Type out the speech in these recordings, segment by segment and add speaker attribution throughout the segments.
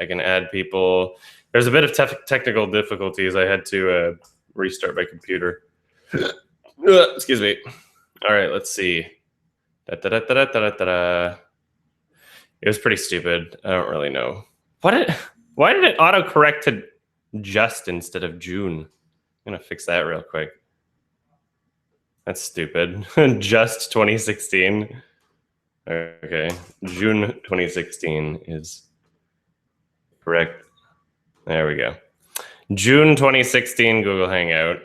Speaker 1: I can add people. There's a bit of technical difficulties. I had to restart my computer. Excuse me. All right, let's see. It was pretty stupid. I don't really know. Why did it autocorrect to just instead of June? I'm gonna fix that real quick. That's stupid. Just 2016. Okay, June 2016 is correct. There we go. June 2016 Google Hangout.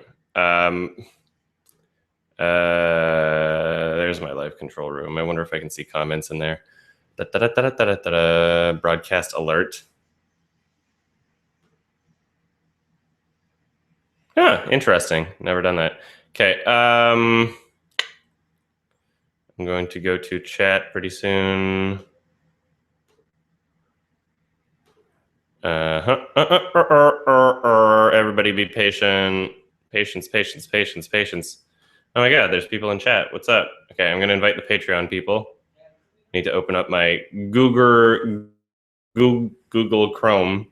Speaker 1: There's my live control room. I wonder if I can see comments in there. Broadcast alert. Huh, interesting. Never done that. Okay. I'm going to go to chat pretty soon. Everybody be patient. Patience. Oh my God, there's people in chat. What's up? Okay, I'm going to invite the Patreon people. I need to open up my Google Chrome.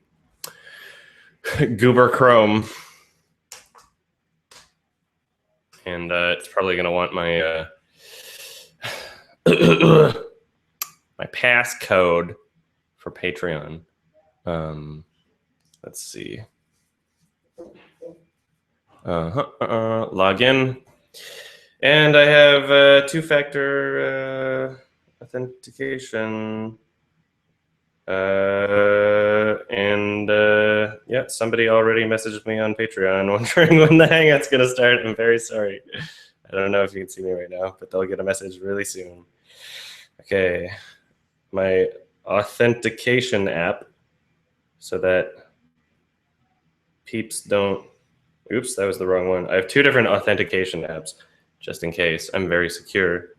Speaker 1: Goober Chrome. And it's probably going to want my my passcode for Patreon. Let's see. Log in. And I have two-factor authentication. Yeah, somebody already messaged me on Patreon wondering when the Hangout's going to start. I'm very sorry. I don't know if you can see me right now, but they'll get a message really soon. Okay, my authentication app, so that peeps don't, oops, that was the wrong one. I have two different authentication apps, just in case. I'm very secure.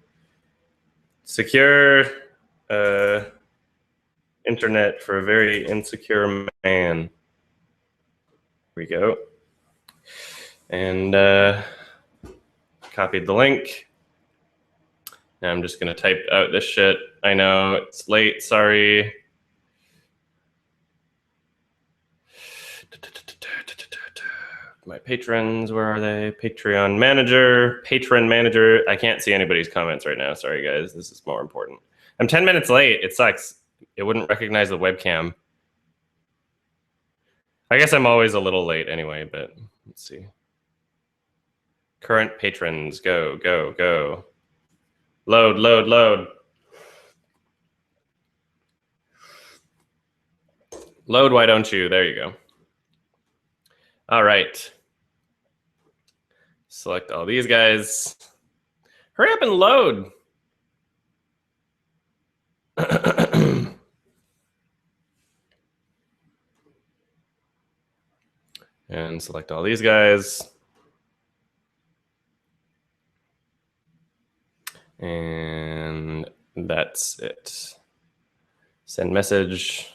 Speaker 1: Secure internet for a very insecure man. Here we go. And copied the link. Now I'm just gonna type out this shit. I know it's late, sorry. My patrons, where are they? Patron manager. I can't see anybody's comments right now. Sorry guys, this is more important. I'm 10 minutes late, it sucks. It wouldn't recognize the webcam. I guess I'm always a little late anyway, but let's see. Current patrons, go. Load. Load, why don't you? There you go. All right. Select all these guys. Hurry up and load. And select all these guys. And that's it. Send message.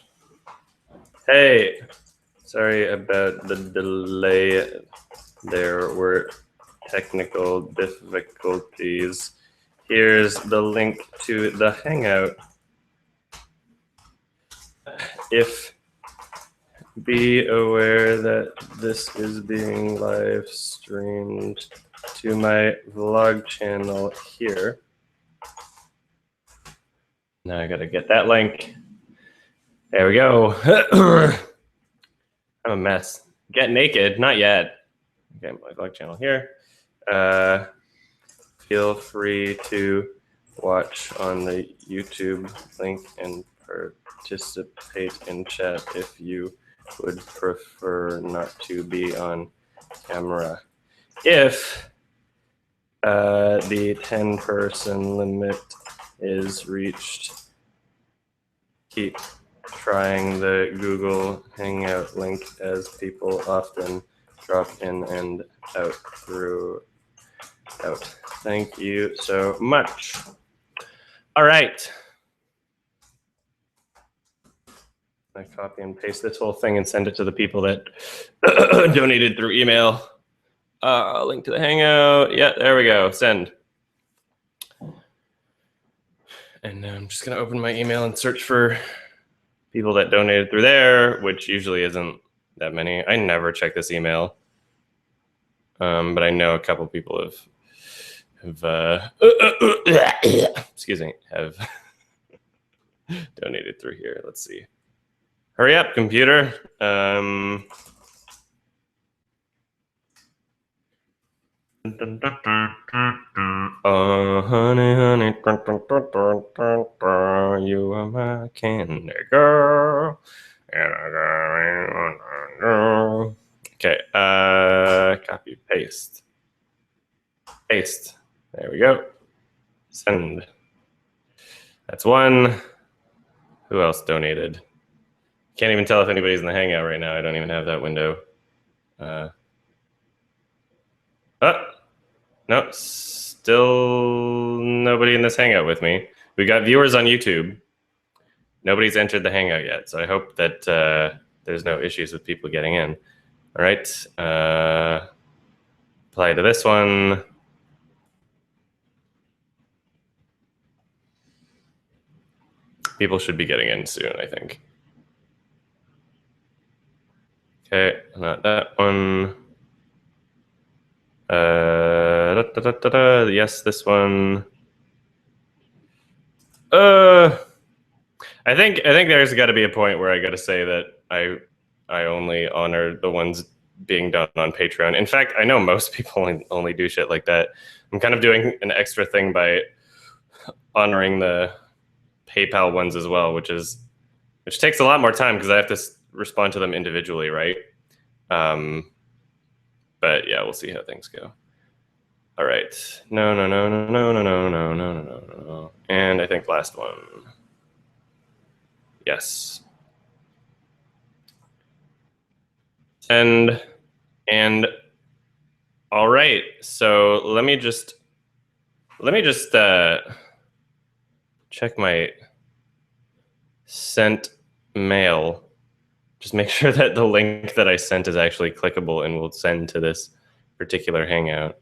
Speaker 1: Hey, sorry about the delay. There were technical difficulties. Here's the link to the Hangout. Be aware that this is being live streamed to my vlog channel here. Now I gotta get that link. There we go. I'm a mess. Get naked, not yet. Okay, my vlog channel here. Feel free to watch on the YouTube link and participate in chat if you would prefer not to be on camera. If the 10-person limit is reached, keep trying the Google Hangout link, as people often drop in and out throughout. Thank you so much. All right. I copy and paste this whole thing and send it to the people that donated through email. Link to the Hangout. Yeah, there we go. Send. And I'm just going to open my email and search for people that donated through there, which usually isn't that many. I never check this email, but I know a couple people have excuse me, have donated through here. Let's see. Hurry up, computer. Oh, honey, honey, you are my candy girl. Okay, copy, paste. Paste. There we go. Send. That's one. Who else donated? Can't even tell if anybody's in the Hangout right now. I don't even have that window. No, still nobody in this Hangout with me. We got viewers on YouTube. Nobody's entered the Hangout yet, so I hope that there's no issues with people getting in. All right, apply to this one. People should be getting in soon, I think. Okay, not that one. Yes, this one. I think there's got to be a point where I got to say that I only honor the ones being done on Patreon. In fact, I know most people only do shit like that. I'm kind of doing an extra thing by honoring the PayPal ones as well, which takes a lot more time because I have to respond to them individually, right? But yeah, we'll see how things go. All right. No. And I think last one. Yes. And all right. So let me just check my sent mail. Just make sure that the link that I sent is actually clickable and will send to this particular Hangout.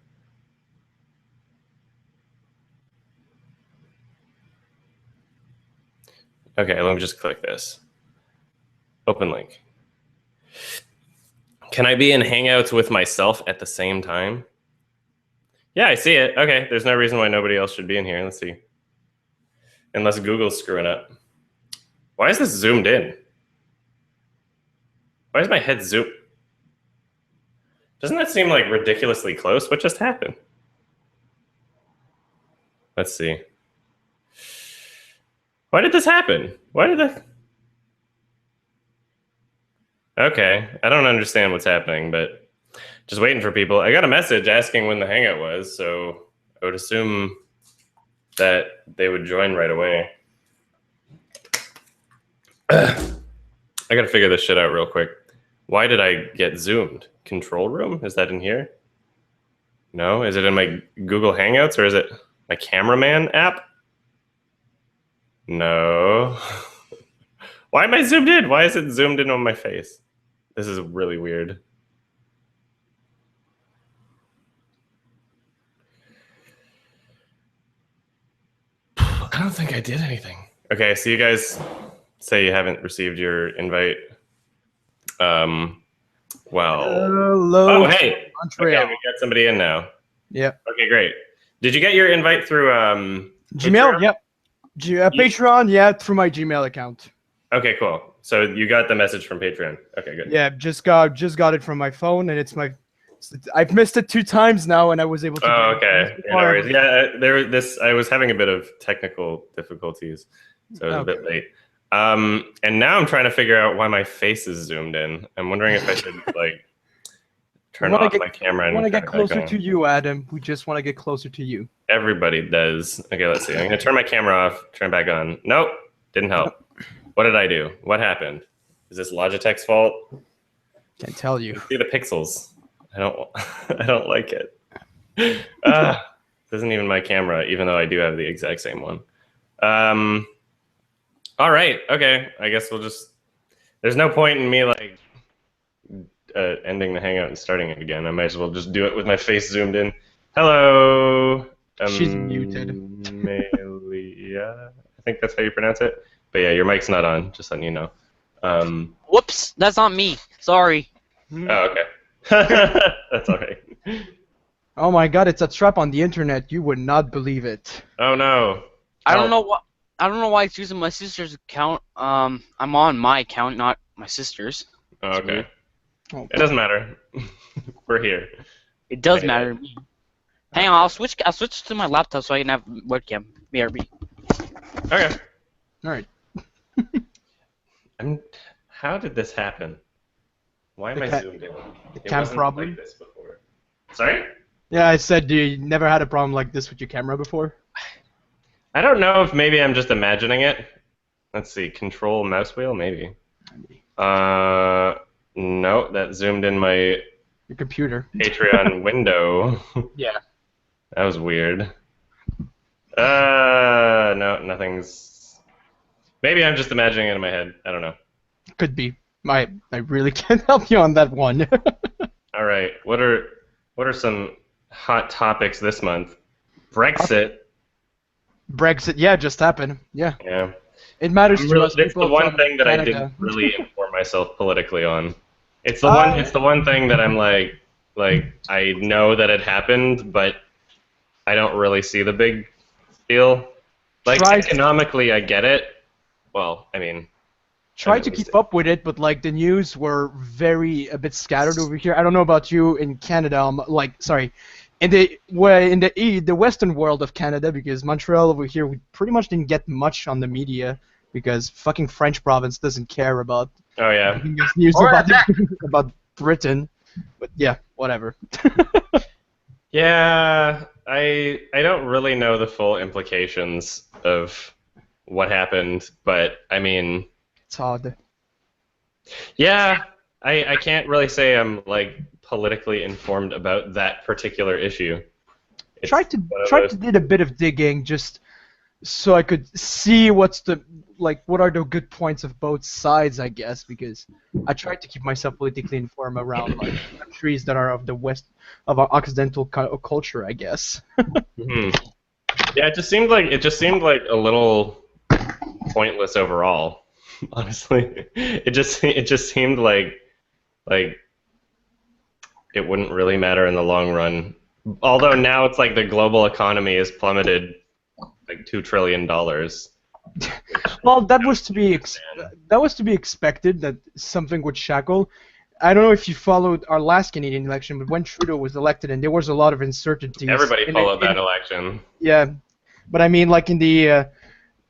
Speaker 1: Okay, let me just click this. Open link. Can I be in Hangouts with myself at the same time? Yeah, I see it. Okay, there's no reason why nobody else should be in here. Let's see. Unless Google's screwing up. Why is this zoomed in? Why is my head zoomed? Doesn't that seem like ridiculously close? What just happened? Let's see. Why did this happen? Why did that? Okay, I don't understand what's happening, but just waiting for people. I got a message asking when the Hangout was, so I would assume that they would join right away. I gotta figure this shit out real quick. Why did I get zoomed? Control room? Is that in here? No? Is it in my Google Hangouts or is it my cameraman app? No. Why am I zoomed in? Why is it zoomed in on my face? This is really weird. I don't think I did anything. Okay, so you guys say you haven't received your invite. Well.
Speaker 2: Hello.
Speaker 1: Oh, hey.
Speaker 2: Montreal.
Speaker 1: Okay, we got somebody in now.
Speaker 2: Yep.
Speaker 1: Okay, great. Did you get your invite through
Speaker 2: Gmail?
Speaker 1: Patreon?
Speaker 2: Yep. Patreon, yeah, through my Gmail account.
Speaker 1: Okay, cool. So you got the message from Patreon. Okay, good.
Speaker 2: Yeah, just got it from my phone, and I've missed it 2 times now, and I was able to.
Speaker 1: Oh, okay. Yeah, no worries. Yeah, I was having a bit of technical difficulties, so it was a bit late. And now I'm trying to figure out why my face is zoomed in. I'm wondering if I should like turn off my camera and
Speaker 2: want to get
Speaker 1: turn it back
Speaker 2: closer
Speaker 1: on.
Speaker 2: to you, Adam. We just want to get closer to you.
Speaker 1: Everybody does. Okay, let's see. I'm gonna turn my camera off, turn it back on. Nope, didn't help. What did I do? What happened? Is this Logitech's fault?
Speaker 2: Can't tell you.
Speaker 1: See the pixels. I don't like it. This isn't even my camera, even though I do have the exact same one. All right. Okay. I guess we'll just. There's no point in me like ending the Hangout and starting it again. I might as well just do it with my face zoomed in. Hello.
Speaker 2: She's muted.
Speaker 1: Amelia. I think that's how you pronounce it. But yeah, your mic's not on. Just letting you know.
Speaker 3: Whoops, that's not me. Sorry.
Speaker 1: Oh, okay. That's alright.
Speaker 2: Oh my god, it's a trap on the internet. You would not believe it.
Speaker 1: Oh no.
Speaker 3: I don't know what. I don't know why it's using my sister's account. I'm on my account, not my sister's.
Speaker 1: Oh,
Speaker 3: It's
Speaker 1: okay.
Speaker 3: weird.
Speaker 2: Oh,
Speaker 1: It doesn't matter. We're here.
Speaker 3: It does
Speaker 1: Anyway.
Speaker 3: matter to me. Hang on, I'll switch to my laptop so I can have webcam. BRB.
Speaker 1: Okay.
Speaker 2: Alright.
Speaker 1: How did this happen? Why am
Speaker 2: The
Speaker 1: I
Speaker 2: ca-
Speaker 1: zoomed in?
Speaker 2: the
Speaker 1: It
Speaker 2: cam
Speaker 1: wasn't
Speaker 2: problem?
Speaker 1: like this before. Sorry?
Speaker 2: Yeah, I said you never had a problem like this with your camera before?
Speaker 1: I don't know if maybe I'm just imagining it. Let's see. Control mouse wheel? Maybe. No, that zoomed in my
Speaker 2: Your computer.
Speaker 1: Patreon window.
Speaker 2: Yeah.
Speaker 1: That was weird. No, nothing's... Maybe I'm just imagining it in my head. I don't know.
Speaker 2: Could be. I really can't help you on that one.
Speaker 1: All right. What are some hot topics this month? Brexit.
Speaker 2: Brexit, yeah, just happened. Yeah.
Speaker 1: Yeah.
Speaker 2: It matters to us.
Speaker 1: It's the
Speaker 2: people
Speaker 1: one
Speaker 2: from
Speaker 1: thing that I
Speaker 2: Canada.
Speaker 1: didn't really inform myself politically on. It's the one thing that I'm like I know that it happened, but I don't really see the big deal. Like economically, I get it. Well, I mean,
Speaker 2: Try to keep up with it, but like the news were a bit scattered over here. I don't know about you in Canada. In the western world of Canada, because Montreal over here, we pretty much didn't get much on the media because fucking French province doesn't care about
Speaker 1: Oh yeah.
Speaker 2: news about Britain. But yeah, whatever.
Speaker 1: Yeah, I don't really know the full implications of what happened, but I mean,
Speaker 2: It's hard.
Speaker 1: yeah, I can't really say I'm like politically informed about that particular issue.
Speaker 2: Tried to did a bit of digging just so I could see what are the good points of both sides, I guess, because I tried to keep myself politically informed around like countries that are of the west of our occidental culture, I guess.
Speaker 1: Yeah, it just seemed like a little pointless overall. Honestly, it just seemed like it wouldn't really matter in the long run. Although now it's like the global economy has plummeted like $2 trillion.
Speaker 2: Well, that was to be expected that something would shackle. I don't know if you followed our last Canadian election, but when Trudeau was elected, and there was a lot of uncertainties.
Speaker 1: Everybody followed that election.
Speaker 2: Yeah, but I mean, like in the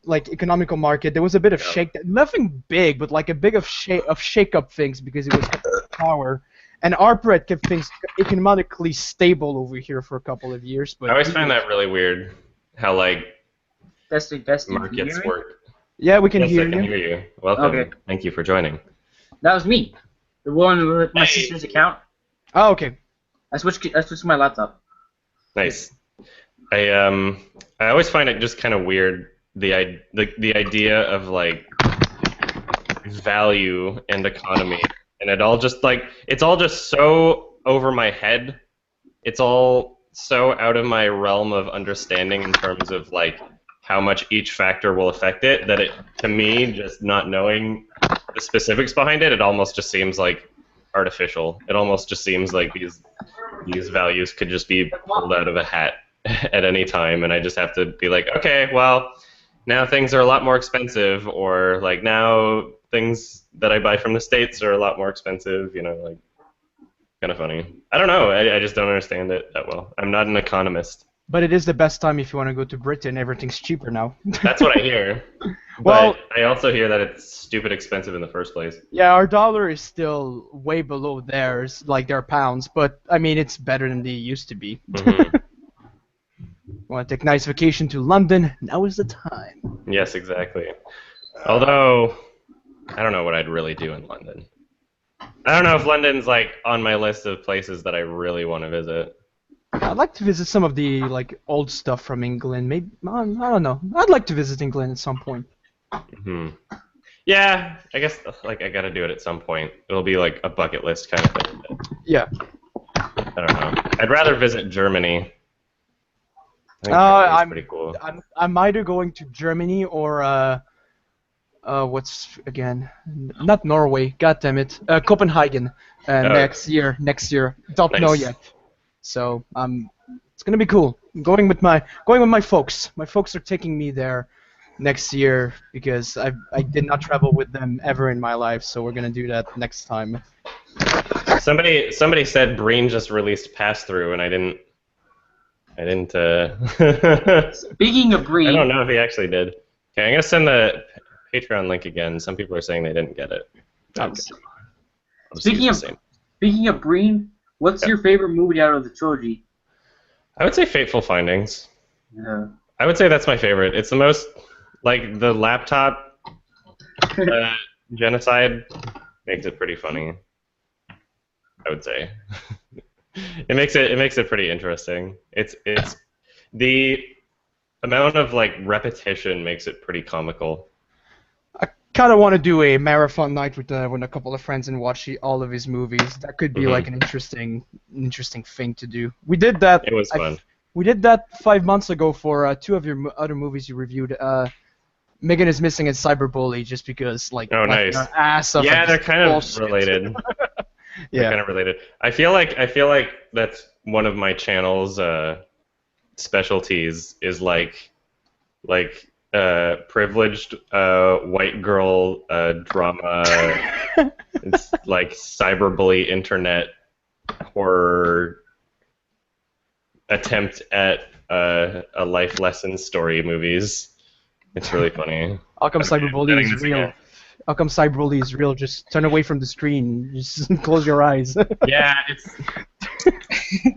Speaker 2: economical market, there was a bit of nothing big, but like a big of shake up things because it was power. And ARPA kept things economically stable over here for a couple of years. But
Speaker 1: I always find that really weird, how like
Speaker 3: Testing.
Speaker 1: markets work.
Speaker 2: Yeah, we can
Speaker 1: Yes,
Speaker 2: hear
Speaker 1: I can
Speaker 2: you.
Speaker 1: hear you. Welcome.
Speaker 3: Okay.
Speaker 1: Thank you for joining.
Speaker 3: That was me. The one with my sister's account.
Speaker 2: Oh, okay.
Speaker 3: I switched to my laptop.
Speaker 1: Nice. I always find it just kind of weird the idea of like value and economy, and it's all just so over my head. It's all so out of my realm of understanding in terms of like how much each factor will affect it, that it, to me, just not knowing the specifics behind it, it almost just seems like artificial. It almost just seems like these values could just be pulled out of a hat at any time, and I just have to be like, okay, well, now things are a lot more expensive, or like now things that I buy from the States are a lot more expensive, like kind of funny. I don't know, I just don't understand it that well. I'm not an economist.
Speaker 2: But it is the best time if you want to go to Britain. Everything's cheaper now.
Speaker 1: That's what I hear.
Speaker 2: Well,
Speaker 1: but I also hear that it's stupid expensive in the first place.
Speaker 2: yeah, our dollar is still way below theirs, like their pounds, but I mean, it's better than they used to be.
Speaker 1: Mm-hmm.
Speaker 2: Want to take a nice vacation to London? Now is the time.
Speaker 1: Yes, exactly. Although, I don't know what I'd really do in London. I don't know if London's like on my list of places that I really want to visit.
Speaker 2: I'd like to visit some of the like old stuff from England. Maybe I don't know. I'd like to visit England at some point.
Speaker 1: Mm-hmm. Yeah, I guess like I gotta do it at some point. It'll be like a bucket list kind of thing. But
Speaker 2: Yeah.
Speaker 1: I don't know. I'd rather visit Germany. I think Germany's pretty cool.
Speaker 2: I'm either going to Germany or What's again? Not Norway. God damn it. Copenhagen. Next year. Next year. Don't know
Speaker 1: Nice.
Speaker 2: yet. So it's gonna be cool. Going with my folks. My folks are taking me there next year because I did not travel with them ever in my life. So we're gonna do that next time.
Speaker 1: Somebody said Breen just released Pass Through, and I didn't.
Speaker 4: Speaking of Breen,
Speaker 1: I don't know if he actually did. Okay, I'm gonna send the Patreon link again. Some people are saying they didn't get it. Okay. I'll just
Speaker 4: Speaking
Speaker 1: use
Speaker 4: of-
Speaker 1: the same.
Speaker 4: speaking of Breen, what's your favorite movie out of the trilogy?
Speaker 1: I would say Fateful Findings.
Speaker 4: Yeah.
Speaker 1: I would say that's my favorite. It's the most like the laptop genocide makes it pretty funny. I would say it makes it pretty interesting. It's the amount of like repetition makes it pretty comical.
Speaker 2: I kind of want to do a marathon night with a couple of friends and watch all of his movies. That could be like an interesting thing to do. We did that.
Speaker 1: It was fun.
Speaker 2: We did that 5 months ago for two of your other movies you reviewed. Megan is Missing and Cyberbully, just because like
Speaker 1: Oh, nice.
Speaker 2: our ass off.
Speaker 1: Yeah,
Speaker 2: of
Speaker 1: they're kind of
Speaker 2: bullshit.
Speaker 1: related. They're
Speaker 2: Yeah.
Speaker 1: kind of related. I feel like that's one of my channel's specialties is like privileged white girl drama. It's like cyberbully internet horror attempt at a life lesson story movies. It's really funny.
Speaker 2: How come
Speaker 1: I'm
Speaker 2: Cyberbully
Speaker 1: getting
Speaker 2: is
Speaker 1: this
Speaker 2: real?
Speaker 1: again.
Speaker 2: How come Cyberbully is real? Just turn away from the screen. Just close your eyes.
Speaker 1: Yeah, it's.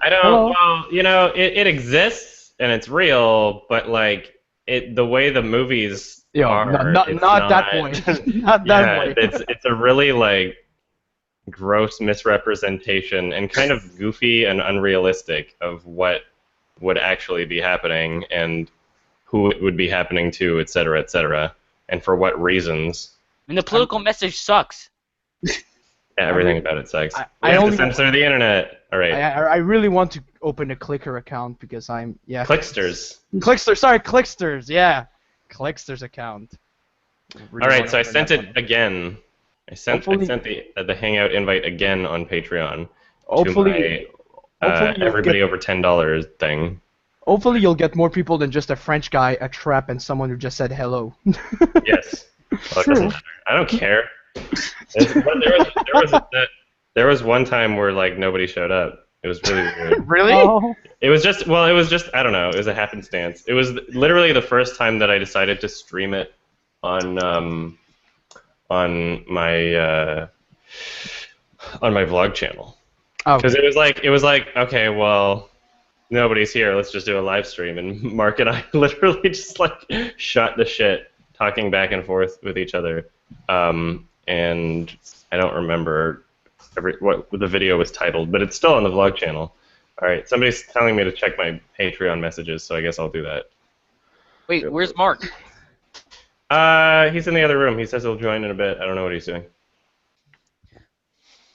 Speaker 1: I don't.
Speaker 2: Hello?
Speaker 1: Well, you know, it exists and it's real, but like the way the movies
Speaker 2: Yo,
Speaker 1: are,
Speaker 2: not
Speaker 1: it's
Speaker 2: that way. Not that
Speaker 1: yeah,
Speaker 2: way.
Speaker 1: it's a really like gross misrepresentation and kind of goofy and unrealistic of what would actually be happening and who it would be happening to, et cetera, and for what reasons.
Speaker 3: And the political message sucks.
Speaker 1: Yeah, everything about it sucks.
Speaker 2: I
Speaker 1: We have to
Speaker 2: only-
Speaker 1: censor the internet. All right.
Speaker 2: I really want to open a Clicker account because
Speaker 1: Clicksters.
Speaker 2: Clickster. Sorry, Clicksters. Yeah, Clicksters account. Really
Speaker 1: All right,
Speaker 2: wanna
Speaker 1: so I
Speaker 2: open
Speaker 1: sent
Speaker 2: that
Speaker 1: it
Speaker 2: one.
Speaker 1: again. I sent the Hangout invite again on Patreon
Speaker 2: Hopefully,
Speaker 1: to my
Speaker 2: hopefully you'll
Speaker 1: everybody
Speaker 2: get-
Speaker 1: over $10 thing.
Speaker 2: hopefully you'll get more people than just a French guy, a trap, and someone who just said hello.
Speaker 1: Yes. Well, it
Speaker 2: True.
Speaker 1: doesn't matter. I don't care. There was one time where like nobody showed up. It was really weird.
Speaker 2: Really?
Speaker 4: Oh.
Speaker 1: It was just I don't know. It was a happenstance. It was literally the first time that I decided to stream it on my vlog channel.
Speaker 2: Oh,
Speaker 1: Because it was like okay, well, nobody's here. Let's just do a live stream. And Mark and I literally just like shot the shit, talking back and forth with each other. And I don't remember what the video was titled, but it's still on the vlog channel. All right, somebody's telling me to check my Patreon messages, so I guess I'll do that.
Speaker 3: Wait, where's Mark?
Speaker 1: He's in the other room. He says he'll join in a bit. I don't know what he's doing.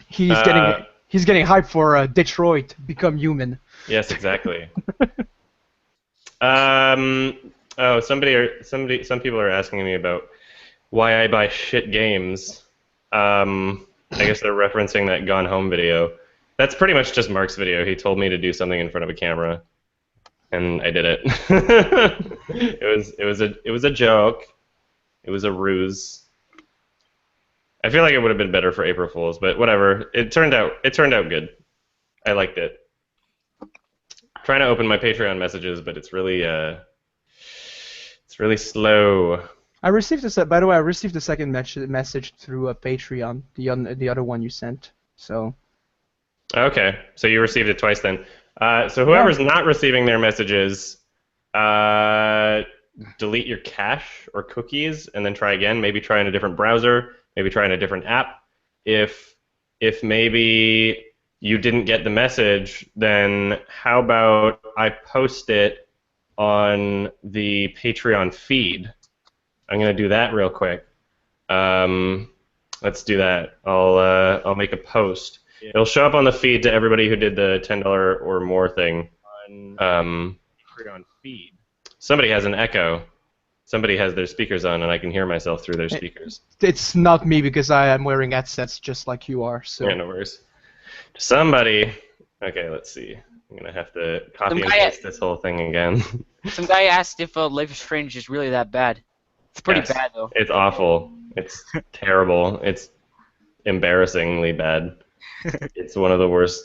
Speaker 2: he's getting hyped for Detroit Become Human.
Speaker 1: Yes, exactly. Oh, some people are asking me about why I buy shit games. I guess they're referencing that Gone Home video. That's pretty much just Mark's video. He told me to do something in front of a camera, and I did it. It was a joke. It was a ruse. I feel like it would have been better for April Fools, but whatever. It turned out good. I liked it. Trying to open my Patreon messages, but it's really slow.
Speaker 2: I received by the way, I received the second message through a Patreon, the other one you sent. So.
Speaker 1: Okay, so you received it twice then. So whoever's not receiving their messages, delete your cache or cookies and then try again. Maybe try in a different browser. Maybe try in a different app. If maybe you didn't get the message, then how about I post it on the Patreon feed? I'm gonna do that real quick. Let's do that. I'll make a post. It'll show up on the feed to everybody who did the $10 or more thing. Patreon feed. Somebody has an echo. Somebody has their speakers on, and I can hear myself through their speakers.
Speaker 2: It's not me because I am wearing headsets just like you are. So.
Speaker 1: Yeah, no worries. Somebody. Okay, let's see. I'm gonna have to copy and paste this whole thing again.
Speaker 3: Some guy asked if Life is Strange is really that bad. It's pretty
Speaker 1: Yes,
Speaker 3: bad though.
Speaker 1: It's awful. It's terrible. It's embarrassing bad. It's one of the worst.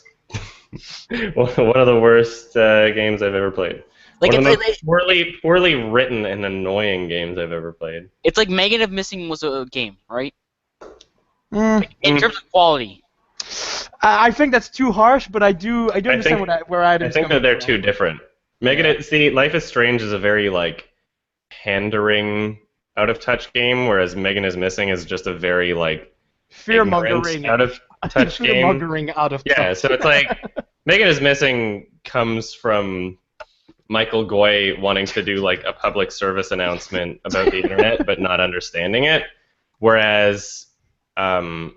Speaker 1: One of the worst games I've ever played.
Speaker 3: Like
Speaker 1: One of the
Speaker 3: it's,
Speaker 1: most poorly written and annoying games I've ever played.
Speaker 3: it's like Megan of Missing was a game, right?
Speaker 2: Mm.
Speaker 3: In terms of quality.
Speaker 2: I think that's too harsh, but I do understand where Adam's
Speaker 1: I think that
Speaker 2: coming
Speaker 1: they're
Speaker 2: from.
Speaker 1: too different. See, Life is Strange is a very like pandering, out of touch game, whereas Megan is Missing is just a very like
Speaker 2: Fear-mongering.
Speaker 1: out of touch game.
Speaker 2: Fear-mongering out of touch.
Speaker 1: Yeah, so it's like Megan is Missing comes from Michael Goy wanting to do like a public service announcement about the internet but not understanding it, whereas I'm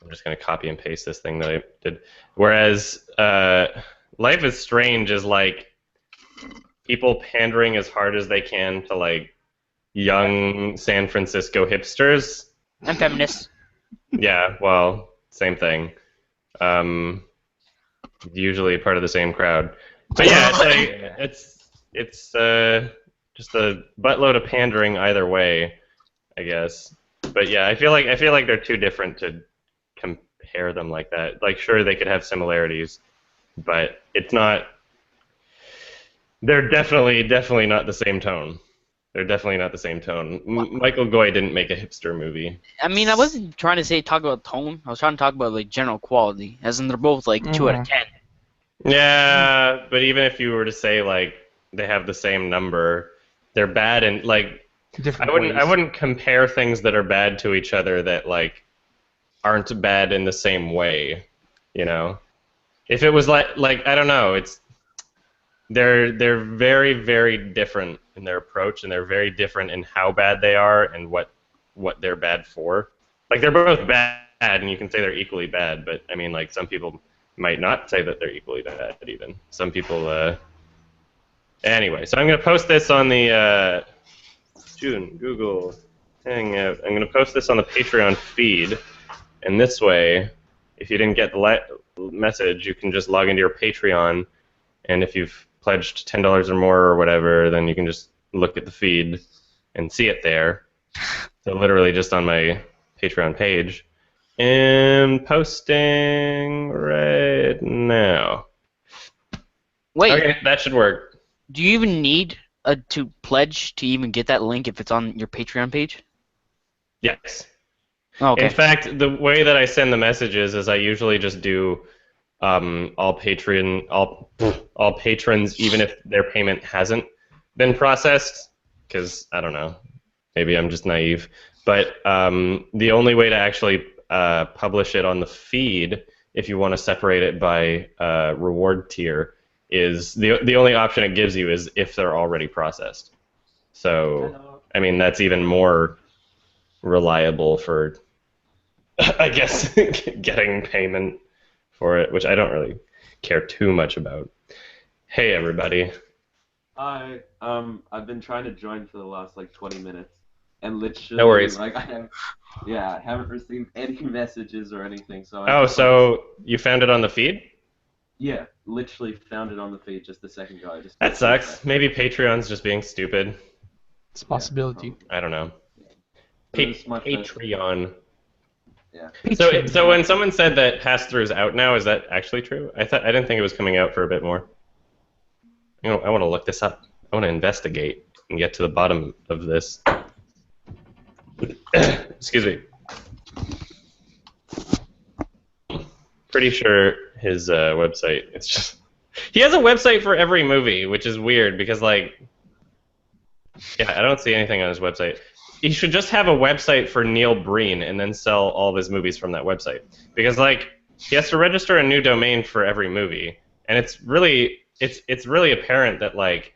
Speaker 1: just going to copy and paste this thing that I did. Whereas Life is Strange is like people pandering as hard as they can to like young San Francisco hipsters.
Speaker 3: And feminists.
Speaker 1: Yeah, well, same thing. Usually part of the same crowd. But yeah, it's just a buttload of pandering either way, I guess. But yeah, I feel like they're too different to compare them like that. Like, sure, they could have similarities, but it's not. They're definitely not the same tone. They're definitely not the same tone. Michael Goy didn't make a hipster movie.
Speaker 3: I mean, I wasn't trying to talk about tone. I was trying to talk about like general quality, as in they're both like 2 out of 10.
Speaker 1: Yeah, but even if you were to say like they have the same number, they're bad and like I wouldn't compare things that are bad to each other that like aren't bad in the same way, you know. If it was like I don't know, they're very, very different in their approach, and they're very different in how bad they are and what they're bad for. Like, they're both bad, and you can say they're equally bad, but I mean, like, some people might not say that they're equally bad even. Some people, anyway, so I'm going to post this on the Google Hangout. I'm going to post this on the Patreon feed, and this way, if you didn't get the message, you can just log into your Patreon, and if you've pledged $10 or more or whatever, then you can just look at the feed and see it there. So literally just on my Patreon page. And posting right now.
Speaker 3: Wait,
Speaker 1: Okay, that should work.
Speaker 3: do you even need to pledge to even get that link if it's on your Patreon page?
Speaker 1: Yes.
Speaker 3: Oh, okay.
Speaker 1: In fact, the way that I send the messages is I usually just do all patrons, even if their payment hasn't been processed, because I don't know, maybe I'm just naive. But the only way to actually publish it on the feed, if you want to separate it by reward tier, is the only option it gives you is if they're already processed. So I mean that's even more reliable for, I guess, getting payment for it, which I don't really care too much about. Hey, everybody.
Speaker 5: Hi. I've been trying to join for the last like 20 minutes, and literally,
Speaker 1: No worries.
Speaker 5: like, I haven't received any messages or anything. So
Speaker 1: So you found it on the feed?
Speaker 5: Yeah, literally found it on the feed just a second ago.
Speaker 1: That sucks. Maybe Patreon's just being stupid.
Speaker 2: It's a possibility.
Speaker 1: I don't know.
Speaker 5: This is my first-
Speaker 1: Patreon.
Speaker 5: Yeah.
Speaker 1: So when someone said that pass-through's out now, is that actually true? I didn't think it was coming out for a bit more. You know, I want to look this up. I want to investigate and get to the bottom of this. Excuse me. Pretty sure his website. It's just he has a website for every movie, which is weird because like, yeah, I don't see anything on his website. He should just have a website for Neil Breen and then sell all of his movies from that website. Because like he has to register a new domain for every movie, and it's really apparent that like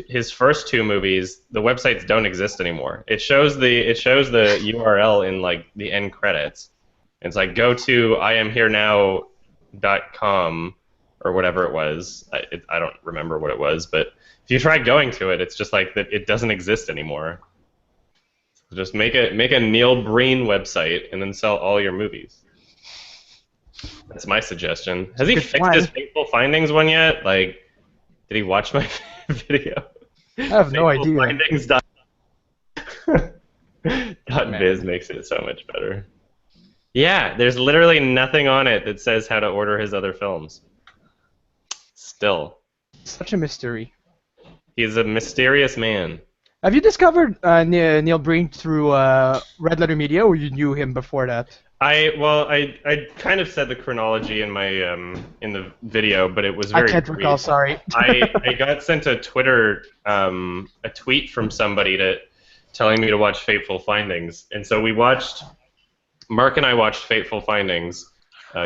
Speaker 1: his first 2 movies, the websites don't exist anymore. It shows the URL in like the end credits. It's like go to iamherenow.com or whatever it was. I don't remember what it was, but if If you try going to it, it's just like that. It doesn't exist anymore. So just make a Neil Breen website and then sell all your movies. That's my suggestion. Has he
Speaker 2: Good
Speaker 1: fixed
Speaker 2: plan.
Speaker 1: his Fateful Findings one yet? Like, did he watch my video?
Speaker 2: I have no idea.
Speaker 1: Findings. .biz makes it so much better. Yeah, there's literally nothing on it that says how to order his other films. Still.
Speaker 2: Such a mystery.
Speaker 1: He's a mysterious man.
Speaker 2: Have you discovered Neil Breen through Red Letter Media, or you knew him before that?
Speaker 1: I kind of said the chronology in my in the video, but it was very
Speaker 2: I can't
Speaker 1: brief.
Speaker 2: recall. Sorry.
Speaker 1: I got sent a Twitter a tweet from somebody telling me to watch Fateful Findings, and so we watched. Mark and I watched Fateful Findings.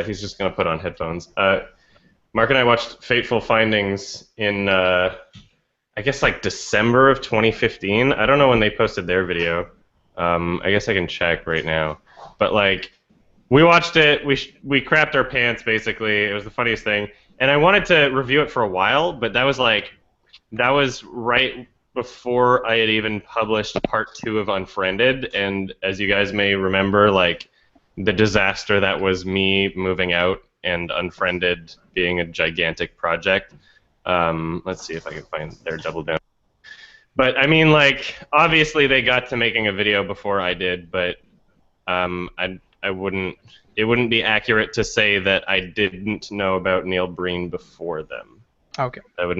Speaker 1: He's just gonna put on headphones. Mark and I watched Fateful Findings in I guess like December of 2015. I don't know when they posted their video. I guess I can check right now. But like, we watched it. We crapped our pants basically. It was the funniest thing. And I wanted to review it for a while, but that was right before I had even published part 2 of Unfriended. And as you guys may remember, like the disaster that was me moving out and Unfriended being a gigantic project. Let's see if I can find their double down. But I mean, like, obviously they got to making a video before I did, but I wouldn't. It wouldn't be accurate to say that I didn't know about Neil Breen before them.
Speaker 2: Okay.
Speaker 1: That would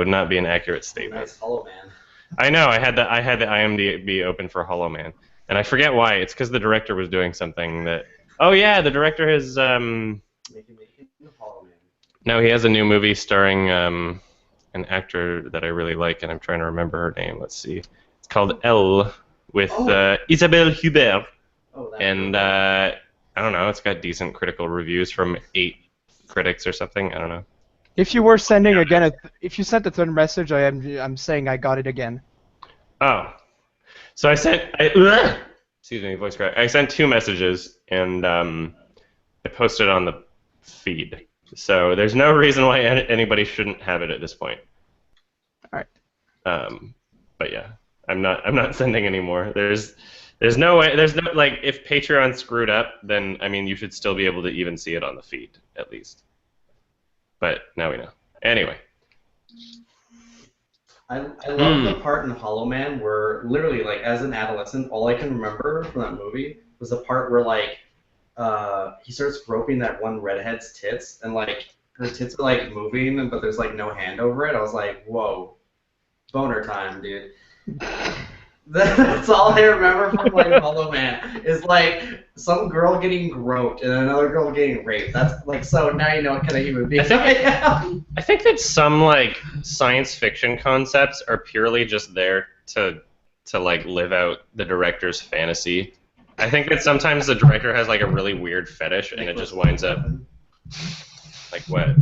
Speaker 1: not be an accurate statement.
Speaker 4: Nice Hollow Man.
Speaker 1: I know. I had the IMDb open for Hollow Man, and I forget why. It's because the director was doing something that. Oh yeah, the director has.
Speaker 4: Making Hollow Man.
Speaker 1: No, he has a new movie starring an actor that I really like, and I'm trying to remember her name. Let's see. It's called Elle with Isabelle Hubert.
Speaker 4: Oh,
Speaker 1: And I don't know. It's got decent critical reviews from 8 critics or something. I don't know.
Speaker 2: If you were sending again, if you sent a third message, I'm saying I got it again.
Speaker 1: Oh, so excuse me, voice crack. I sent 2 messages and I posted on the feed. So there's no reason why anybody shouldn't have it at this point.
Speaker 2: All right.
Speaker 1: But yeah, I'm not sending anymore. There's no way. There's no like if Patreon screwed up, then I mean you should still be able to even see it on the feed at least. But now we know. Anyway.
Speaker 4: I love the part in Hollow Man where literally, like, as an adolescent, all I can remember from that movie was the part where, like, he starts groping that one redhead's tits, and, like, her tits are, like, moving, but there's, like, no hand over it. I was like, whoa. Boner time, dude. That's all I remember from, like, Hollow Man, is, like, some girl getting groped and another girl getting raped. That's, like, so now you know what kind of human being I am.
Speaker 1: I think that some, like, science fiction concepts are purely just there to like, live out the director's fantasy. I think that sometimes the director has, like, a really weird fetish, and it just winds up... Like, what?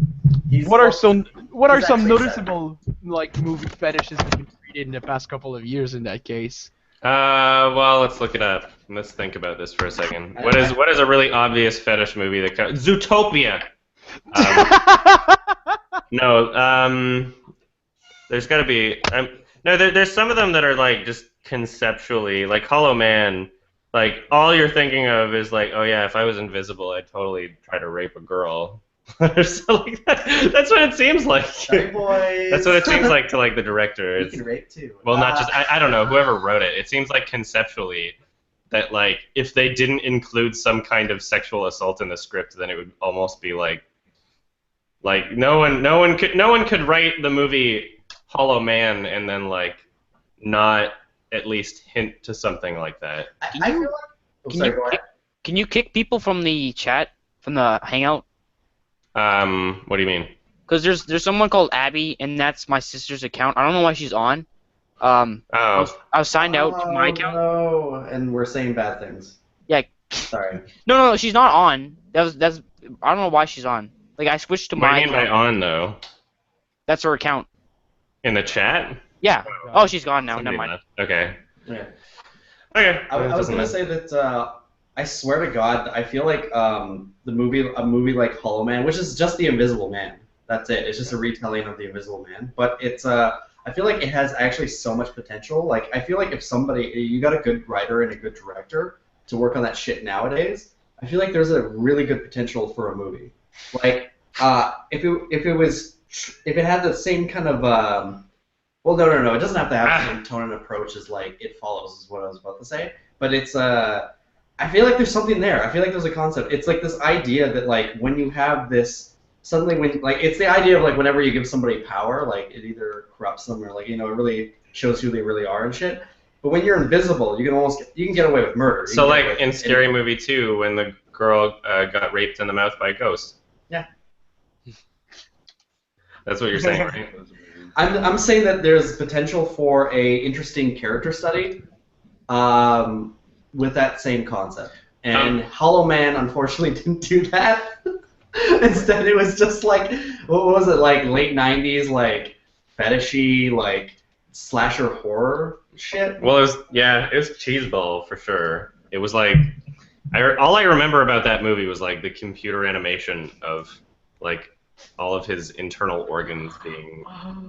Speaker 2: What are some
Speaker 4: actually
Speaker 2: noticeable like movie fetishes that you've created in the past couple of years in that case?
Speaker 1: Well, let's look it up. Let's think about this for a second. What is a really obvious fetish movie that Zootopia? No, there's got to be. No, there's some of them that are like just conceptually, like Hollow Man. Like all you're thinking of is like, oh yeah, if I was invisible, I'd totally try to rape a girl. So, like, that's what it seems like.
Speaker 4: Hey, boys.
Speaker 1: That's what it seems like to like the director.
Speaker 4: You can rape too.
Speaker 1: Well, not just I don't know whoever wrote it. It seems like conceptually that like if they didn't include some kind of sexual assault in the script, then it would almost be like no one could write the movie Hollow Man and then like not at least hint to something like that.
Speaker 4: I feel like.
Speaker 3: Can you kick people from the chat, from the Hangout?
Speaker 1: What do you mean?
Speaker 3: Because there's someone called Abby, and that's my sister's account. I don't know why she's on. I was signed out to my account.
Speaker 4: No, and we're saying bad things.
Speaker 3: Yeah.
Speaker 4: Sorry.
Speaker 3: No, she's not on. That's I don't know why she's on. Like I switched to
Speaker 1: What
Speaker 3: my
Speaker 1: do you mean by on though?
Speaker 3: That's her account.
Speaker 1: In the chat?
Speaker 3: Yeah. Oh, she's gone now.
Speaker 1: Somebody
Speaker 3: Never mind.
Speaker 1: left. Okay.
Speaker 4: Yeah.
Speaker 1: Okay.
Speaker 4: I was gonna say that I swear to God, I feel like a movie like Hollow Man, which is just the Invisible Man. That's it. It's just a retelling of the Invisible Man. But it's I I feel like it has actually so much potential. Like, I feel like if you got a good writer and a good director to work on that shit nowadays, I feel like there's a really good potential for a movie. Like, if it had the same kind of well, no, it doesn't have to have the same tone and approach as like It Follows, is what I was about to say. But it's I feel like there's something there. I feel like there's a concept. It's like this idea that like when you have this suddenly when like it's the idea of like whenever you give somebody power, like it either corrupts them or like it really shows who they really are and shit. But when you're invisible, you can get away with murder.
Speaker 1: So like in Scary Movie 2, when the girl got raped in the mouth by a ghost.
Speaker 4: Yeah.
Speaker 1: That's what you're saying, right?
Speaker 4: I'm saying that there's potential for a interesting character study with that same concept. And Hollow Man unfortunately didn't do that. Instead, it was just like, what was it, like late 90s, like fetishy, like slasher horror shit?
Speaker 1: Well, it was cheeseball for sure. It was like, all I remember about that movie was like the computer animation of like all of his internal organs being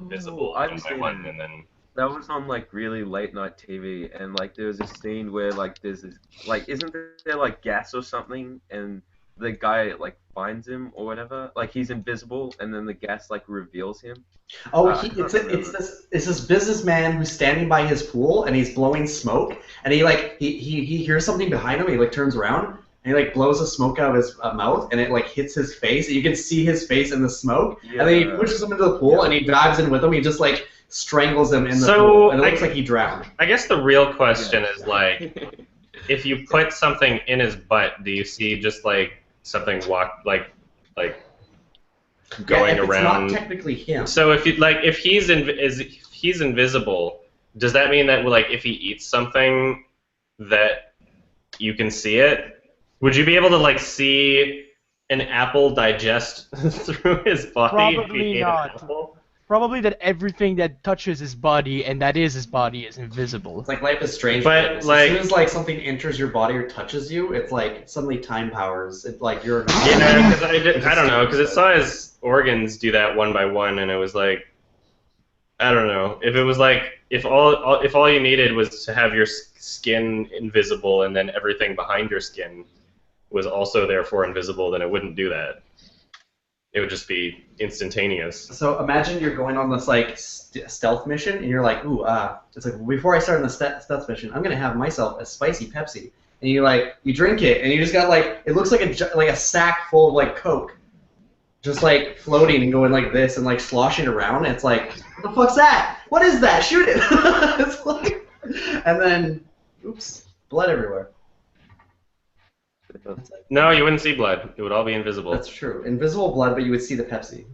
Speaker 1: visible one by one, and then
Speaker 5: that was on like really late night TV, and like there was a scene where like there's this like isn't there like gas or something, and the guy like finds him or whatever, like he's invisible, and then the gas like reveals him.
Speaker 4: Oh, it's this businessman who's standing by his pool and he's blowing smoke, and he hears something behind him. He like turns around and he like blows the smoke out of his mouth, and it like hits his face, and you can see his face in the smoke. Yeah. And then he pushes him into the pool, and he dives in with him. He just like strangles him in the pool, and it looks like he drowned.
Speaker 1: I guess the real question is like, if you put something in his butt, do you see just like something going around?
Speaker 4: It's not technically him.
Speaker 1: So if he's invisible, does that mean that like if he eats something that you can see it? Would you be able to like see an apple digest through his body?
Speaker 2: Probably not. Probably that everything that touches his body and that is his body is invisible.
Speaker 4: It's like Life is Strange.
Speaker 1: But
Speaker 4: like, as soon as like something enters your body or touches you, it's like suddenly time powers. It's like you're.
Speaker 1: Yeah, because I don't know, because it saw his organs do that one by one, and it was like, I don't know, if it was like if all you needed was to have your skin invisible and then everything behind your skin was also therefore invisible, then it wouldn't do that. It would just be instantaneous.
Speaker 4: So imagine you're going on this like stealth mission, and you're like, ooh, it's like before I start on the stealth mission, I'm gonna have myself a spicy Pepsi, and you drink it, and you just got like it looks like a sack full of like Coke, just like floating and going like this and like sloshing around. And it's like, what the fuck's that? What is that? Shoot it! It's like, and then, oops, blood everywhere.
Speaker 1: No, you wouldn't see blood. It would all be invisible.
Speaker 4: That's true. Invisible blood, but you would see the Pepsi.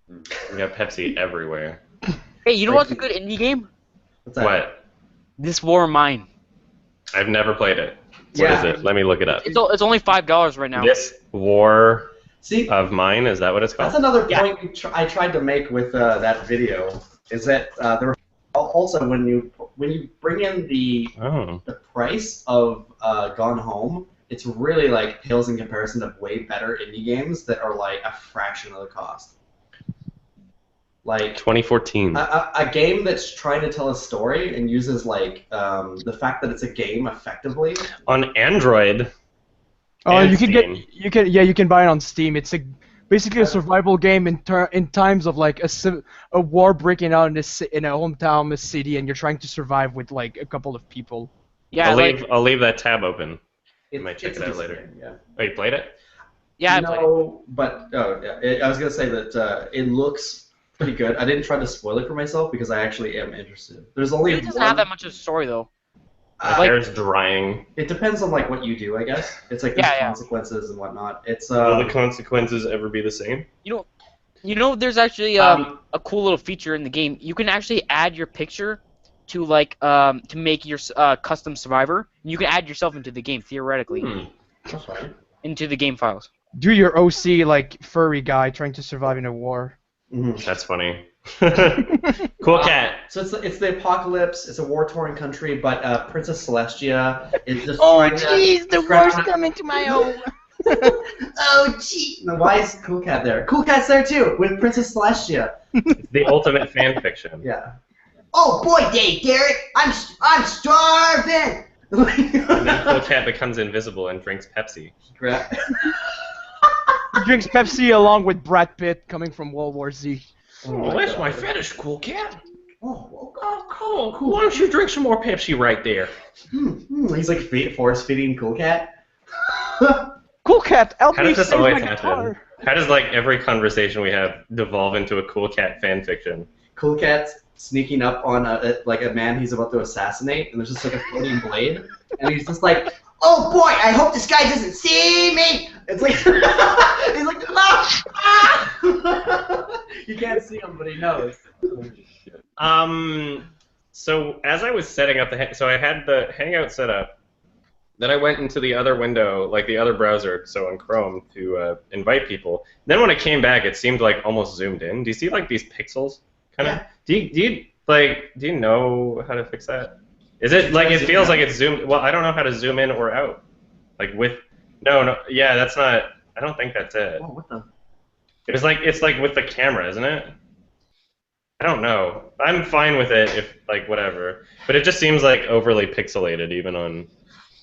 Speaker 1: We got Pepsi everywhere.
Speaker 3: Hey, you know what's a good indie game?
Speaker 4: What's that?
Speaker 1: What?
Speaker 3: This War of Mine.
Speaker 1: I've never played it. What is it? Let me look it up.
Speaker 3: It's only $5 right now.
Speaker 1: This War of Mine, is that what it's called?
Speaker 4: That's another point I tried to make with that video, is that there were also when you bring in the price of Gone Home, it's really like pales in comparison to way better indie games that are like a fraction of the cost. Like
Speaker 1: 2014.
Speaker 4: A game that's trying to tell a story and uses like the fact that it's a game effectively
Speaker 1: on Android.
Speaker 2: Oh, you can buy it on Steam. It's basically a survival game in times of like a war breaking out in a hometown, a city, and you're trying to survive with like a couple of people.
Speaker 3: Yeah,
Speaker 1: I'll leave that tab open. I might check it out later.
Speaker 4: Game, yeah.
Speaker 1: Oh, you played it?
Speaker 3: Yeah, I played it.
Speaker 4: But I was gonna say that it looks pretty good. I didn't try to spoil it for myself because I actually am interested. There's only
Speaker 3: it doesn't have that much of a story though.
Speaker 1: My hair's drying.
Speaker 4: It depends on like what you do, I guess. It's like there's consequences and whatnot. It's
Speaker 1: will the consequences ever be the same?
Speaker 3: You know, there's actually a cool little feature in the game. You can actually add your picture to like to make your custom survivor. You can add yourself into the game theoretically.
Speaker 4: That's fine.
Speaker 3: Into the game files.
Speaker 2: Do your OC like furry guy trying to survive in a war.
Speaker 4: Mm-hmm.
Speaker 1: That's funny. Cool cat.
Speaker 4: So it's the apocalypse. It's a war-torn country, but Princess Celestia is just
Speaker 2: oh jeez, the war's coming to my home.
Speaker 4: Oh, gee. Now, why is Cool Cat there? Cool Cat's there too, with Princess Celestia.
Speaker 1: It's the ultimate fan fiction.
Speaker 4: Yeah. Oh boy, Dave, Derek, I'm starving.
Speaker 1: And then Cool Cat becomes invisible and drinks Pepsi.
Speaker 2: He drinks Pepsi along with Brad Pitt coming from World War Z.
Speaker 1: Oh,
Speaker 6: that's my fetish, Cool Cat.
Speaker 4: Oh,
Speaker 6: Cool. Why don't you drink some more Pepsi right there?
Speaker 4: He's like force feeding Cool Cat.
Speaker 2: Cool Cat, help
Speaker 1: How
Speaker 2: me
Speaker 1: does this
Speaker 2: save
Speaker 1: always
Speaker 2: my
Speaker 1: happen?
Speaker 2: guitar.
Speaker 1: How does like every conversation we have devolve into a Cool Cat fan fiction?
Speaker 4: Cool Cat's sneaking up on a man he's about to assassinate, and there's just like a floating blade, and he's just like, "Oh boy, I hope this guy doesn't see me." It's like he's like, ah! You can't see him, but he knows.
Speaker 1: So as I was setting up so I had the Hangout set up. Then I went into the other window, like the other browser, so on Chrome, to invite people. Then when I came back, it seemed like almost zoomed in. Do you see like these pixels? Kind of.
Speaker 4: Yeah.
Speaker 1: Do you know how to fix that? Is it like it feels like it's zoomed? Well, I don't know how to zoom in or out. Like with no, yeah, that's not. I don't think that's it.
Speaker 4: Oh, what the?
Speaker 1: It's like with the camera, isn't it? I don't know. I'm fine with it if like whatever, but it just seems like overly pixelated even on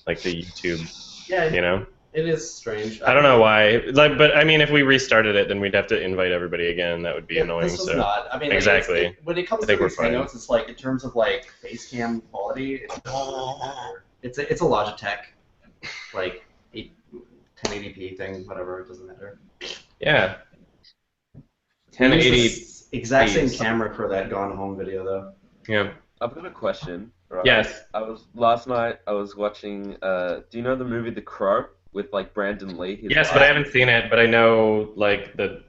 Speaker 1: like the YouTube.
Speaker 4: Yeah,
Speaker 1: You know.
Speaker 4: it is strange.
Speaker 1: I don't know why. Like, but I mean, if we restarted it, then we'd have to invite everybody again. That would be annoying.
Speaker 4: This was
Speaker 1: So
Speaker 4: not. I mean, like,
Speaker 1: exactly.
Speaker 4: when it comes
Speaker 1: I
Speaker 4: to
Speaker 1: think we're
Speaker 4: these
Speaker 1: fine.
Speaker 4: Hangouts, it's like in terms of like face cam quality, it's a Logitech, like 1080p thing, whatever. It doesn't matter.
Speaker 1: Yeah.
Speaker 4: We use
Speaker 1: 1080.
Speaker 4: this exact same
Speaker 1: Please.
Speaker 4: camera for that Gone Home video, though.
Speaker 1: Yeah.
Speaker 5: I've got a question. Right?
Speaker 1: Yes.
Speaker 5: Last night I was watching. Do you know the movie The Crow with like Brandon Lee? His
Speaker 1: Yes, but I haven't seen it. But I know like the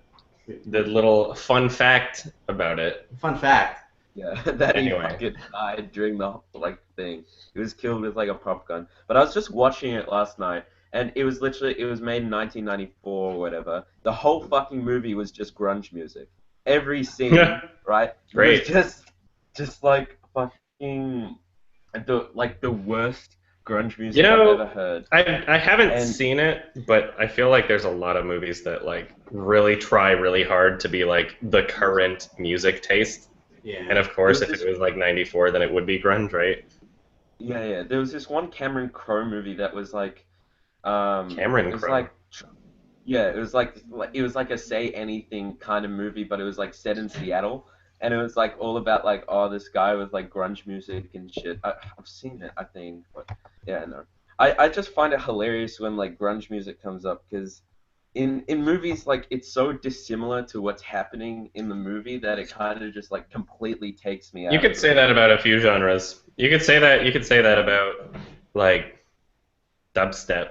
Speaker 1: little fun fact about it.
Speaker 4: Fun fact.
Speaker 5: Yeah, that
Speaker 1: Anyway.
Speaker 5: he fucking died during the like thing. He was killed with like a prop gun. But I was just watching it last night, and it was made in 1994 or whatever. The whole fucking movie was just grunge music. Every scene, right?
Speaker 1: Great.
Speaker 5: Was just like fucking the worst grunge music
Speaker 1: You know,
Speaker 5: I've ever heard.
Speaker 1: I haven't
Speaker 5: And-
Speaker 1: seen it, but I feel like there's a lot of movies that like really try really hard to be like the current music taste.
Speaker 4: Yeah.
Speaker 1: And of course,
Speaker 5: There's
Speaker 1: if
Speaker 5: this-
Speaker 1: it was like 94, then it would be grunge, right?
Speaker 5: Yeah. There was this one Cameron Crowe movie that was like,
Speaker 1: Cameron
Speaker 5: it was
Speaker 1: Crowe.
Speaker 5: like, yeah, it was like a say anything kind of movie, but it was like set in Seattle, and it was like all about like, oh, this guy with like grunge music and shit. I've seen it, I think, but yeah, no. I just find it hilarious when like grunge music comes up because in movies like it's so dissimilar to what's happening in the movie that it kind of just like completely takes me out.
Speaker 1: You could
Speaker 5: of
Speaker 1: say
Speaker 5: it.
Speaker 1: that about a few genres. You could say that about like dubstep.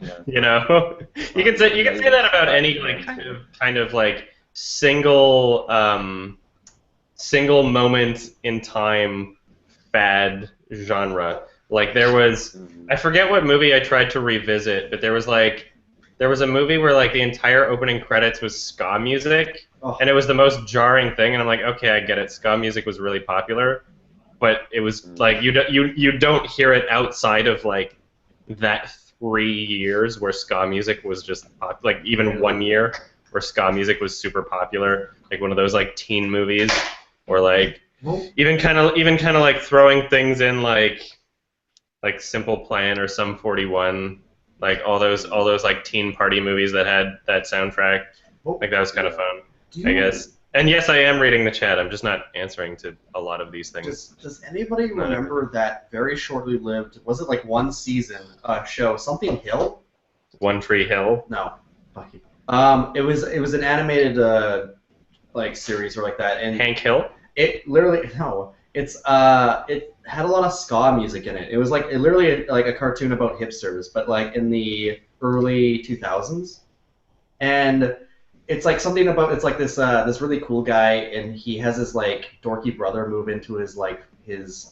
Speaker 5: Yeah.
Speaker 1: You know, you can say that about any like kind of like single moment in time fad genre. Like there was, I forget what movie I tried to revisit, but there was a movie where like the entire opening credits was ska music,
Speaker 4: Oh.
Speaker 1: and it was the most jarring thing. And I'm like, okay, I get it. Ska music was really popular, but it was like you don't hear it outside of like that 3 years where ska music was just like even 1 year where ska music was super popular, like one of those like teen movies, or like even kind of like throwing things in like Simple Plan or Sum 41, like all those like teen party movies that had that soundtrack. Like that was kind of fun, I guess. And yes, I am reading the chat. I'm just not answering to a lot of these things.
Speaker 4: Does anybody remember that very shortly lived, was it like one season show, Something Hill?
Speaker 1: One Tree Hill.
Speaker 4: No. Fuck you. It was an animated like series or like that, and
Speaker 1: Hank Hill.
Speaker 4: it literally it had a lot of ska music in it. It was like literally like a cartoon about hipsters, but like in the early 2000s, and it's like something about it's like this really cool guy, and he has his like dorky brother move into his like his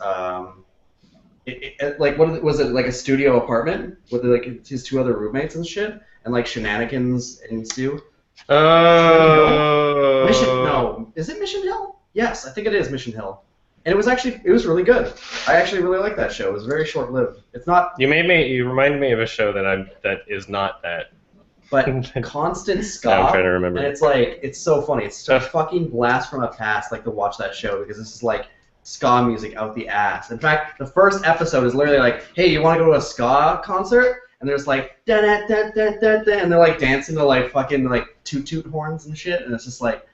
Speaker 4: like what was it, like a studio apartment with like his two other roommates and shit, and like shenanigans ensue.
Speaker 1: Oh.
Speaker 4: Is it Mission Hill? Yes, I think it is Mission Hill. And it was really good. I actually really liked that show. It was very short-lived. It's not,
Speaker 1: You reminded me of a show that is not that.
Speaker 4: but constant ska.
Speaker 1: Now I'm trying to remember.
Speaker 4: And it's so funny. It's a fucking blast from a past, like, to watch that show, because this is like ska music out the ass. In fact, the first episode is literally like, hey, you want to go to a ska concert? And there's like da da da da da da, and they're like dancing to like fucking like toot horns and shit, and it's just like.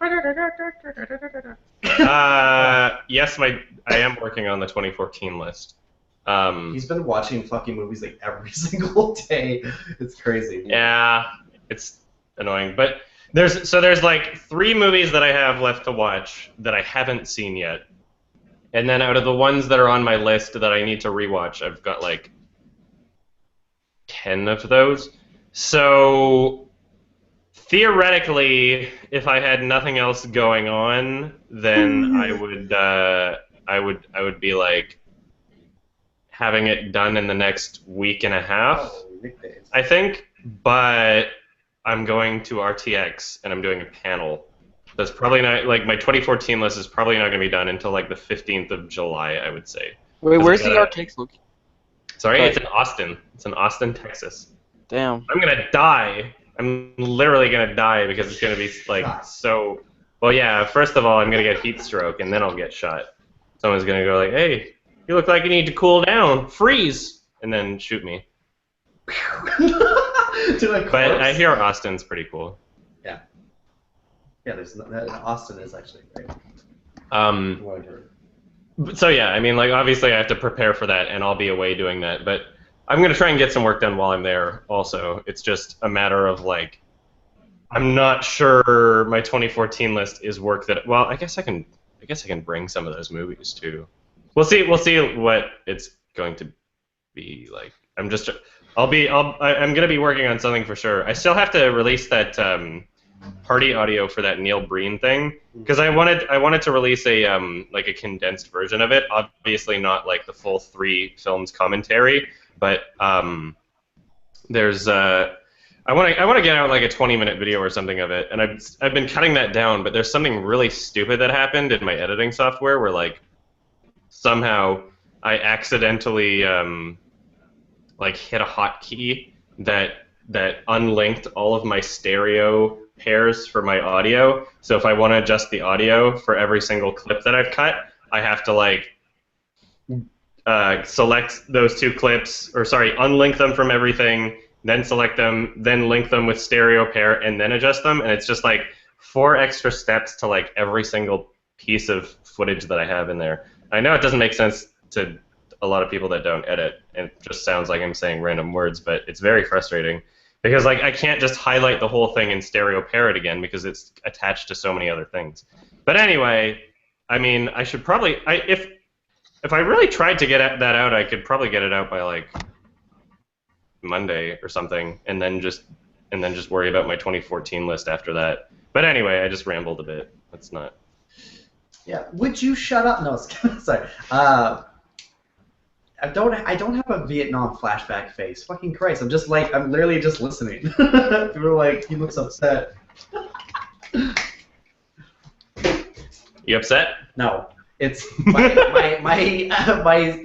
Speaker 1: Yes, I am working on the 2014 list.
Speaker 4: He's been watching fucking movies like every single day. It's crazy.
Speaker 1: Yeah, it's annoying, but there's like 3 movies that I have left to watch that I haven't seen yet, and then out of the ones that are on my list that I need to rewatch, I've got like 10 of those. So theoretically, if I had nothing else going on, then I would be like having it done in the next week and a half, I think. But I'm going to RTX and I'm doing a panel. That's probably not, like, my 2014 list is probably not going to be done until like the 15th of July, I would say.
Speaker 3: Wait, where's the RTX location?
Speaker 1: Sorry, it's in Austin. It's in Austin, Texas.
Speaker 3: Damn.
Speaker 1: I'm gonna die. I'm literally gonna die because it's gonna be like so. Well, yeah. First of all, I'm gonna get heat stroke, and then I'll get shot. Someone's gonna go like, "Hey, you look like you need to cool down. Freeze!" and then shoot me. But I hear Austin's pretty cool.
Speaker 4: Yeah. Yeah. Austin is actually great.
Speaker 1: So yeah, I mean, like, obviously I have to prepare for that, and I'll be away doing that. But I'm gonna try and get some work done while I'm there. Also, it's just a matter of like, I'm not sure my 2014 list is work that. Well, I guess I can bring some of those movies too. We'll see what it's going to be like. I'm gonna be working on something for sure. I still have to release that party audio for that Neil Breen thing, because I wanted to release a like a condensed version of it. Obviously not like the full 3 films commentary, but there's I want to get out like a 20-minute video or something of it, and I've been cutting that down, but there's something really stupid that happened in my editing software where like somehow I accidentally like hit a hotkey that unlinked all of my stereo pairs for my audio. So if I want to adjust the audio for every single clip that I've cut, I have to like select those 2 clips, or sorry, unlink them from everything, then select them, then link them with stereo pair, and then adjust them. And it's just like 4 extra steps to like every single piece of footage that I have in there. I know it doesn't make sense to a lot of people that don't edit, and it just sounds like I'm saying random words, but it's very frustrating. Because like I can't just highlight the whole thing in stereo pair it again because it's attached to so many other things. But anyway, I mean, I should probably if I really tried to get that out, I could probably get it out by like Monday or something, and then just worry about my 2014 list after that. But anyway, I just rambled a bit. That's not.
Speaker 4: Yeah. Would you shut up? No, sorry. I don't have a Vietnam flashback face. Fucking Christ! I'm literally just listening. People are like, he looks upset.
Speaker 1: You upset?
Speaker 4: No, it's my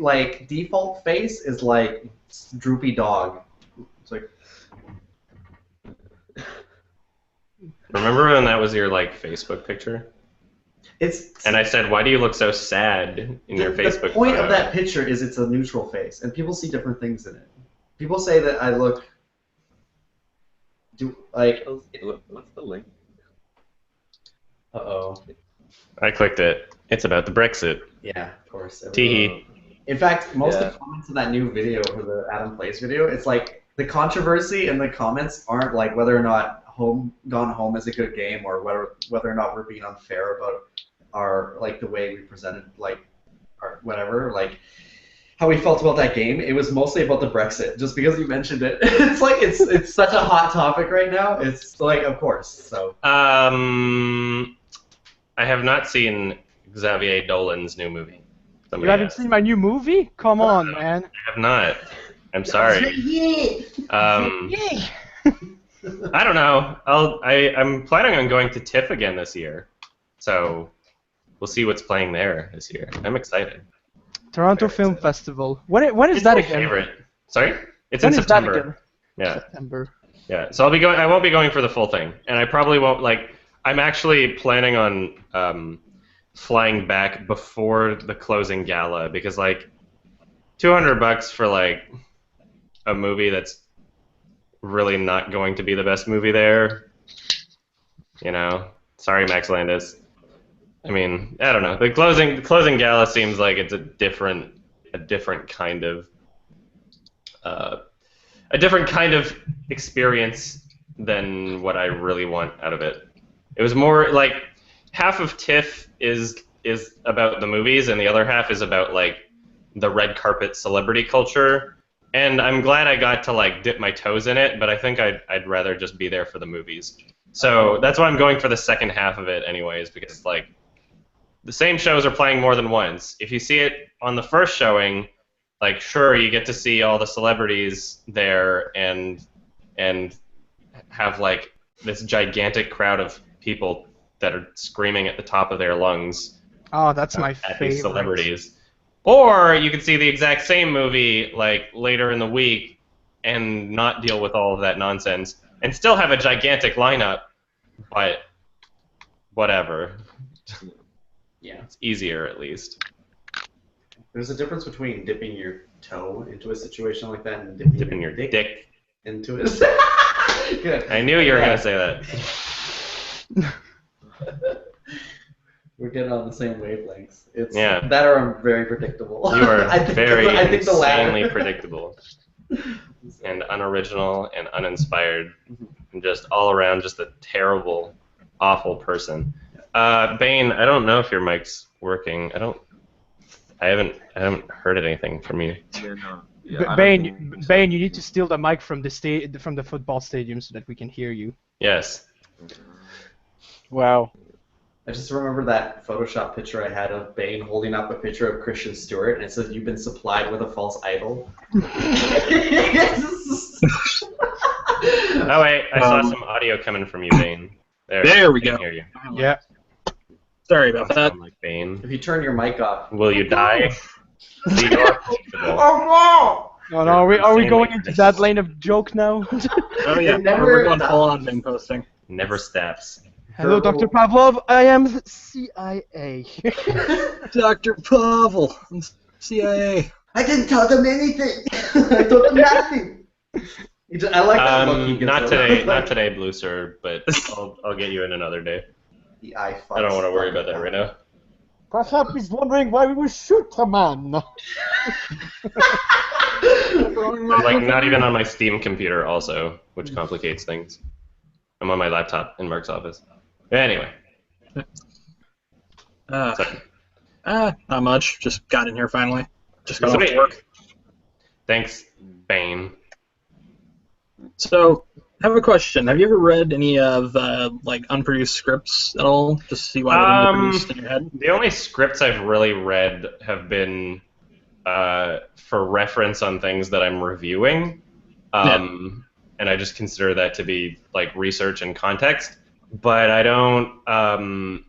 Speaker 4: like default face is like droopy dog. It's like.
Speaker 1: Remember when that was your like Facebook picture? And I said, why do you look so sad in your Facebook
Speaker 4: The point
Speaker 1: photo?
Speaker 4: of that picture is it's a neutral face, and people see different things in it. People say that I look.
Speaker 5: What's the link?
Speaker 4: Uh-oh.
Speaker 1: I clicked it. It's about the Brexit.
Speaker 4: Yeah, of course.
Speaker 1: Teehee.
Speaker 4: In fact, most of the comments in that new video, for the Adam Plays video, it's like the controversy in the comments aren't like whether or not Gone Home is a good game, or whether or not we're being unfair about our like the way we presented like our whatever, like how we felt about that game. It was mostly about the Brexit, just because you mentioned it. It's like it's such a hot topic right now. It's like, of course. So.
Speaker 1: I have not seen Xavier Dolan's new movie.
Speaker 2: You haven't seen my new movie? Come on, man.
Speaker 1: I have not. I'm sorry. I don't know. I'm planning on going to TIFF again this year, so we'll see what's playing there this year. I'm excited.
Speaker 2: Toronto
Speaker 1: Very
Speaker 2: Film
Speaker 1: excited.
Speaker 2: Festival. When is
Speaker 1: It's
Speaker 2: that
Speaker 1: my
Speaker 2: again?
Speaker 1: favorite. Sorry, it's
Speaker 2: When
Speaker 1: in
Speaker 2: is that
Speaker 1: September.
Speaker 2: again?
Speaker 1: Yeah.
Speaker 2: September.
Speaker 1: Yeah, so I'll be going. I won't be going for the full thing, and I probably won't. Like, I'm actually planning on flying back before the closing gala because like $200 for like a movie that's really not going to be the best movie there. You know, sorry, Max Landis. I mean, I don't know. The closing gala seems like it's a different kind of uh, a different kind of experience than what I really want out of it. It was more like half of TIFF is about the movies, and the other half is about like the red carpet celebrity culture. And I'm glad I got to like dip my toes in it, but I think I'd rather just be there for the movies. So that's why I'm going for the second half of it, anyways, because like the same shows are playing more than once. If you see it on the first showing, like sure you get to see all the celebrities there and have like this gigantic crowd of people that are screaming at the top of their lungs
Speaker 2: Oh, that's my
Speaker 1: at these
Speaker 2: favorite.
Speaker 1: celebrities. Or you could see the exact same movie like later in the week and not deal with all of that nonsense and still have a gigantic lineup, but whatever.
Speaker 4: Yeah.
Speaker 1: It's easier at least.
Speaker 4: There's a difference between dipping your toe into a situation like that and
Speaker 1: Dipping your dick.
Speaker 4: into it. Good.
Speaker 1: I knew you were gonna say that.
Speaker 4: We're getting on the same wavelengths. It's
Speaker 1: Yeah.
Speaker 4: that or I'm very predictable.
Speaker 1: You are
Speaker 4: I think
Speaker 1: very
Speaker 4: I think the latter.
Speaker 1: insanely predictable and unoriginal and uninspired and just all around just a terrible, awful person. Bane, I don't know if your mic's working. I haven't heard anything from you.
Speaker 5: Yeah, no.
Speaker 2: B-
Speaker 5: Yeah, I don't
Speaker 2: Bane,
Speaker 5: think so.
Speaker 2: Bane, you need to steal the mic from the football stadium so that we can hear you.
Speaker 1: Yes.
Speaker 7: Wow.
Speaker 4: I just remember that Photoshop picture I had of Bane holding up a picture of Christian Stewart, and it says, "You've been supplied with a false idol."
Speaker 1: Oh wait, I saw some audio coming from you, Bane.
Speaker 7: There we
Speaker 1: I can
Speaker 7: go.
Speaker 1: hear you.
Speaker 2: Yeah.
Speaker 7: Sorry about that.
Speaker 1: Sound like Bane.
Speaker 4: If you turn your mic off.
Speaker 1: Will you die? See, you're predictable.
Speaker 2: Oh no, are we
Speaker 1: Insanely
Speaker 2: going into that lane of joke now?
Speaker 7: Oh yeah,
Speaker 4: never
Speaker 7: we're going
Speaker 4: stops.
Speaker 7: full on bin posting.
Speaker 1: Never steps.
Speaker 2: Hello, Dr. Pavlov. I am CIA.
Speaker 7: Dr. Pavel, from CIA.
Speaker 4: I didn't tell them anything. I told them nothing. I like that look he gives
Speaker 1: Not
Speaker 4: them.
Speaker 1: today, not today, Blue Sir, but I'll get you in another day.
Speaker 4: The eye
Speaker 1: I don't want to worry about that right now.
Speaker 8: Perhaps he's wondering why we would shoot a man.
Speaker 1: Like, not even on my Steam computer also, which complicates things. I'm on my laptop in Mark's office. Anyway, sorry.
Speaker 7: Not much. Just got in here finally. Just got off
Speaker 1: Sweet.
Speaker 7: work.
Speaker 1: Thanks, Bane.
Speaker 7: So, I have a question. Have you ever read any of like unproduced scripts at all, just to see why they didn't get produced in your head?
Speaker 1: The only scripts I've really read have been for reference on things that I'm reviewing, and I just consider that to be like research and context. But I don't.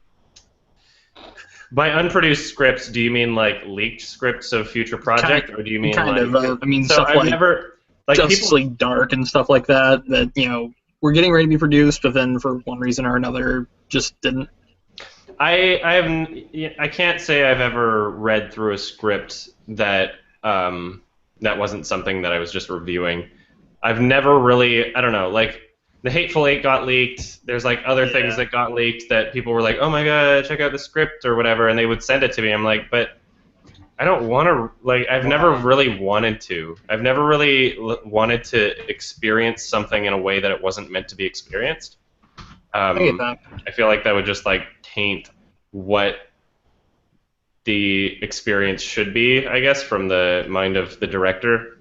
Speaker 1: By unproduced scripts, do you mean like leaked scripts of future project, or do you mean
Speaker 7: Kind
Speaker 1: like?
Speaker 7: of. I mean,
Speaker 1: So
Speaker 7: stuff
Speaker 1: I've
Speaker 7: like
Speaker 1: never like
Speaker 7: Justice
Speaker 1: people.
Speaker 7: League Dark and stuff like that. That were getting ready to be produced, but then for one reason or another, just didn't.
Speaker 1: I can't say I've ever read through a script that that wasn't something that I was just reviewing. I've never really, I don't know, like the Hateful Eight got leaked. There's like other things that got leaked that people were like, oh my god, check out the script or whatever, and they would send it to me. I'm like, but I don't want to, like, I've never really wanted to. I've never really wanted to experience something in a way that it wasn't meant to be experienced.
Speaker 7: I get that.
Speaker 1: I feel like that would just like taint what the experience should be, I guess, from the mind of the director.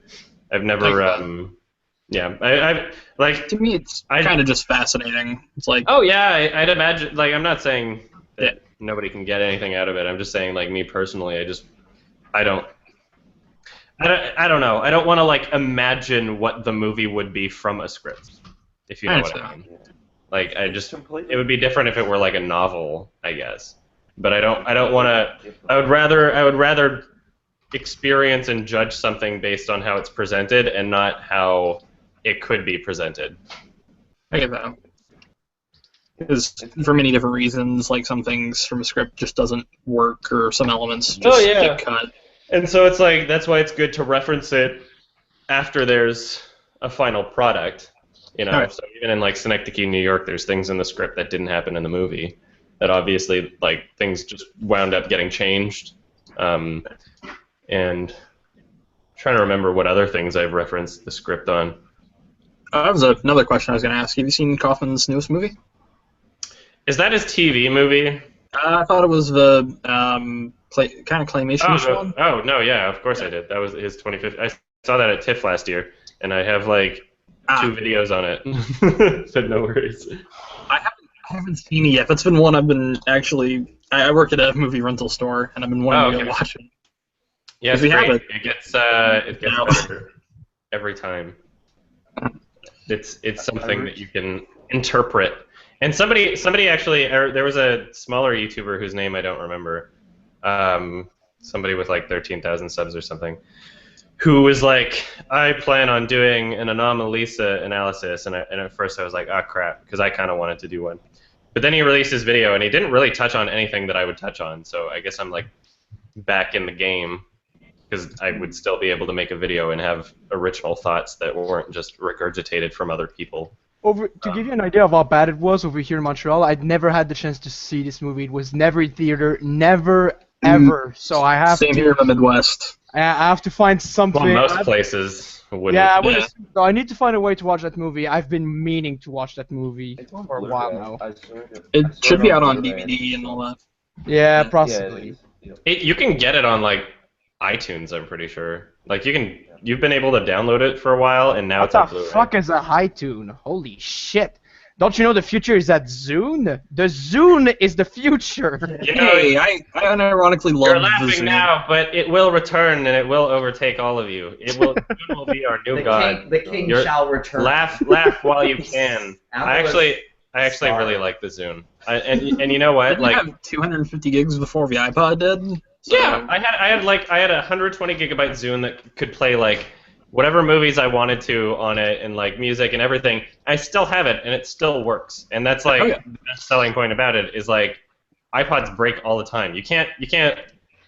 Speaker 1: I've never, I've like.
Speaker 7: To me, it's kind of just fascinating. It's like,
Speaker 1: Oh yeah, I'd imagine. Like, I'm not saying that nobody can get anything out of it. I'm just saying, like, me personally, I don't know. I don't want to like imagine what the movie would be from a script, if you know what I mean. Like, it would be different if it were like a novel, I guess. but I don't want to. I would rather experience and judge something based on how it's presented and not how it could be presented.
Speaker 7: I get that. Because for many different reasons, like some things from a script just doesn't work, or some elements just get cut.
Speaker 1: And so it's like that's why it's good to reference it after there's a final product. You know,
Speaker 7: Right.
Speaker 1: So even in like Synecdoche, New York, there's things in the script that didn't happen in the movie that obviously like things just wound up getting changed. And I'm trying to remember what other things I've referenced the script on.
Speaker 7: That was another question I was going to ask. Have you seen Kaufman's newest movie?
Speaker 1: Is that his TV movie?
Speaker 7: I thought it was the kind of claymation one.
Speaker 1: Oh no, yeah, of course I did. That was his 25th. I saw that at TIFF last year, and I have like 2 videos on it. So no worries.
Speaker 7: I haven't seen it yet. That's been one I've been actually. I work at a movie rental store, and I've been wanting to watch it.
Speaker 1: Yeah, it's
Speaker 7: we
Speaker 1: great.
Speaker 7: have it.
Speaker 1: It gets better every time. It's something that you can interpret. And somebody actually, there was a smaller YouTuber whose name I don't remember, somebody with like 13,000 subs or something, who was like, I plan on doing an Anomalisa analysis, and at first I was like, ah, crap, because I kind of wanted to do one. But then he released his video, and he didn't really touch on anything that I would touch on, so I guess I'm like back in the game, because I would still be able to make a video and have original thoughts that weren't just regurgitated from other people.
Speaker 2: To give you an idea of how bad it was over here in Montreal, I'd never had the chance to see this movie. It was never in theater, never, ever. So I have
Speaker 7: Same here in the Midwest.
Speaker 2: I have to find something.
Speaker 1: Well, most places wouldn't.
Speaker 2: Yeah, so I need to find a way to watch that movie. I've been meaning to watch that movie for a while now.
Speaker 7: It should be out on DVD and all that.
Speaker 2: Yeah, possibly.
Speaker 1: You can get it on like iTunes, I'm pretty sure. Like you've been able to download it for a while, and now it's on Blu-ray.
Speaker 2: What the fuck is a high tune? Holy shit! Don't you know the future is at Zune? The Zune is the future.
Speaker 1: You know,
Speaker 7: Hey, I unironically love
Speaker 1: you're
Speaker 7: the
Speaker 1: laughing
Speaker 7: Zoom.
Speaker 1: now, but it will return and it will overtake all of you. Zune will be our new god.
Speaker 4: The king shall return.
Speaker 1: Laugh while you can. I actually really like the Zune. And you know what?
Speaker 7: Didn't you have 250 gigs before the iPod did? So,
Speaker 1: yeah, I had a 120 gigabyte Zune that could play like whatever movies I wanted to on it, and like music and everything. I still have it, and it still works. And that's like the best selling point about it is like iPods break all the time. You can't.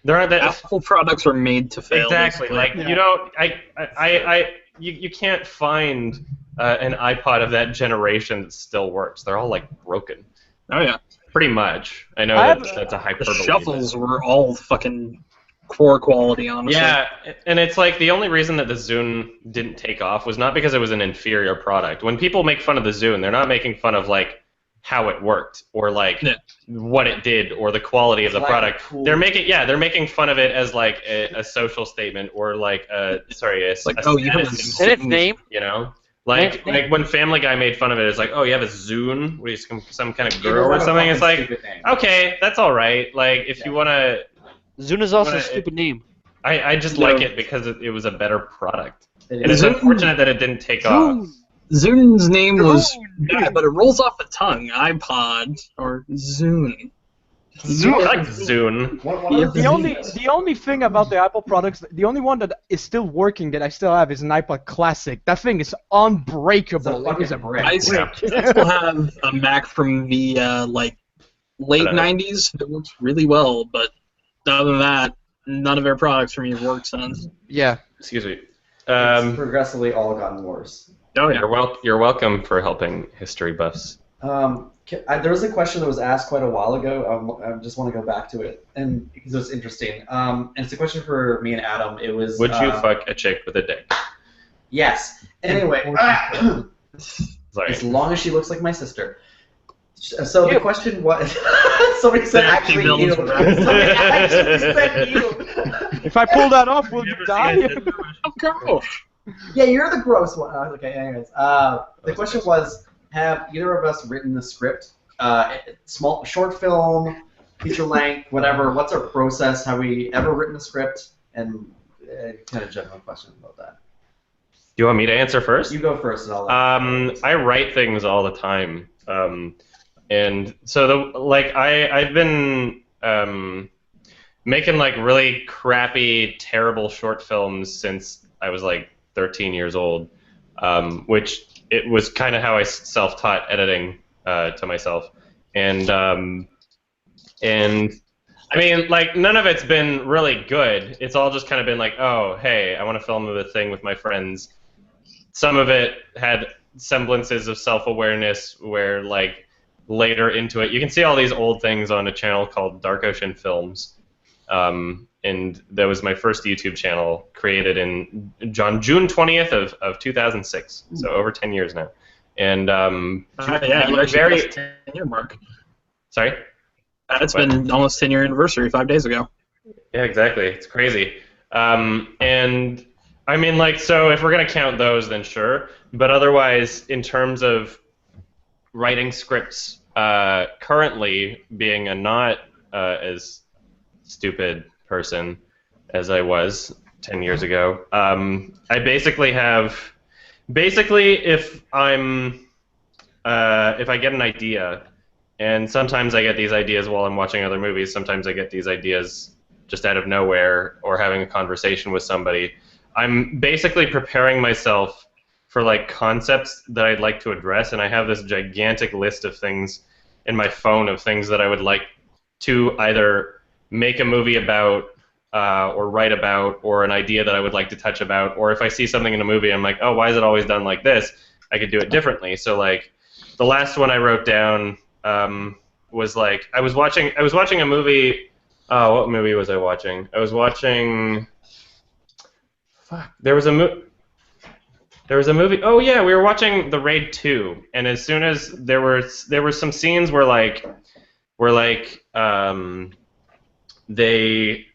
Speaker 1: There aren't that.
Speaker 7: Apple products are made to fail.
Speaker 1: Exactly.
Speaker 7: Basically.
Speaker 1: Like you don't. You can't find an iPod of that generation that still works. They're all like broken.
Speaker 7: Oh yeah.
Speaker 1: Pretty much. I know that's a
Speaker 7: The
Speaker 1: hyperbole.
Speaker 7: shuffles were all fucking poor quality, honestly.
Speaker 1: Yeah, and it's like the only reason that the Zune didn't take off was not because it was an inferior product. When people make fun of the Zune, they're not making fun of like how it worked or like what it did or the quality of the product.
Speaker 4: Cool.
Speaker 1: They're making fun of it as like a social statement or like a
Speaker 7: you have a
Speaker 1: status,
Speaker 3: And its name?
Speaker 1: you know. Like when Family Guy made fun of it, it's like, oh, you have a Zune? What are you, some kind of girl or something? It's like, okay, that's all right. Like, if you want to...
Speaker 3: Zune is also a stupid name.
Speaker 1: I just like it because it was a better product. And it's unfortunate that it didn't take off.
Speaker 7: Zune's name was bad, but it rolls off the tongue. iPod or Zune.
Speaker 1: I like Zune.
Speaker 2: The only thing about the Apple products, the only one that is still working that I still have is an iPod Classic. That thing is unbreakable. It is a brick.
Speaker 7: I still have a Mac from the late '90s that works really well, but other than that, none of their products for me have worked since.
Speaker 2: Yeah.
Speaker 1: Excuse me.
Speaker 4: It's progressively all gotten worse.
Speaker 7: Oh yeah.
Speaker 1: You're welcome for helping history buffs.
Speaker 4: There was a question that was asked quite a while ago. I just want to go back to it, and because it was interesting. And it's a question for me and Adam. It was.
Speaker 1: Would you fuck a chick with a dick?
Speaker 4: Yes. Anyway.
Speaker 1: Sorry.
Speaker 4: As long as she looks like my sister. So the question was. Somebody said actually you. Somebody actually said you.
Speaker 2: If I pull that off, will you die?
Speaker 7: Oh,
Speaker 4: Yeah, you're the gross one. Okay. Anyways, the question was. Have either of us written a script, short film, feature length, whatever? What's our process? Have we ever written a script? And kind of general question about that.
Speaker 1: Do you want me to answer first?
Speaker 4: You go first, and I'll.
Speaker 1: I write things all the time, and so I've been making like really crappy, terrible short films since I was like 13 years old, which it was kind of how I self-taught editing to myself, and I mean, like, none of it's been really good. It's all just kind of been like, oh, hey, I want to film a thing with my friends. Some of it had semblances of self-awareness where, like, later into it, you can see all these old things on a channel called Dark Ocean Films. And that was my first YouTube channel, created in June 20th of 2006, so over 10 years now. And
Speaker 7: yeah, you actually
Speaker 1: very...
Speaker 7: passed the 10-year mark.
Speaker 1: Sorry?
Speaker 7: It's been almost 10-year anniversary 5 days ago.
Speaker 1: Yeah, exactly. It's crazy. And I mean, like, so if we're gonna count those, then sure. But otherwise, in terms of writing scripts, currently being a not as stupid person as I was 10 years ago, I basically if I get an idea. And sometimes I get these ideas while I'm watching other movies. Sometimes I get these ideas just out of nowhere or having a conversation with somebody. I'm basically preparing myself for like concepts that I'd like to address, and I have this gigantic list of things in my phone of things that I would like to either make a movie about or write about, or an idea that I would like to touch about, or if I see something in a movie I'm like, oh, why is it always done like this? I could do it differently. So like the last one I wrote down was like I was watching a movie. Oh, what movie was I watching? I was watching. Fuck. There was a movie. Oh yeah, we were watching The Raid 2, and as soon as there were some scenes where they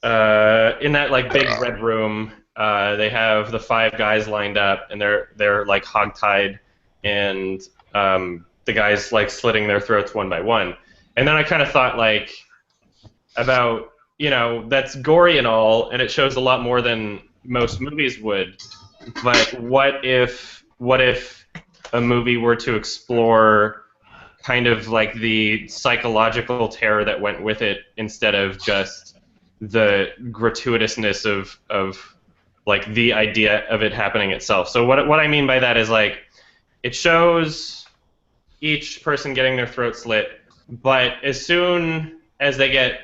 Speaker 1: in that like big red room, they have the 5 guys lined up, and they're like hogtied, and the guys like slitting their throats one by one. And then I kind of thought like about, that's gory and all, and it shows a lot more than most movies would. But what if a movie were to explore kind of like the psychological terror that went with it instead of just the gratuitousness of like the idea of it happening itself. So what I mean by that is like it shows each person getting their throat slit, but as soon as they get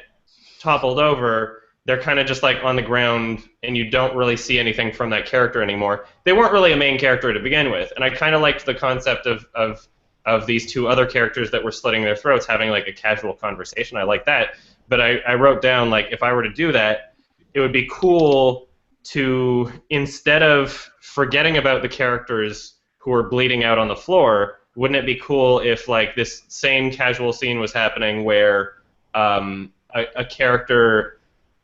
Speaker 1: toppled over, they're kind of just like on the ground, and you don't really see anything from that character anymore. They weren't really a main character to begin with, and I kind of liked the concept of these 2 other characters that were slitting their throats having like a casual conversation. I like that, but I wrote down like if I were to do that, it would be cool to, instead of forgetting about the characters who are bleeding out on the floor, wouldn't it be cool if like this same casual scene was happening where a character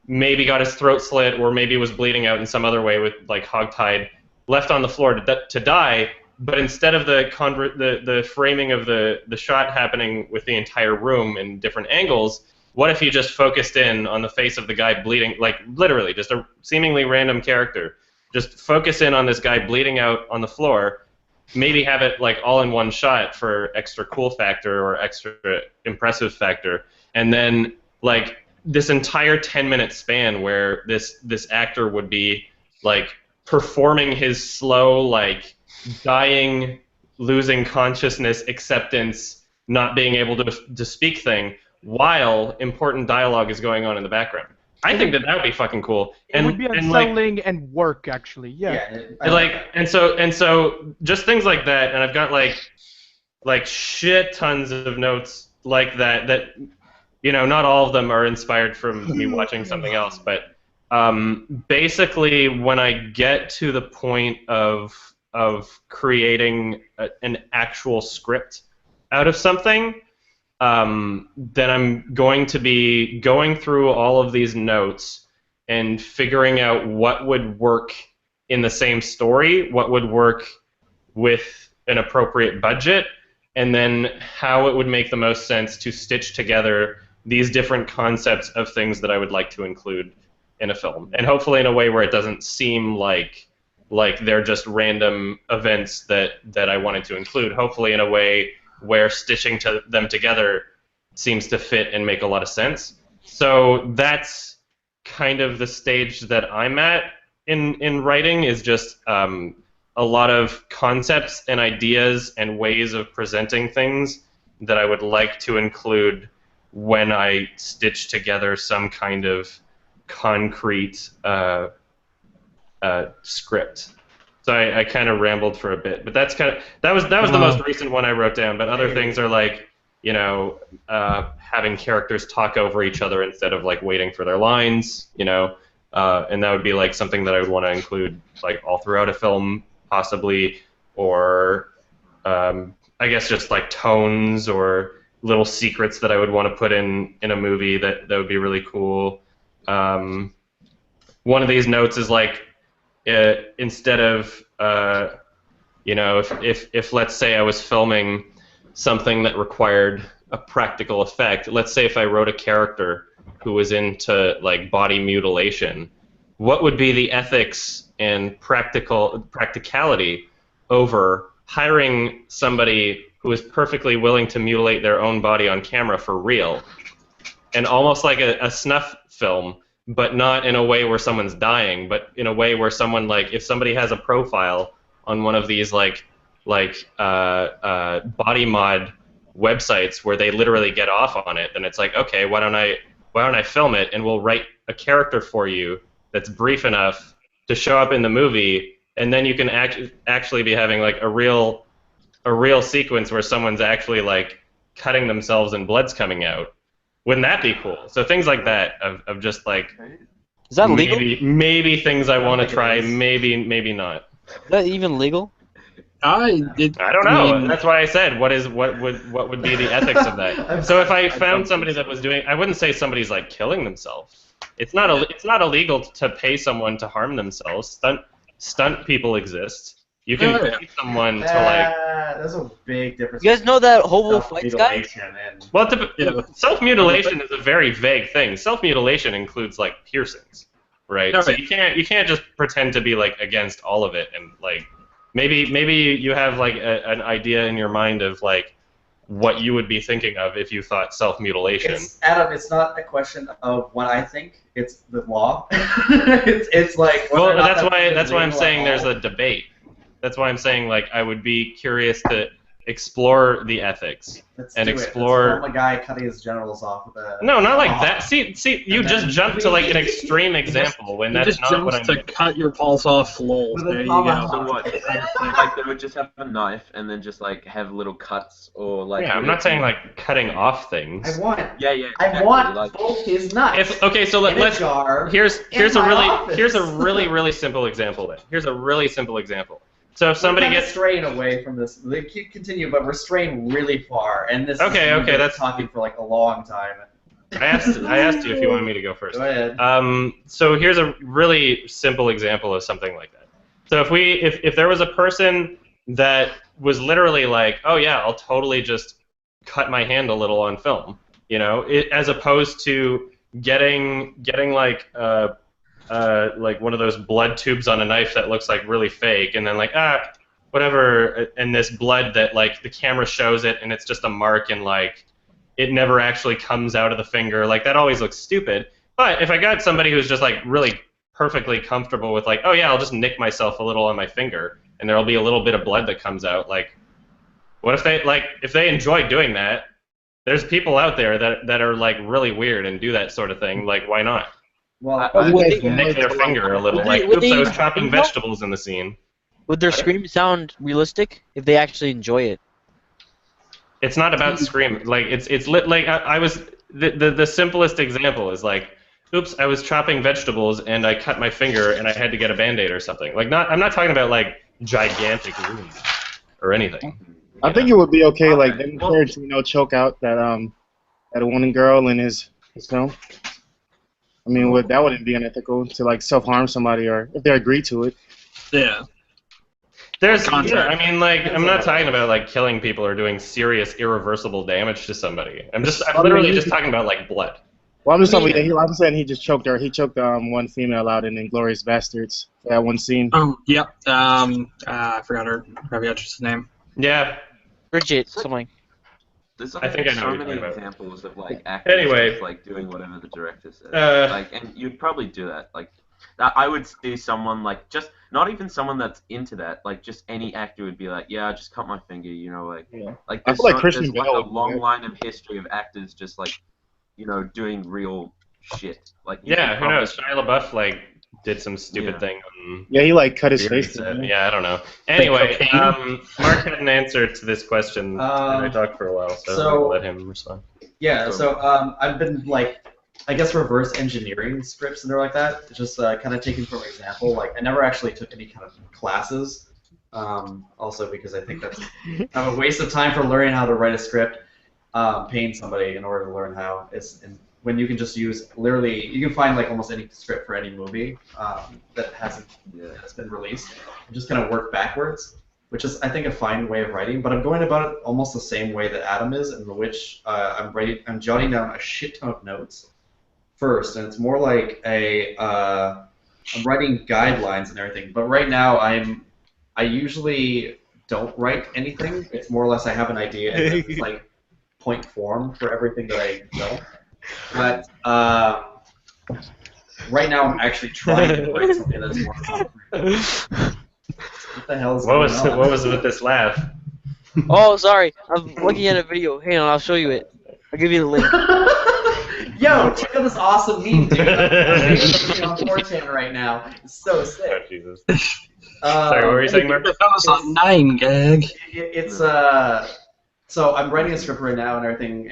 Speaker 1: maybe got his throat slit or maybe was bleeding out in some other way with like hogtied, left on the floor to die, but instead of the framing of the shot happening with the entire room in different angles, what if you just focused in on the face of the guy bleeding, like literally just a seemingly random character, just focus in on this guy bleeding out on the floor, maybe have it like all in one shot for extra cool factor or extra impressive factor, and then like this entire 10-minute span where this actor would be like performing his slow dying, losing consciousness, acceptance, not being able to speak thing while important dialogue is going on in the background. I think that would be fucking cool.
Speaker 2: It would be unsettling and work, actually. Yeah.
Speaker 1: And so just things like that, and I've got like shit tons of notes like that not all of them are inspired from me watching something else, but basically when I get to the point of creating an actual script out of something, then I'm going to be going through all of these notes and figuring out what would work in the same story, what would work with an appropriate budget, and then how it would make the most sense to stitch together these different concepts of things that I would like to include in a film. And hopefully in a way where it doesn't seem like they're just random events that I wanted to include. Hopefully in a way where stitching them together seems to fit and make a lot of sense. So that's kind of the stage that I'm at in writing, is just a lot of concepts and ideas and ways of presenting things that I would like to include when I stitch together some kind of concrete script. So I kind of rambled for a bit, but that was the most recent one I wrote down. But other things are like, you know, having characters talk over each other instead of like waiting for their lines, you know, and that would be like something that I would want to include like all throughout a film, possibly, or I guess just like tones or little secrets that I would want to put in a movie that would be really cool. One of these notes is like, instead of you know, if let's say I was filming something that required a practical effect, let's say if I wrote a character who was into like body mutilation, what would be the ethics and practicality over hiring somebody who is perfectly willing to mutilate their own body on camera for real, and almost like a snuff film, but not in a way where someone's dying, but in a way where someone, like, if somebody has a profile on one of these like body mod websites where they literally get off on it, then it's like, okay, why don't I film it, and we'll write a character for you that's brief enough to show up in the movie, and then you can actually be having like a real sequence where someone's actually like cutting themselves and blood's coming out. Wouldn't that be cool? So things like that of just like,
Speaker 3: Is that legal?
Speaker 1: maybe things I want to try, maybe not.
Speaker 3: Is that even legal?
Speaker 1: I don't know. That's why I said what would be the ethics of that. So if I found somebody that was doing, I wouldn't say somebody's like killing themselves. It's not illegal to pay someone to harm themselves. Stunt people exist. You can pay someone to like.
Speaker 4: There's a big difference.
Speaker 3: You guys know that hobo fights guy?
Speaker 1: Well, self-mutilation is a very vague thing. Self-mutilation includes like piercings, right? So you can't just pretend to be like against all of it, and like maybe you have like an idea in your mind of like what you would be thinking of if you thought self-mutilation.
Speaker 4: Adam, it's not a question of what I think. It's the law. it's like.
Speaker 1: Well, that's why I'm saying there's a debate. That's why I'm saying like I would be curious to explore the ethics and explore.
Speaker 4: A guy cutting his genitals off with a.
Speaker 1: No, not like that. See, you just jumped to like an extreme example when that's not what I mean.
Speaker 7: To cut your pulse off, lol. There you go.
Speaker 5: So what? Like they would just have a knife and then just like have little cuts or like.
Speaker 1: Yeah, I'm not saying like cutting off things.
Speaker 4: I want.
Speaker 5: Yeah.
Speaker 4: Exactly. I want both his nuts.
Speaker 1: Okay, so let's. Here's a really simple example then. Here's a really simple example. So if somebody gets
Speaker 4: straying away from this, they keep continue, but we're straying really far, and this.
Speaker 1: Okay, that's
Speaker 4: talking for like a long time.
Speaker 1: I asked you if you wanted me to go first.
Speaker 4: Go ahead.
Speaker 1: So here's a really simple example of something like that. So if there was a person that was literally like, oh yeah, I'll totally just cut my hand a little on film, you know, as opposed to getting like one of those blood tubes on a knife that looks like really fake, and then like whatever, and this blood that like the camera shows it and it's just a mark and like it never actually comes out of the finger, like that always looks stupid. But if I got somebody who's just like really perfectly comfortable with like, oh yeah, I'll just nick myself a little on my finger and there'll be a little bit of blood that comes out, like what if they enjoy doing that? There's people out there that are like really weird and do that sort of thing, like why not?
Speaker 4: Well,
Speaker 1: nick their finger a little, like, oops, I was chopping vegetables in the scene.
Speaker 3: Would their scream sound realistic if they actually enjoy it?
Speaker 1: It's not about scream. Like it's lit. Like I was the simplest example is like, oops, I was chopping vegetables and I cut my finger and I had to get a Band-Aid or something. Like I'm not talking about like gigantic wounds or anything.
Speaker 9: I think it would be okay, like them Tarantino choke out that one girl in his film. I mean, that wouldn't be unethical to like self-harm somebody, or if they agree to it.
Speaker 7: Yeah.
Speaker 1: I mean, like, I'm not talking about like killing people or doing serious, irreversible damage to somebody. I'm literally just talking about like blood.
Speaker 9: Well, I'm just talking. I'm saying he just choked her. He choked one female out in *Inglourious Bastards*. That one scene.
Speaker 7: Oh, yep. I forgot her. I forgot her name.
Speaker 1: Yeah.
Speaker 3: Bridget, something.
Speaker 5: There's
Speaker 1: I think I know
Speaker 5: so
Speaker 1: what you're
Speaker 5: many
Speaker 1: talking about.
Speaker 5: examples of like actors
Speaker 1: Anyway.
Speaker 5: just, like doing whatever the director says.
Speaker 1: Uh,
Speaker 5: Like, and you'd probably do that. Like, I would see someone like just not even someone that's into that. Like, just any actor would be like, yeah, just cut my finger. You know, like,
Speaker 9: Yeah.
Speaker 5: like
Speaker 9: I
Speaker 5: there's,
Speaker 9: feel like
Speaker 5: so,
Speaker 9: Christian
Speaker 5: there's like
Speaker 9: Bale
Speaker 5: a
Speaker 9: would do
Speaker 5: long
Speaker 9: that.
Speaker 5: line of history of actors just like, you know, doing real shit. Like, you
Speaker 1: yeah,
Speaker 5: could
Speaker 1: who
Speaker 5: probably-
Speaker 1: knows? Shia LaBeouf like did some stupid
Speaker 5: Yeah.
Speaker 1: thing on
Speaker 9: Yeah, he like cut his
Speaker 1: the
Speaker 9: face.
Speaker 1: internet.
Speaker 9: off.
Speaker 1: Yeah, I don't know. Anyway,
Speaker 7: cocaine?
Speaker 1: Mark had an answer to this question, and I talked for a while, so I'll let him respond.
Speaker 4: Yeah, so I've been like, I guess reverse engineering scripts and things like that. Just kind of taking from example. Like I never actually took any kind of classes. Also because I think that's kind of a waste of time for learning how to write a script, paying somebody in order to learn how. When you can just use literally, you can find like almost any script for any movie that's been released, and just kind of work backwards, which is I think a fine way of writing. But I'm going about it almost the same way that Adam is, in which I'm jotting down a shit ton of notes first, and it's more like I'm writing guidelines and everything. But right now I usually don't write anything. It's more or less I have an idea and then it's like point form for everything that I know. But right now I'm actually trying to write something that's more concrete. What the hell is going on?
Speaker 1: What was with this laugh?
Speaker 10: Oh, sorry. I'm looking at a video. Hang on, I'll show you it. I'll give you the link.
Speaker 4: Yo, check out this awesome meme, dude. I'm making on 4chan right now. It's so
Speaker 1: Oh,
Speaker 4: sick.
Speaker 1: Jesus. Sorry, what were you saying, Mark?
Speaker 7: That was a 9 gag.
Speaker 4: It's so I'm writing a script right now and everything,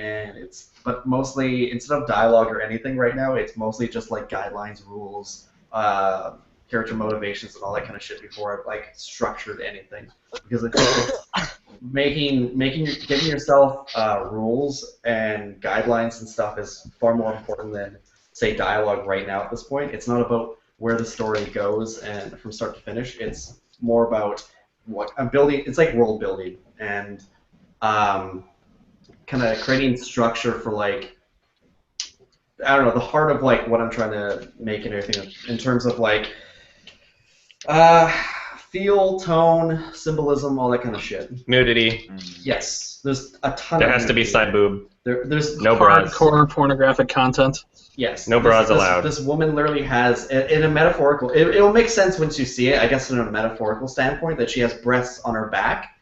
Speaker 4: but mostly instead of dialogue or anything right now, it's mostly just like guidelines, rules, character motivations, and all that kind of shit before I've like structured anything. Because I think it's giving yourself rules and guidelines and stuff is far more important than say dialogue right now at this point. It's not about where the story goes and from start to finish. It's more about what I'm building. It's like world building and kind of creating structure for like, I don't know, the heart of like what I'm trying to make and everything in terms of like feel, tone, symbolism, all that kind of shit.
Speaker 1: Nudity.
Speaker 4: Yes, there's a ton.
Speaker 1: There
Speaker 4: of
Speaker 1: has to be
Speaker 4: nudity.
Speaker 1: side boob.
Speaker 4: There's
Speaker 1: No bras.
Speaker 7: Hardcore pornographic content.
Speaker 4: Yes.
Speaker 1: No bras allowed.
Speaker 4: This woman literally has, in a metaphorical, it'll make sense once you see it, I guess, in a metaphorical standpoint, that she has breasts on her back.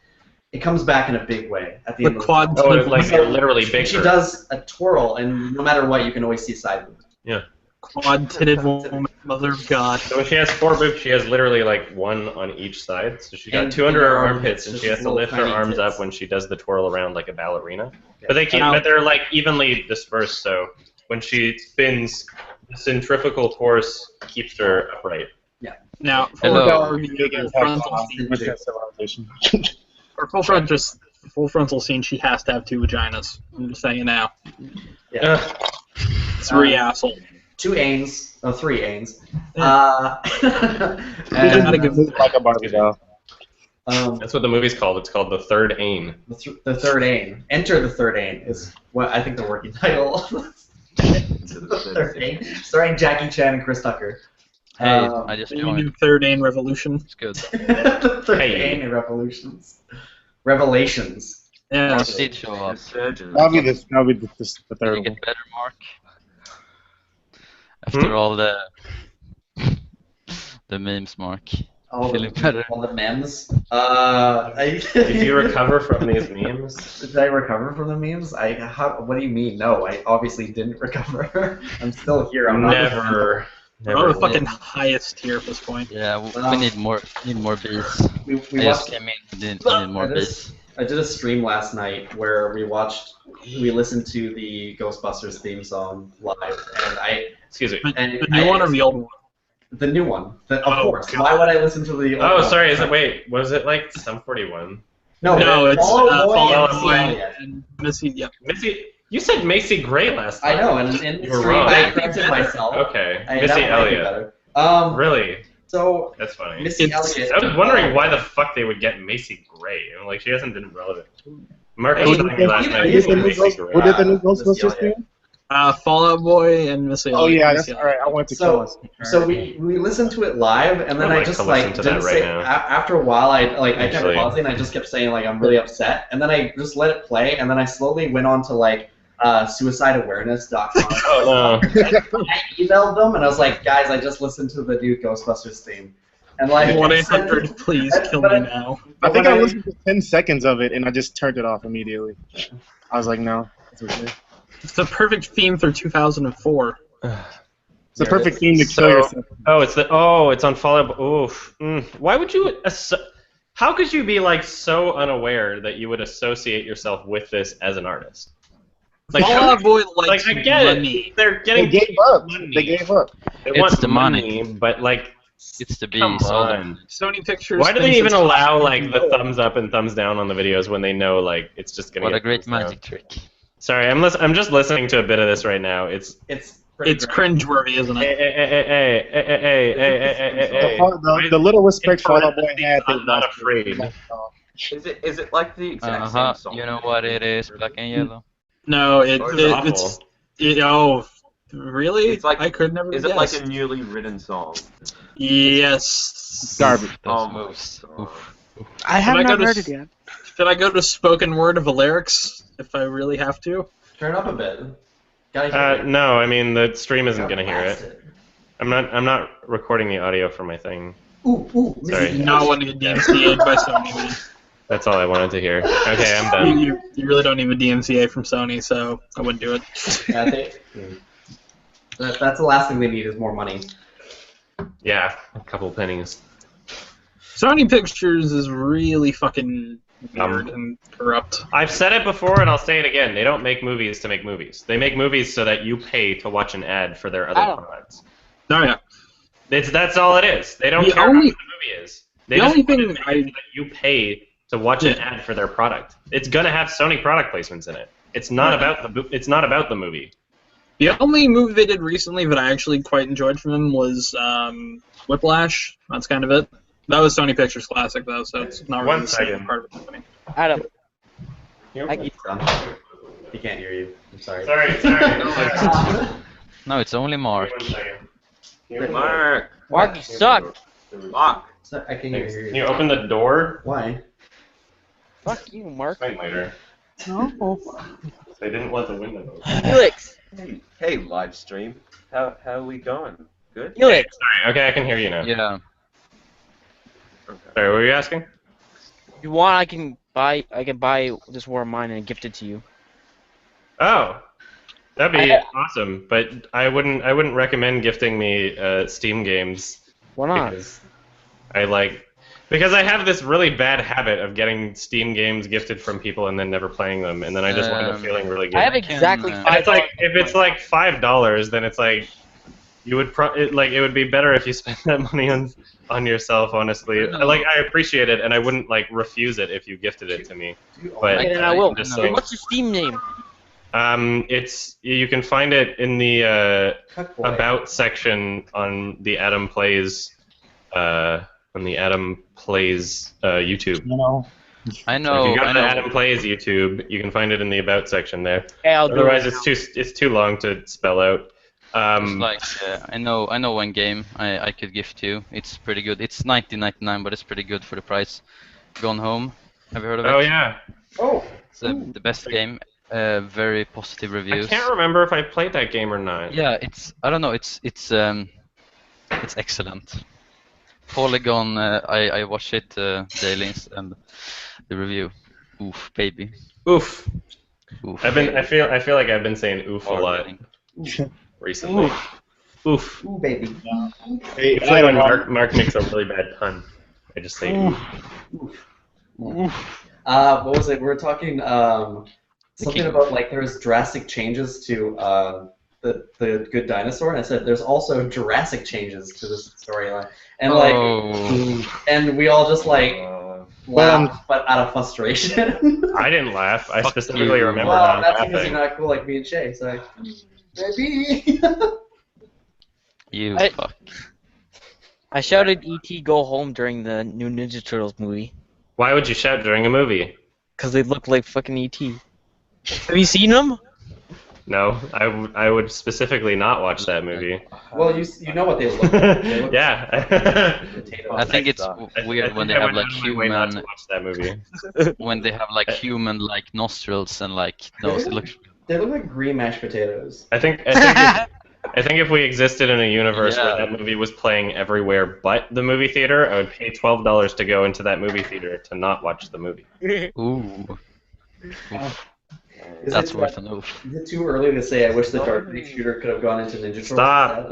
Speaker 4: It comes back in a big way at the end of the
Speaker 7: quad
Speaker 1: Oh, it's like literally big.
Speaker 4: She does a twirl, and no matter what, you can always see side boob.
Speaker 1: Yeah.
Speaker 7: Quad-titted woman, mother of God.
Speaker 1: So when she has 4 boobs, she has literally like 1 on each side. So she got
Speaker 4: And
Speaker 1: 2 under
Speaker 4: her
Speaker 1: her
Speaker 4: armpits,
Speaker 1: armpits, and
Speaker 4: just
Speaker 1: she has to
Speaker 4: little
Speaker 1: lift her
Speaker 4: tiny
Speaker 1: arms
Speaker 4: tits.
Speaker 1: up when she does the twirl around like a ballerina.
Speaker 4: Yeah.
Speaker 1: But they're like evenly dispersed, so when she spins, the centrifugal force keeps her upright.
Speaker 7: Now,
Speaker 10: Hello.
Speaker 7: for full frontal scene, she has to have 2 vaginas. I'm just saying now.
Speaker 4: Yeah.
Speaker 7: 3 asshole.
Speaker 4: 2 ains, oh, 3 ains.
Speaker 9: Move like a Barbie doll.
Speaker 1: That's what the movie's called. It's called The Third Ain.
Speaker 4: The third ain. Enter the third ain is what I think the working title. The third ain, starring Jackie Chan and Chris Tucker.
Speaker 10: Hey, I just
Speaker 7: The
Speaker 10: joined.
Speaker 7: new Third Ain Revolution.
Speaker 10: It's good.
Speaker 4: The third
Speaker 1: Hey.
Speaker 4: ain in Revelations.
Speaker 7: Yeah.
Speaker 10: Mark did show up.
Speaker 9: That'll be the
Speaker 10: Did
Speaker 9: third
Speaker 10: you
Speaker 9: one.
Speaker 10: get better, Mark? After all the memes, Mark. Feeling better.
Speaker 4: All the memes.
Speaker 1: Did you recover from these memes?
Speaker 4: Did I recover from the memes? What do you mean? No, I obviously didn't recover. I'm still here. I'm
Speaker 1: Never.
Speaker 7: We're the fucking highest tier at this point.
Speaker 10: Yeah, we need more beats.
Speaker 4: We
Speaker 10: I just
Speaker 4: watched.
Speaker 10: came in. We need more beats.
Speaker 4: I did a stream last night where we listened to the Ghostbusters theme song live, and
Speaker 1: Excuse me.
Speaker 7: The new one or the old one?
Speaker 4: the new one. Of
Speaker 7: Oh,
Speaker 4: course.
Speaker 7: God.
Speaker 4: Why would I listen to the old
Speaker 1: Oh,
Speaker 4: one?
Speaker 1: sorry. Wait, was it like Sum 41?
Speaker 4: No,
Speaker 7: it's
Speaker 4: Fall Out Boy
Speaker 7: Fall
Speaker 4: and
Speaker 7: Out
Speaker 4: Missy
Speaker 7: Boy
Speaker 4: Elliott.
Speaker 7: and Missy. Yep.
Speaker 1: Missy, you said Macy Gray last
Speaker 4: I
Speaker 1: time.
Speaker 4: know, and in the
Speaker 1: You were
Speaker 4: stream
Speaker 1: wrong.
Speaker 4: I corrected myself.
Speaker 1: Okay,
Speaker 4: That
Speaker 1: Missy
Speaker 4: might be
Speaker 1: Elliott.
Speaker 4: better.
Speaker 1: Really?
Speaker 4: So
Speaker 1: That's funny.
Speaker 4: Missy
Speaker 7: It's-
Speaker 4: Elliott.
Speaker 1: I was wondering why the fuck they would get Macy Gray. Like, she hasn't been relevant. Mark was
Speaker 4: Who
Speaker 1: telling me last night
Speaker 4: did
Speaker 1: he's
Speaker 4: the
Speaker 1: Macy
Speaker 9: Who
Speaker 1: Gray.
Speaker 9: did the new
Speaker 4: Missy
Speaker 9: Ghostbusters
Speaker 4: Elliott.
Speaker 9: theme?
Speaker 7: Fallout Boy and Missy.
Speaker 9: Oh yeah, that's all right. I wanted to kill us.
Speaker 4: So we listened to it live, and then
Speaker 1: I'd
Speaker 4: I
Speaker 1: like
Speaker 4: just
Speaker 1: to listen
Speaker 4: like
Speaker 1: to that
Speaker 4: didn't
Speaker 1: right
Speaker 4: say.
Speaker 1: now.
Speaker 4: After a while, I kept
Speaker 1: Actually.
Speaker 4: pausing. I just kept saying like I'm really upset, and then I just let it play, and then I slowly went on to like suicideawareness.com.
Speaker 1: Oh no.
Speaker 4: I emailed them, and I was like, guys, I just listened to the new Ghostbusters theme, and like
Speaker 7: 1-800, please kill me now.
Speaker 9: I think I listened to 10 seconds of it and I just turned it off immediately. I was like, no, it's okay.
Speaker 7: It's the perfect theme for 2004.
Speaker 9: It's the perfect theme to kill yourself.
Speaker 1: Oh, it's on Fallout. Oof. Why would you? How could you be like so unaware that you would associate yourself with this as an artist? Like,
Speaker 7: Fallout Boy likes
Speaker 1: I get
Speaker 7: money.
Speaker 1: it. They're getting
Speaker 9: They gave up.
Speaker 1: money.
Speaker 9: They gave up.
Speaker 1: They
Speaker 11: It's
Speaker 1: want
Speaker 11: the money.
Speaker 1: but like,
Speaker 11: It's to be
Speaker 1: come
Speaker 11: sold
Speaker 1: on.
Speaker 11: on.
Speaker 7: Sony Pictures.
Speaker 1: Why do they
Speaker 7: thinks
Speaker 1: even
Speaker 7: it's
Speaker 1: allow
Speaker 7: fine.
Speaker 1: like the thumbs up and thumbs down on the videos when they know like it's just gonna
Speaker 11: What
Speaker 1: get
Speaker 11: a great
Speaker 1: thumbs down?
Speaker 11: magic trick.
Speaker 1: Sorry, I'm just listening to a bit of this right now. It's
Speaker 7: It's cringeworthy, isn't it?
Speaker 1: hey.
Speaker 9: The little respect Fallout Boy had.
Speaker 1: I'm not afraid.
Speaker 5: Is it like the exact same song?
Speaker 11: You know what it is, black and yellow.
Speaker 7: No,
Speaker 1: It's
Speaker 7: oh, really?
Speaker 5: It's like,
Speaker 7: I could never.
Speaker 5: Is it like a newly written song?
Speaker 7: Yes.
Speaker 9: Garbage.
Speaker 11: Those moves.
Speaker 2: I have
Speaker 7: Should I
Speaker 2: not
Speaker 7: go
Speaker 2: heard
Speaker 7: to-
Speaker 2: it yet.
Speaker 7: Should I go to spoken word of the lyrics if I really have to?
Speaker 4: turn up a bit. Gotta hear it.
Speaker 1: No, I mean the stream isn't gonna hear
Speaker 4: Blast
Speaker 1: it. I'm not recording the audio for my thing.
Speaker 4: Ooh,
Speaker 1: Sorry.
Speaker 7: You not want to get DMCA'd by Sony, man.
Speaker 1: That's all I wanted to hear. Okay, I'm done.
Speaker 7: You really don't need a DMCA from Sony, so I wouldn't do it.
Speaker 4: Yeah, I think that's the last thing they need is more money.
Speaker 1: Yeah, a couple pennies.
Speaker 7: Sony Pictures is really fucking weird and corrupt.
Speaker 1: I've said it before and I'll say it again. They don't make movies to make movies. They make movies so that you pay to watch an ad for their other products.
Speaker 7: Oh yeah.
Speaker 1: That's all it is. They don't
Speaker 7: The
Speaker 1: care
Speaker 7: only-
Speaker 1: what the movie is. They
Speaker 7: the
Speaker 1: just
Speaker 7: only
Speaker 1: want
Speaker 7: thing
Speaker 1: it to make it that you pay to watch an ad for their product. It's gonna have Sony product placements in it. It's not about the movie.
Speaker 7: The only movie they did recently that I actually quite enjoyed from them was Whiplash. That's kind of it. That was Sony Pictures Classic though, so it's not really
Speaker 1: One
Speaker 7: the same
Speaker 1: second.
Speaker 7: part of the company.
Speaker 3: Adam,
Speaker 4: He can't hear you. I'm sorry.
Speaker 1: Sorry.
Speaker 11: No, it's only Mark.
Speaker 1: One second.
Speaker 3: Mark, you suck.
Speaker 5: Fuck.
Speaker 4: I can hear you.
Speaker 1: Can you open the door?
Speaker 4: Why?
Speaker 3: Fuck you, Mark.
Speaker 1: Explain later.
Speaker 2: No.
Speaker 1: They didn't want the window open.
Speaker 3: Felix.
Speaker 5: Hey, live stream. How are we going? Good.
Speaker 3: Felix.
Speaker 1: Sorry. Okay, I can hear you now.
Speaker 11: Yeah.
Speaker 5: Okay.
Speaker 1: Sorry, what were you asking?
Speaker 3: If you want, I can buy this War of Mine and gift it to you.
Speaker 1: Oh, that'd be awesome. But I wouldn't recommend gifting me Steam games.
Speaker 3: Why not?
Speaker 1: Because I have this really bad habit of getting Steam games gifted from people and then never playing them, and then I just wind up feeling really good.
Speaker 3: I have exactly
Speaker 11: And
Speaker 1: And it's
Speaker 3: $5.
Speaker 1: like if it's like $5, then it's like you would it would be better if you spent that money on yourself. Honestly, I appreciate it, and I wouldn't refuse it if you gifted it to me. But
Speaker 3: Okay, then I will.
Speaker 1: I'm just
Speaker 11: No.
Speaker 1: saying,
Speaker 3: What's your Steam name?
Speaker 1: you can find it in the
Speaker 4: Cuckboy.
Speaker 1: about section on the Adam Plays YouTube.
Speaker 11: I
Speaker 1: So
Speaker 11: know.
Speaker 1: if you go
Speaker 11: I
Speaker 1: to the
Speaker 11: know.
Speaker 1: Adam Plays YouTube, you can find it in the about section there.
Speaker 3: Okay, I'll do
Speaker 1: Otherwise,
Speaker 3: it.
Speaker 1: it's too long to spell out.
Speaker 11: It's like I know one game I could gift you. It's pretty good. It's $19.99, but it's pretty good for the price. Gone Home. Have you heard of it?
Speaker 1: Oh yeah.
Speaker 11: It's the best game. Very positive reviews.
Speaker 1: I can't remember if I played that game or not.
Speaker 11: Yeah, I don't know. It's excellent. Polygon. I watch it daily and the review. Oof, baby.
Speaker 1: Oof.
Speaker 11: Oof.
Speaker 1: I feel like I've been saying oof a lot recently. Oof.
Speaker 4: Ooh, baby.
Speaker 9: Hey,
Speaker 1: Usually when Mark makes a really bad pun, I just say oof.
Speaker 4: What was it? We were talking something about there was drastic changes to the Good Dinosaur, and I said there's also Jurassic changes to this storyline, and and we all just laughed, but out of frustration.
Speaker 1: I didn't laugh. I
Speaker 11: Fuck
Speaker 1: specifically
Speaker 11: you.
Speaker 1: remember
Speaker 4: Well,
Speaker 1: not
Speaker 4: that's because
Speaker 1: laughing.
Speaker 4: you're not cool like me and Shay. So, maybe.
Speaker 11: You
Speaker 3: I-
Speaker 11: fuck.
Speaker 3: I shouted E.T. Go Home during the new Ninja Turtles movie.
Speaker 1: Why would you shout during a movie?
Speaker 3: Because they look like fucking E.T. Have you seen them?
Speaker 1: No, I would specifically not watch that movie.
Speaker 4: Well, you know what they look like. They look
Speaker 1: Yeah.
Speaker 4: potatoes.
Speaker 11: I think it's weird when they have like
Speaker 1: not to
Speaker 11: human,
Speaker 1: watch that movie.
Speaker 11: when they have like human like nostrils and like nose. It looks.
Speaker 4: They look like green mashed potatoes.
Speaker 1: I think if we existed in a universe where that movie was playing everywhere but the movie theater, I would pay $12 to go into that movie theater to not watch the movie.
Speaker 11: Ooh.
Speaker 4: Is
Speaker 11: That's
Speaker 4: it,
Speaker 11: worth an oof.
Speaker 4: Is it too early to say I wish the Dark Knight shooter could have gone into Ninja Turtles?
Speaker 1: Stop.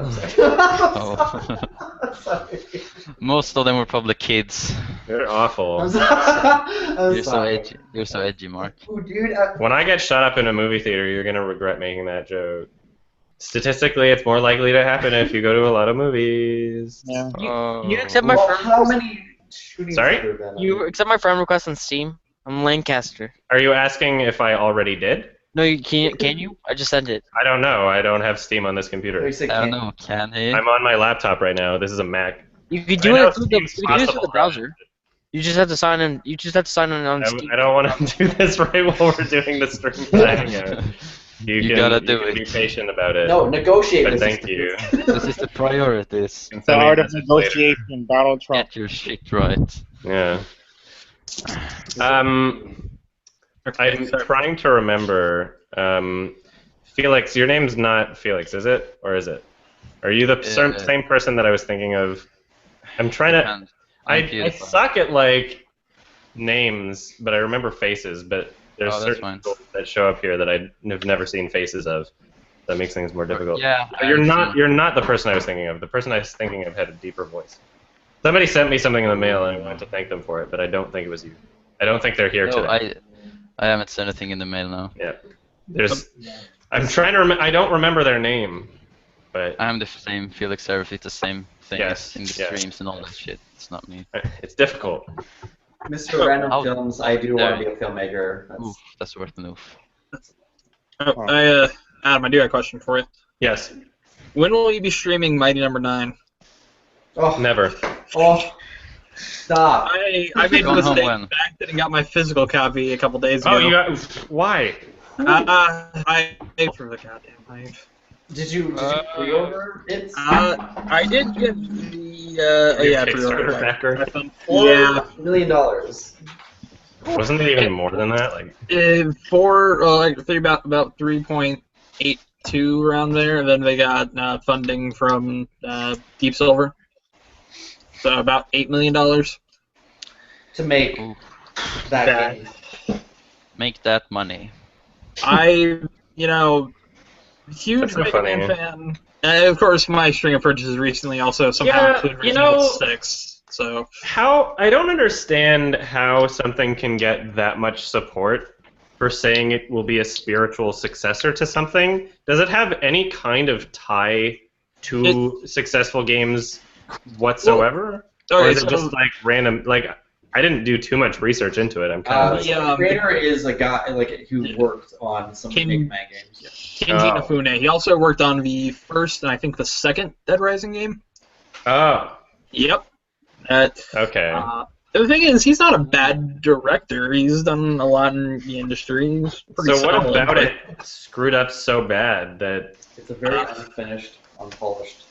Speaker 4: I'm sorry.
Speaker 11: Most of them were probably kids.
Speaker 1: You're awful.
Speaker 4: I'm
Speaker 11: You're so
Speaker 4: sorry.
Speaker 11: edgy. You're so edgy, Mark.
Speaker 4: Ooh, dude,
Speaker 1: When I get shut up in a movie theater, you're gonna regret making that joke. Statistically, it's more likely to happen if you go to a lot of movies.
Speaker 9: Yeah.
Speaker 10: You accept my
Speaker 4: well,
Speaker 10: friend
Speaker 4: how
Speaker 10: request?
Speaker 4: many shootings
Speaker 1: Sorry?
Speaker 4: have there been?
Speaker 10: You accept my friend request on Steam? I'm Lancaster.
Speaker 1: Are you asking if I already did?
Speaker 10: No, you can't. Can you? I just sent it.
Speaker 1: I don't know. I don't have Steam on this computer.
Speaker 4: You said
Speaker 11: I don't
Speaker 4: can't.
Speaker 11: know. Can he?
Speaker 1: I'm on my laptop right now. This is a Mac.
Speaker 10: You could
Speaker 1: I
Speaker 10: do
Speaker 1: know
Speaker 10: it through the. You
Speaker 1: Steam's
Speaker 10: could do it through
Speaker 1: possible,
Speaker 10: the browser. You just have to sign in. You just have to sign in on Steam.
Speaker 1: I don't want to do this right while we're doing the stream for Hangout. You
Speaker 11: gotta do
Speaker 1: can
Speaker 11: it.
Speaker 1: Be patient about it.
Speaker 4: No, negotiate.
Speaker 1: But
Speaker 4: with
Speaker 1: thank
Speaker 4: us.
Speaker 1: you.
Speaker 11: This is the priorities.
Speaker 1: Send
Speaker 9: The
Speaker 1: me
Speaker 9: art
Speaker 1: a
Speaker 9: of
Speaker 1: message later.
Speaker 9: negotiation, Donald Trump.
Speaker 11: Get your shit right.
Speaker 1: Yeah. I'm trying to remember. Felix, your name's not Felix, is it? Or is it? Are you the same person that I was thinking of? I'm trying to. I suck at like names, but I remember faces. But there's certain people that show up here that I've never seen faces of. That makes things more difficult.
Speaker 11: Yeah.
Speaker 1: But you're not the person I was thinking of. The person I was thinking of had a deeper voice. Somebody sent me something in the mail, and I wanted to thank them for it, but I don't think it was you. I don't think they're here today.
Speaker 11: I haven't sent anything in the mail now.
Speaker 1: Yeah. I'm trying to I don't remember their name, but
Speaker 11: I'm the same Felix Serif. It's the same thing
Speaker 1: Yes,
Speaker 11: in the
Speaker 1: yes.
Speaker 11: streams and all that shit. It's not me.
Speaker 1: it's difficult.
Speaker 4: Mr. Random Films, I do want to be a filmmaker.
Speaker 11: Oof, that's worth an oof.
Speaker 7: Adam, I do have a question for you.
Speaker 1: Yes.
Speaker 7: When will you be streaming Mighty Number 9?
Speaker 4: Oh,
Speaker 1: Never.
Speaker 4: Oh, stop.
Speaker 7: I made the mistake back and got my physical copy a couple days ago.
Speaker 1: Oh, you got why?
Speaker 7: I paid for the goddamn thing.
Speaker 4: Did you pre-order it?
Speaker 7: I did get the
Speaker 1: Kickstarter backer?
Speaker 4: $4 million.
Speaker 1: Wasn't it even more than that? Like
Speaker 7: about 3.82 around there, and then they got funding from Deep Silver, so about $8 million
Speaker 4: to make that game.
Speaker 11: Make that money.
Speaker 7: Huge Mega Man fan. And of course, my string of purchases recently also somehow included Resident Evil 6. So
Speaker 1: I don't understand how something can get that much support for saying it will be a spiritual successor to something. Does it have any kind of tie to successsul games whatsoever? Or is it just like random? Like I didn't do too much research into it. I'm kind of
Speaker 4: the creator is a guy who worked on some Mega Man games.
Speaker 7: Kenji Inafune. He also worked on the first and I think the second Dead Rising game.
Speaker 1: Oh.
Speaker 7: Yep.
Speaker 1: Okay.
Speaker 7: The thing is, he's not a bad director. He's done a lot in the industry.
Speaker 1: So what about it screwed up so bad that
Speaker 4: it's a very unfinished, unpolished.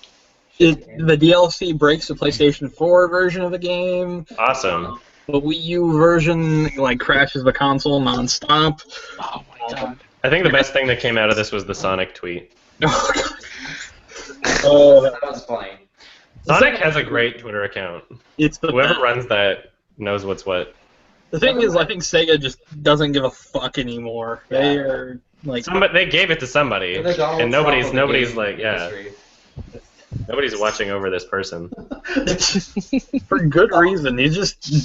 Speaker 7: The DLC breaks the PlayStation 4 version of the game.
Speaker 1: Awesome.
Speaker 7: The Wii U version crashes the console nonstop.
Speaker 10: Oh my god.
Speaker 1: I think the best thing that came out of this was the Sonic tweet.
Speaker 4: Oh, that was funny.
Speaker 1: Sonic has a great Twitter account. Whoever runs that knows what's what.
Speaker 7: The thing is, I think Sega just doesn't give a fuck anymore.
Speaker 4: Yeah.
Speaker 7: They are
Speaker 1: they gave it to somebody, and nobody's like, nobody's watching over this person.
Speaker 7: For good reason.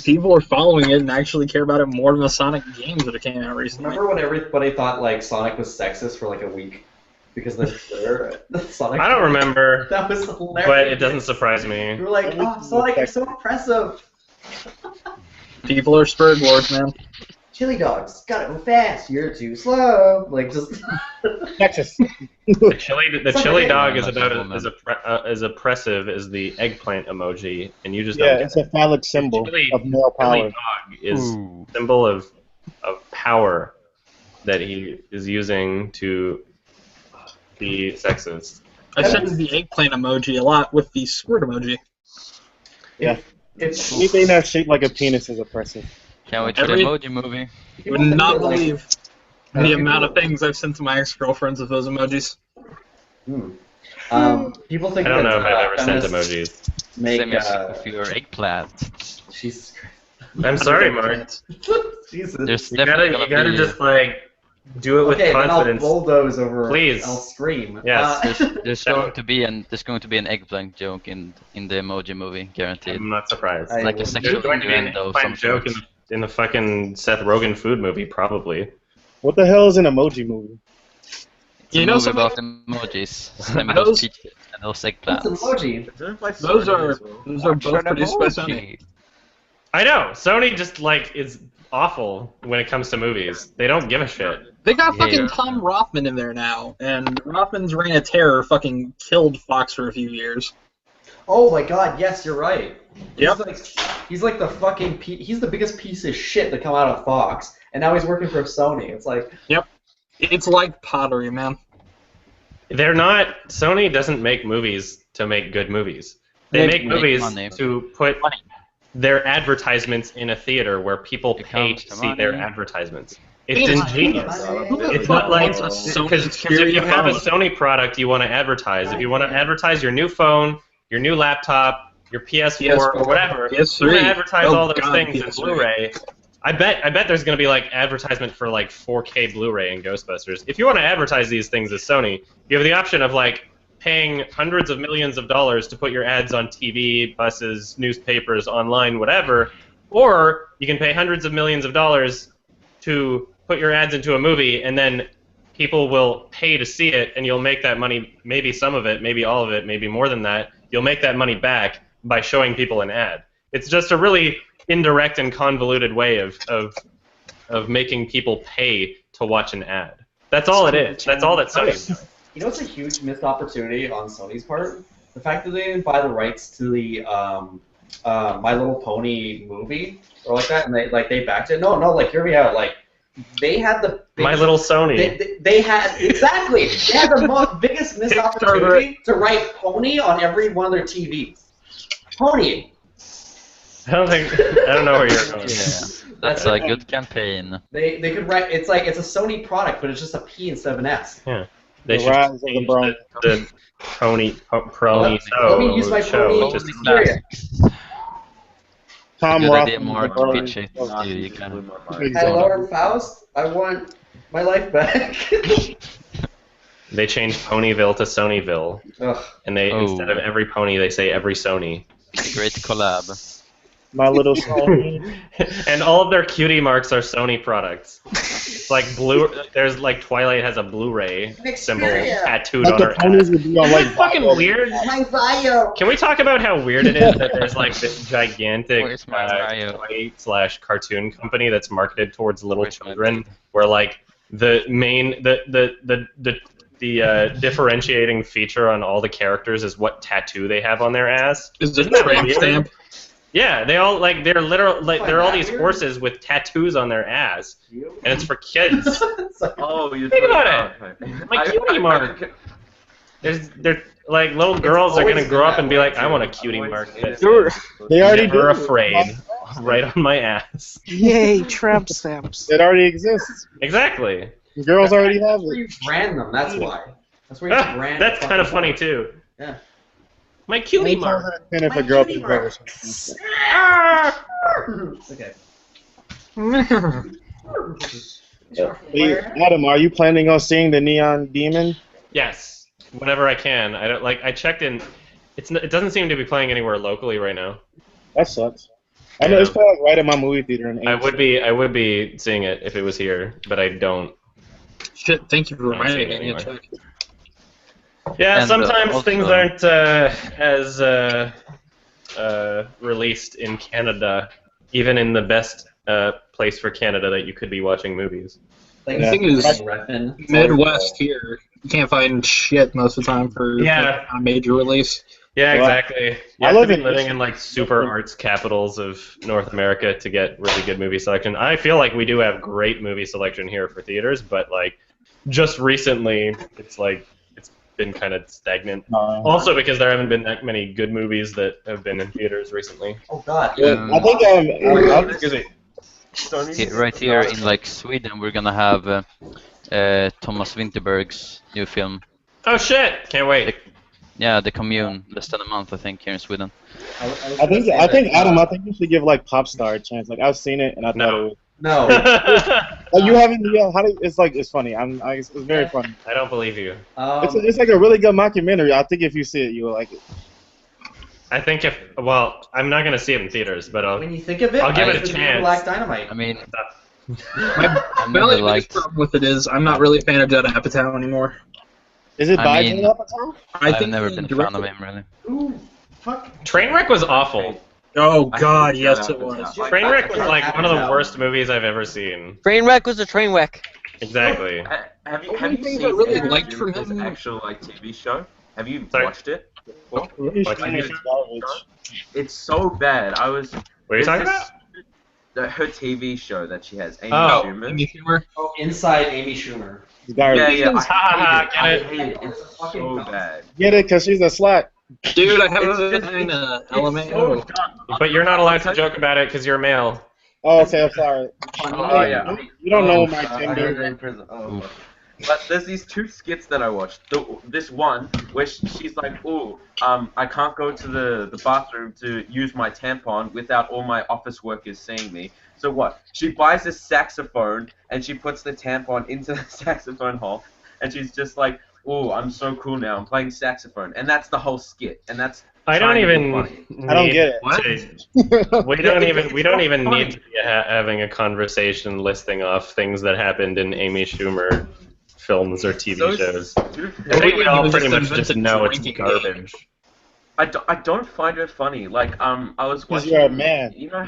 Speaker 7: People are following it and actually care about it more than the Sonic games that came out recently.
Speaker 4: Remember when everybody thought Sonic was sexist for a week? Because the Sonic.
Speaker 1: I don't remember.
Speaker 4: That was hilarious.
Speaker 1: But it doesn't surprise me.
Speaker 4: You were like, oh, Sonic, you're so impressive.
Speaker 7: People are spurred wars, man.
Speaker 4: Chili dogs, gotta move fast. You're too slow.
Speaker 9: Texas.
Speaker 1: The chili dog is as oppressive as the eggplant emoji, and you just don't get
Speaker 9: it's a phallic symbol of male power.
Speaker 1: Chili dog is a symbol of power that he is using to be sexist.
Speaker 7: I send the eggplant emoji a lot with the squirt emoji.
Speaker 9: Yeah.
Speaker 4: It's
Speaker 9: Anything that's shaped like a penis is oppressive.
Speaker 11: Can't wait for the emoji movie.
Speaker 7: You would not believe the amount of things I've sent to my ex-girlfriends with those emojis.
Speaker 4: People think
Speaker 1: I don't
Speaker 4: that,
Speaker 1: know if I've ever sent
Speaker 4: feminists
Speaker 1: emojis.
Speaker 4: Make,
Speaker 11: Send me with your eggplant.
Speaker 4: Jesus
Speaker 1: I'm sorry, Mark.
Speaker 4: Jesus.
Speaker 11: There's
Speaker 1: You
Speaker 11: definitely
Speaker 1: gotta
Speaker 11: gonna be.
Speaker 1: just like do it with
Speaker 4: Okay, then I'll
Speaker 1: confidence.
Speaker 4: bulldoze over.
Speaker 1: Please.
Speaker 4: I'll scream.
Speaker 1: Yes.
Speaker 11: There's going to be an eggplant joke in the emoji movie, guaranteed.
Speaker 1: I'm not surprised.
Speaker 4: I-
Speaker 11: Like a
Speaker 1: There's
Speaker 11: sexual
Speaker 1: going to be an
Speaker 11: innuendo of
Speaker 1: eggplant
Speaker 11: some
Speaker 1: joke
Speaker 11: sort.
Speaker 1: in the fucking Seth Rogen food movie, probably.
Speaker 9: What the hell is an emoji movie?
Speaker 11: It's a
Speaker 7: You know
Speaker 11: movie
Speaker 7: something?
Speaker 11: about emojis. Send me those peaches and those eggplants.
Speaker 4: What's an emoji?
Speaker 5: Isn't it by
Speaker 7: Those
Speaker 5: Sony
Speaker 7: are
Speaker 5: as well?
Speaker 7: those are both produced by Sony.
Speaker 1: I know. Sony just like is awful when it comes to movies. They don't give a shit.
Speaker 7: They got fucking
Speaker 11: Yeah.
Speaker 7: Tom Rothman in there now, and Rothman's Reign of Terror fucking killed Fox for a few years.
Speaker 4: Oh my God! Yes, you're right.
Speaker 7: Yep.
Speaker 4: He's like the fucking. He's the biggest piece of shit to come out of Fox, and now he's working for Sony. It's like.
Speaker 7: Yep. It's like pottery, man.
Speaker 1: They're not. Sony doesn't make movies to make good movies. They make movies
Speaker 11: money.
Speaker 1: to put their advertisements in a theater where people
Speaker 11: It
Speaker 1: pay
Speaker 11: comes
Speaker 1: to
Speaker 11: to
Speaker 1: see their
Speaker 11: money.
Speaker 1: advertisements. It's
Speaker 7: It's
Speaker 1: ingenious. It's not like because if you have a Sony product you want to advertise. If you want to advertise your new phone, your new laptop, your PS4, or whatever,
Speaker 7: PS3.
Speaker 1: you want to advertise
Speaker 7: Oh,
Speaker 1: all those
Speaker 7: God,
Speaker 1: things in
Speaker 7: PS3.
Speaker 1: Blu-ray. I bet there's going to be like advertisement for like 4K Blu-ray and Ghostbusters. If you want to advertise these things as Sony, you have the option of like paying hundreds of millions of dollars to put your ads on TV, buses, newspapers, online, whatever, or you can pay hundreds of millions of dollars to put your ads into a movie, and then people will pay to see it, and you'll make that money, maybe some of it, maybe all of it, maybe more than that. You'll make that money back by showing people an ad. It's just a really indirect and convoluted way of making people pay to watch an ad. That's all it is. That's all that Sony's doing.
Speaker 4: You know what's a huge missed opportunity on Sony's part? The fact that they didn't buy the rights to the My Little Pony movie or like that, and they backed it. No, like hear me out. Like they had the
Speaker 1: My Little Sony.
Speaker 4: They had exactly. They had the biggest missed opportunity to write Pony on every one of their TVs. Pony.
Speaker 1: I don't know where you're going.
Speaker 11: Yeah, that's a good campaign.
Speaker 4: They could write. It's like it's a Sony product, but it's just a P instead of an S.
Speaker 1: Yeah. They
Speaker 9: The
Speaker 1: should
Speaker 9: rise of the
Speaker 1: change
Speaker 9: Bronx.
Speaker 1: the Pony
Speaker 4: Let me use my Pony.
Speaker 1: just
Speaker 4: Period.
Speaker 9: Tom
Speaker 11: Good idea,
Speaker 9: Rothman.
Speaker 11: Mark.
Speaker 9: the
Speaker 11: Pitch it.
Speaker 9: Bronx.
Speaker 11: You can.
Speaker 5: Blew my mind.
Speaker 9: Exactly.
Speaker 4: Hi, Lord Faust. I want my life back.
Speaker 1: They changed Ponyville to Sonyville,
Speaker 4: Ugh.
Speaker 1: and they instead of every pony they say every Sony.
Speaker 11: Great collab.
Speaker 9: My Little Sony.
Speaker 1: And all of their cutie marks are Sony products. It's like there's like Twilight has a Blu-ray symbol tattooed
Speaker 9: Like
Speaker 1: on
Speaker 9: the
Speaker 1: her
Speaker 9: ponies
Speaker 1: ass.
Speaker 9: would be on
Speaker 1: Isn't
Speaker 9: like
Speaker 1: it fucking
Speaker 9: Bible.
Speaker 1: weird?
Speaker 4: My bio.
Speaker 1: Can we talk about how weird it is that there's like this gigantic
Speaker 11: Where's my bio?
Speaker 1: toy/cartoon company that's marketed towards little
Speaker 11: Where's my
Speaker 1: children, where like the main the differentiating feature on all the characters is what tattoo they have on their ass.
Speaker 7: Is it
Speaker 1: Isn't that
Speaker 7: tramp
Speaker 1: weird?
Speaker 7: stamp?
Speaker 1: Yeah, they all like they're literal like they're all
Speaker 4: that
Speaker 1: these
Speaker 4: weird?
Speaker 1: horses with tattoos on their ass, and it's for kids.
Speaker 5: Oh, you
Speaker 1: Think about
Speaker 5: it.
Speaker 1: My cutie mark. They're like little girls are
Speaker 4: always
Speaker 1: gonna grow
Speaker 4: been
Speaker 1: up
Speaker 4: that
Speaker 1: and be
Speaker 4: way,
Speaker 1: like, I want a cutie mark that
Speaker 8: Sure.
Speaker 1: says
Speaker 9: They already
Speaker 1: never
Speaker 9: do.
Speaker 1: afraid, right on my ass.
Speaker 8: Yay, tramp stamps.
Speaker 9: It already exists.
Speaker 1: Exactly.
Speaker 9: Girls already have
Speaker 4: That's where
Speaker 9: it.
Speaker 4: you brand them. That's why. That's where you brand.
Speaker 1: That's
Speaker 4: the
Speaker 1: kind of
Speaker 4: fucking
Speaker 1: funny
Speaker 4: mark.
Speaker 1: too.
Speaker 4: Yeah.
Speaker 1: My cutie
Speaker 9: Anytime
Speaker 1: mark.
Speaker 9: I pin if a girl can wear
Speaker 4: Okay.
Speaker 9: Hey, Adam, are you planning on seeing the Neon Demon?
Speaker 1: Yes, whenever I can. I don't like. I checked in. It doesn't seem to be playing anywhere locally right now.
Speaker 9: That sucks. I know it's probably like right at my movie theater in
Speaker 1: I
Speaker 9: Ames.
Speaker 1: would be seeing it if it was here, but I don't.
Speaker 7: Shit, thank you for
Speaker 1: I don't see
Speaker 7: reminding
Speaker 1: it
Speaker 7: me.
Speaker 1: anywhere. Yeah,
Speaker 11: And,
Speaker 1: sometimes
Speaker 11: also-
Speaker 1: things aren't as released in Canada, even in the best place for Canada that you could be watching movies.
Speaker 4: Like,
Speaker 9: Yeah.
Speaker 7: The thing is,
Speaker 4: Refn.
Speaker 7: Midwest here, you can't find shit most of the time for
Speaker 1: Yeah.
Speaker 7: like, a major release.
Speaker 1: Yeah,
Speaker 9: Well,
Speaker 1: exactly. You
Speaker 9: I
Speaker 1: have to
Speaker 9: live
Speaker 1: be
Speaker 9: in
Speaker 1: living
Speaker 9: Michigan.
Speaker 1: in like super arts capitals of North America to get really good movie selection. I feel like we do have great movie selection here for theaters, but like just recently, it's been kind of stagnant. Also because there haven't been that many good movies that have been in theaters recently.
Speaker 4: Oh God.
Speaker 9: I think
Speaker 1: Excuse me.
Speaker 11: Right here in like Sweden, we're gonna have Thomas Winterberg's new film.
Speaker 1: Oh shit! Can't wait.
Speaker 11: Yeah, The Commune, less than a month, I think, here in Sweden.
Speaker 9: I think Adam, I think you should give like Popstar a chance. Like I've seen it and I thought it was.
Speaker 4: No.
Speaker 9: Like you haven't. How do? It's funny. It's very funny.
Speaker 1: I don't believe you.
Speaker 9: It's like a really good mockumentary. I think if you see it, you will like it.
Speaker 1: I think I'm not gonna see it in theaters, but
Speaker 4: when you think of it,
Speaker 1: I'll give it a
Speaker 4: it's
Speaker 1: chance.
Speaker 4: Black Dynamite.
Speaker 11: I mean,
Speaker 7: My only biggest problem with it is I'm not really a fan of Judd Apatow anymore.
Speaker 9: Is it by
Speaker 11: mean,
Speaker 9: Judd Apatow?
Speaker 11: I've never been a fan of him, really.
Speaker 4: Ooh, fuck.
Speaker 1: Trainwreck was awful.
Speaker 7: Oh God, yes it was.
Speaker 1: Trainwreck was like one of the worst movies I've ever seen.
Speaker 10: Trainwreck was a train wreck.
Speaker 1: Exactly.
Speaker 5: Have you
Speaker 7: Only thing
Speaker 5: seen
Speaker 7: I really
Speaker 5: his
Speaker 7: liked from him-
Speaker 5: actual like TV show? Have you
Speaker 1: Sorry?
Speaker 5: watched it?
Speaker 1: What TV show?
Speaker 5: It's so bad.
Speaker 1: What are you talking about?
Speaker 5: Her TV show that she has, Amy
Speaker 1: Oh,
Speaker 5: Schumer.
Speaker 7: Amy Schumer.
Speaker 4: Oh, Inside Amy Schumer.
Speaker 5: Yeah,
Speaker 1: Ha,
Speaker 5: I
Speaker 1: get
Speaker 5: hate it. It's so bad.
Speaker 9: Get it? Cause she's a slut.
Speaker 7: Dude, I have
Speaker 5: It's
Speaker 7: a
Speaker 5: just-
Speaker 7: LMAO.
Speaker 5: So
Speaker 1: But you're not allowed to joke about it because you're male.
Speaker 9: Oh, okay, I'm sorry.
Speaker 5: Oh yeah.
Speaker 9: You don't know my
Speaker 5: I heard her
Speaker 9: gender.
Speaker 5: in prison. Oh. But there's these two skits that I watched. This one where she's like, "Oh, I can't go to the bathroom to use my tampon without all my office workers seeing me." So what? She buys a saxophone and she puts the tampon into the saxophone hole, and she's just like, "Oh, I'm so cool now. I'm playing saxophone," and that's the whole skit, and that's.
Speaker 1: I don't
Speaker 5: trying to be
Speaker 1: even.
Speaker 5: funny.
Speaker 9: I don't get it.
Speaker 1: We don't even
Speaker 5: funny.
Speaker 1: need to be having a conversation listing off things that happened in Amy Schumer films or TV
Speaker 5: So
Speaker 1: shows.
Speaker 5: stupid.
Speaker 1: I think we all
Speaker 7: was
Speaker 1: pretty
Speaker 7: just
Speaker 1: much just
Speaker 7: invented
Speaker 1: know it's
Speaker 7: drinking
Speaker 1: garbage.
Speaker 5: I don't find her funny. Like I was
Speaker 9: Because
Speaker 5: watching.
Speaker 9: you're a man.
Speaker 5: You know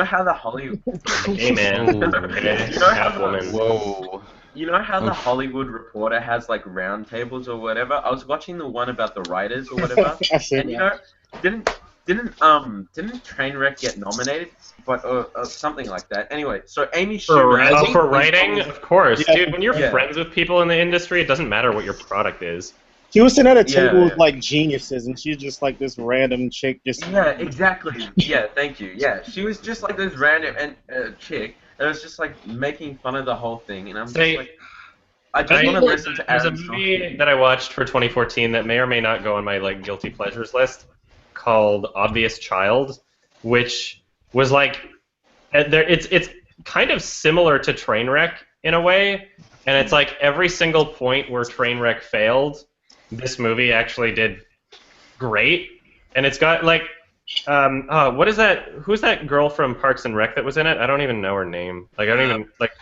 Speaker 5: how the Hollywood.
Speaker 1: Hey man, okay,
Speaker 5: You know how
Speaker 1: half woman.
Speaker 11: Whoa.
Speaker 5: You know how the Hollywood Reporter has like round tables or whatever? I was watching the one about the writers or whatever,
Speaker 9: I see
Speaker 5: and you know, didn't Trainwreck get nominated, but something like that. Anyway, so Amy Schumer.
Speaker 1: Oh, for writing, of course,
Speaker 9: Yeah.
Speaker 1: dude. When you're
Speaker 5: Yeah.
Speaker 1: friends with people in the industry, it doesn't matter what your product is.
Speaker 9: She was sitting at a table
Speaker 5: Yeah.
Speaker 9: with like geniuses, and she's just like this random chick. Just
Speaker 5: Yeah, exactly. Yeah, thank you. Yeah, she was just like this random chick that was just like making fun of the whole thing, and I'm just
Speaker 1: Say-
Speaker 5: like, I just want to listen to
Speaker 1: There's a
Speaker 5: Aaron's
Speaker 1: movie that I watched for 2014 that may or may not go on my like guilty pleasures list called Obvious Child, which was like it's kind of similar to Trainwreck in a way, and it's like every single point where Trainwreck failed, this movie actually did great, and it's got like what is that? Who's that girl from Parks and Rec that was in it? I don't even know her name. Like I don't even like.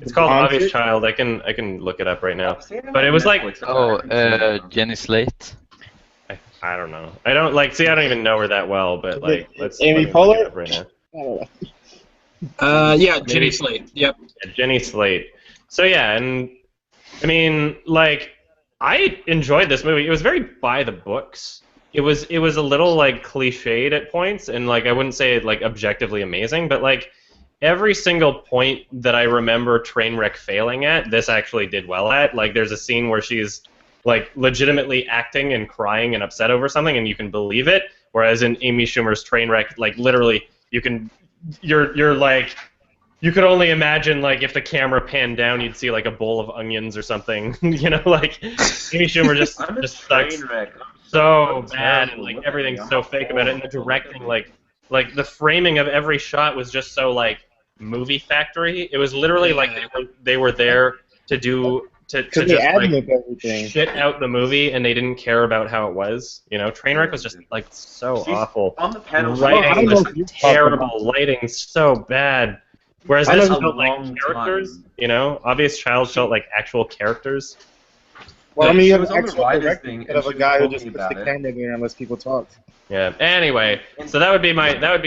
Speaker 1: It's called Obvious Child. I can look it up right now. But it was like
Speaker 11: Jenny Slate.
Speaker 1: I don't know. I don't like. See, I don't even know her that well. But like, let's
Speaker 9: Amy
Speaker 1: let me look it
Speaker 9: Poehler?
Speaker 1: up right now.
Speaker 9: I don't know.
Speaker 7: Yeah, Jenny Slate. Yep.
Speaker 1: Yeah, Jenny Slate. So yeah, and I mean, like, I enjoyed this movie. It was very by the books. It was a little like cliched at points, and like I wouldn't say it like objectively amazing, but like every single point that I remember Trainwreck failing at, this actually did well at. Like there's a scene where she's like legitimately acting and crying and upset over something, and you can believe it. Whereas in Amy Schumer's Trainwreck, like literally, you're like, you could only imagine like if the camera panned down, you'd see like a bowl of onions or something. You know, like Amy Schumer just sucks so bad, and like everything's so fake about it, and the directing, like the framing of every shot was just so like movie factory. It was literally like they were there to just like shit out the movie, and they didn't care about how it was. You know, Trainwreck was just like so awful.
Speaker 5: On the panel,
Speaker 1: Writing was terrible. Lighting so bad. Whereas this felt like characters. You know, Obvious Child felt like actual characters.
Speaker 9: Well, I mean, you have
Speaker 5: was
Speaker 9: an
Speaker 5: on the
Speaker 9: actual
Speaker 5: writers
Speaker 9: director
Speaker 5: thing,
Speaker 9: instead
Speaker 5: and
Speaker 9: of a
Speaker 5: she
Speaker 9: guy who
Speaker 5: was
Speaker 9: just
Speaker 5: talking
Speaker 9: puts the
Speaker 5: about it.
Speaker 9: camera there and lets people talk.
Speaker 1: Yeah. Anyway, so that would be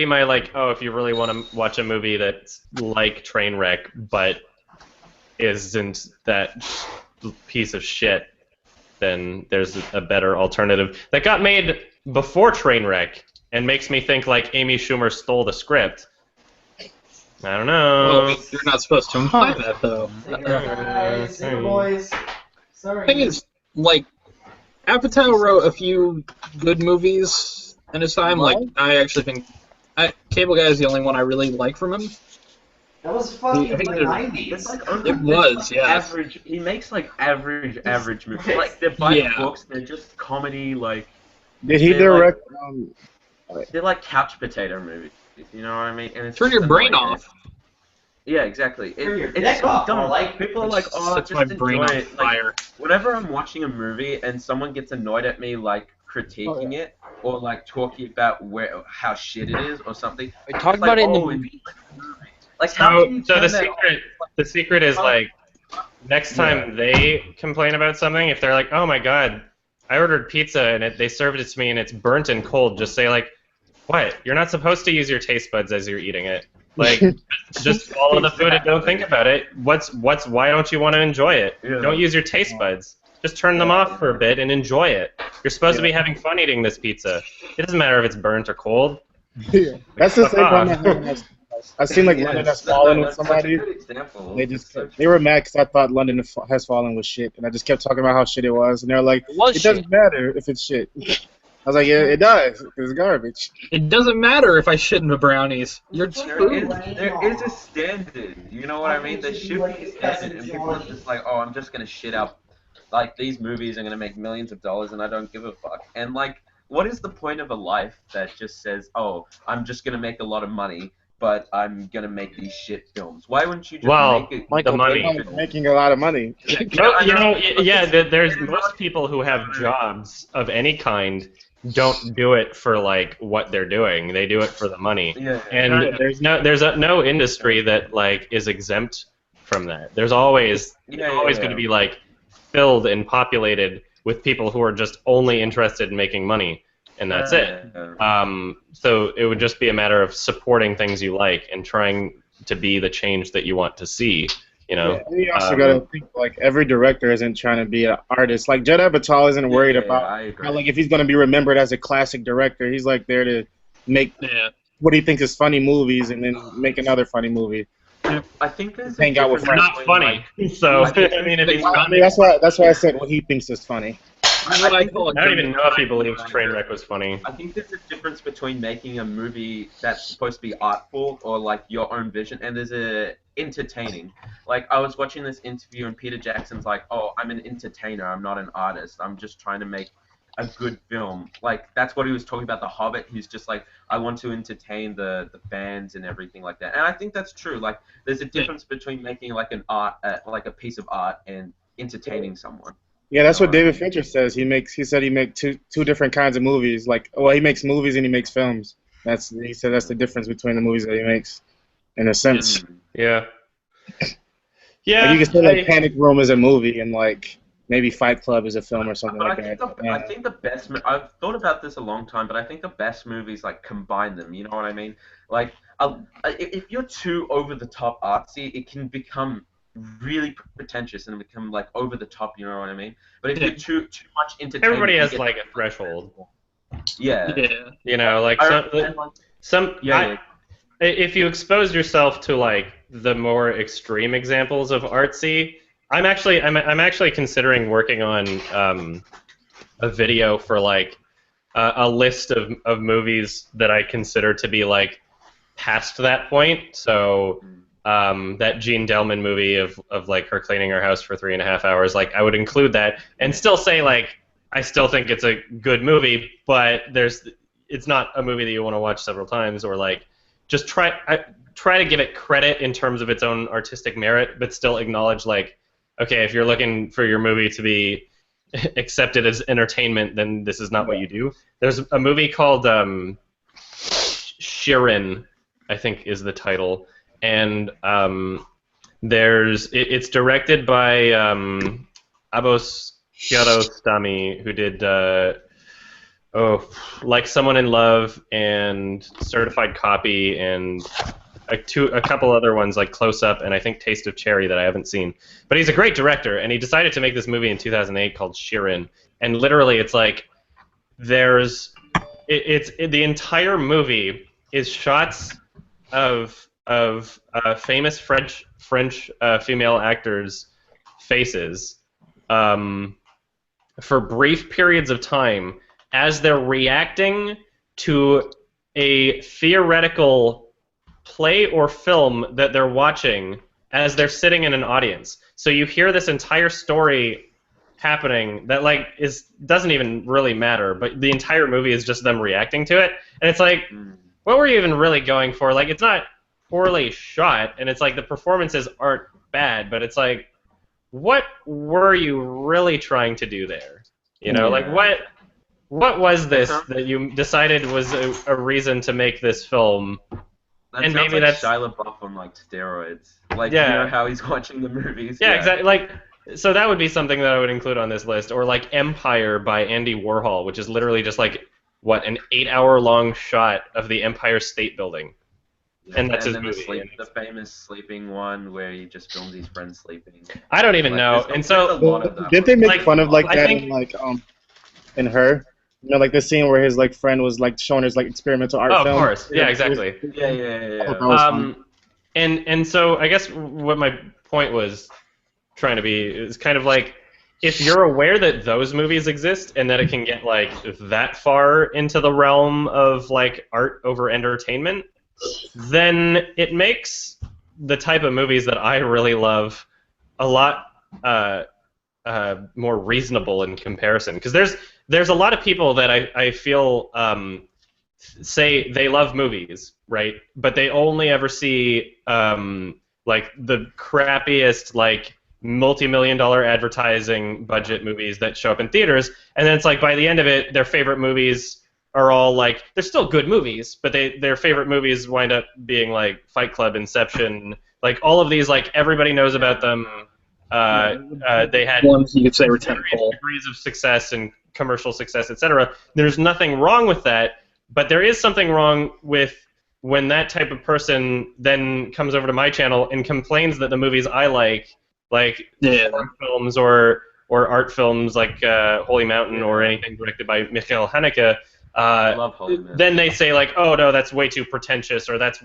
Speaker 1: my like, oh, if you really want to watch a movie that's like Trainwreck but isn't that piece of shit, then there's a better alternative that got made before Trainwreck and makes me think like Amy Schumer stole the script. I don't know.
Speaker 7: Well, you're not supposed to imply that, though.
Speaker 4: Guys, boys. Sorry.
Speaker 7: Thing is, like Apatow wrote a few good movies in his time. Like I actually think Cable Guy is the only one I really like from him.
Speaker 4: That was fucking
Speaker 7: I think
Speaker 4: the
Speaker 7: there's-
Speaker 4: 90s.
Speaker 5: It's like
Speaker 7: It was, yeah.
Speaker 5: average. He makes like average movies. Like they're by the
Speaker 7: Yeah.
Speaker 5: books. They're just comedy. Like
Speaker 9: Did he
Speaker 5: they're
Speaker 9: direct?
Speaker 5: they're like couch potato movies. You know what I mean? And it's
Speaker 7: Turn
Speaker 5: just
Speaker 7: your brain
Speaker 5: annoying.
Speaker 7: off.
Speaker 5: Yeah, exactly.
Speaker 4: Turn your
Speaker 5: It's
Speaker 4: dick
Speaker 5: so
Speaker 4: off,
Speaker 5: dumb.
Speaker 4: more like.
Speaker 5: People are like, oh,
Speaker 7: Sets
Speaker 5: just
Speaker 7: my brain
Speaker 5: enjoy
Speaker 7: on
Speaker 5: it.
Speaker 7: fire.
Speaker 5: Like, whenever I'm watching a movie and someone gets annoyed at me, like critiquing it or like talking about how shit it is or something,
Speaker 10: We talked
Speaker 5: it's like,
Speaker 10: about it in the
Speaker 5: oh,
Speaker 10: movie.
Speaker 5: like how can you
Speaker 1: So
Speaker 5: turn
Speaker 1: the
Speaker 5: that
Speaker 1: secret is like next time they complain about something, if they're like, oh my god, I ordered pizza and they served it to me and it's burnt and cold, just say like, what? You're not supposed to use your taste buds as you're eating it. Like, just swallow the food and don't think about it. Why don't you want to enjoy it?
Speaker 5: Yeah.
Speaker 1: Don't use your taste buds. Just turn them off for a bit and enjoy it. You're supposed to be having fun eating this pizza. It doesn't matter if it's burnt or cold.
Speaker 9: Yeah. That's the
Speaker 1: Fuck
Speaker 9: same
Speaker 1: off.
Speaker 9: problem. I've seen like London Has Fallen with somebody.
Speaker 5: Such a good example.
Speaker 9: They just they were mad because I thought London Has Fallen was shit, and I just kept talking about how shit it was, and they're like, it doesn't matter if it's shit. I was like, yeah, it does. It's garbage.
Speaker 7: It doesn't matter if I shit in the brownies. You're screwed.
Speaker 5: There is a standard. You know what I mean? There should be a standard, and people are just like, oh, I'm just gonna shit out. Like these movies are gonna make millions of dollars, and I don't give a fuck. And like, what is the point of a life that just says, oh, I'm just gonna make a lot of money, but I'm gonna make these shit films? Why wouldn't you just make it?
Speaker 1: The money.
Speaker 9: Making a lot of money.
Speaker 1: There's most people who have jobs of any kind don't do it for like what they're doing. They do it for the money.
Speaker 5: Yeah.
Speaker 1: And there's no industry that like is exempt from that. There's always going to be like filled and populated with people who are just only interested in making money, and that's it. So it would just be a matter of supporting things you like and trying to be the change that you want to see. You know.
Speaker 9: Yeah, you also gotta think like every director isn't trying to be an artist. Like Judd Apatow isn't worried about how, like if he's gonna be remembered as a classic director. He's like there to make what he thinks is funny movies and then make another funny movie.
Speaker 5: I think there's
Speaker 9: hang out with
Speaker 1: They're not funny. So I mean, if he's funny,
Speaker 9: that's why I said what he thinks is funny.
Speaker 1: I don't even know if he believes Trainwreck was funny.
Speaker 5: I think there's a difference between making a movie that's supposed to be artful or like your own vision, and there's a entertaining. Like I was watching this interview and Peter Jackson's like, "Oh, I'm an entertainer. I'm not an artist. I'm just trying to make a good film." Like that's what he was talking about The Hobbit. He's just like, "I want to entertain the fans and everything like that." And I think that's true. Like there's a difference between making like an art like a piece of art and entertaining someone.
Speaker 9: Yeah, that's what David Fincher says. He said he makes two different kinds of movies. Like, well, he makes movies and he makes films. He said that's the difference between the movies that he makes, in a sense.
Speaker 1: Yeah. Yeah.
Speaker 9: Like you can say like Panic Room is a movie and like maybe Fight Club is a film or something like that.
Speaker 5: I think the best. I've thought about this a long time, but I think the best movies like combine them. You know what I mean? Like, if you're too over the top artsy, it can become really pretentious and become like over the top, you know what I mean? But if you're too much entertainment,
Speaker 1: everybody has like a threshold.
Speaker 5: Yeah.
Speaker 1: You know, like if you expose yourself to like the more extreme examples of artsy, I'm actually considering working on a video for like a list of movies that I consider to be like past that point. So. That Jean Delman movie of like her cleaning her house for 3.5 hours, like I would include that and still say like I still think it's a good movie, but it's not a movie that you want to watch several times, or like just try to give it credit in terms of its own artistic merit, but still acknowledge like, okay, if you're looking for your movie to be accepted as entertainment, then this is not what you do. There's a movie called Shirin, I think is the title. And it's directed by Abos Kiarostami, who did Like Someone in Love and Certified Copy and a couple other ones like Close Up and I think Taste of Cherry that I haven't seen. But he's a great director, and he decided to make this movie in 2008 called Shirin. And literally, it's like the entire movie is shots of famous French female actors' faces,
Speaker 12: for brief periods of time as they're reacting to a theoretical play or film that they're watching as they're sitting in an audience. So you hear this entire story happening that like doesn't even really matter, but the entire movie is just them reacting to it, and it's like, what were you even really going for? Like, it's not poorly shot, and it's like the performances aren't bad, but it's like, what were you really trying to do there? You know, like what was this that you decided was a reason to make this film?
Speaker 5: That
Speaker 12: and
Speaker 5: sounds
Speaker 12: maybe
Speaker 5: like
Speaker 12: that's
Speaker 5: Shia LaBeouf on like steroids. Like
Speaker 12: Yeah.
Speaker 5: you know how he's watching the movies.
Speaker 12: Yeah, exactly. Like, so that would be something that I would include on this list, or like Empire by Andy Warhol, which is literally just like an 8-hour-long shot of the Empire State Building, and that's his
Speaker 5: then
Speaker 12: movie.
Speaker 5: the famous sleeping one where he just films his friends sleeping.
Speaker 12: I don't even know, and so
Speaker 9: did they make
Speaker 12: like,
Speaker 9: fun of like
Speaker 12: I
Speaker 9: that
Speaker 12: think-
Speaker 9: in like in Her? You know, like the scene where his like friend was like showing his like experimental art
Speaker 12: Oh,
Speaker 9: film.
Speaker 12: of course. Yeah, exactly.
Speaker 5: Yeah.
Speaker 9: That was fun.
Speaker 12: And so I guess what my point was trying to be is kind of like, if you're aware that those movies exist and that it can get like that far into the realm of like art over entertainment, then it makes the type of movies that I really love a lot more reasonable in comparison. Because there's a lot of people that I feel say they love movies, right? But they only ever see like the crappiest like multi-million-dollar advertising budget movies that show up in theaters, and then it's like by the end of it, their favorite movies are all like, they're still good movies, but their favorite movies wind up being like Fight Club, Inception, like all of these, like everybody knows about them. They had
Speaker 7: ones you could say were
Speaker 12: various
Speaker 7: tentpole.
Speaker 12: degrees of success and commercial success, etc. There's nothing wrong with that, but there is something wrong with when that type of person then comes over to my channel and complains that the movies I like horror films or art films like Holy Mountain or anything directed by Michael Haneke,
Speaker 5: I love Holy Mountain.
Speaker 12: then they say like, oh no, that's way too pretentious, or that's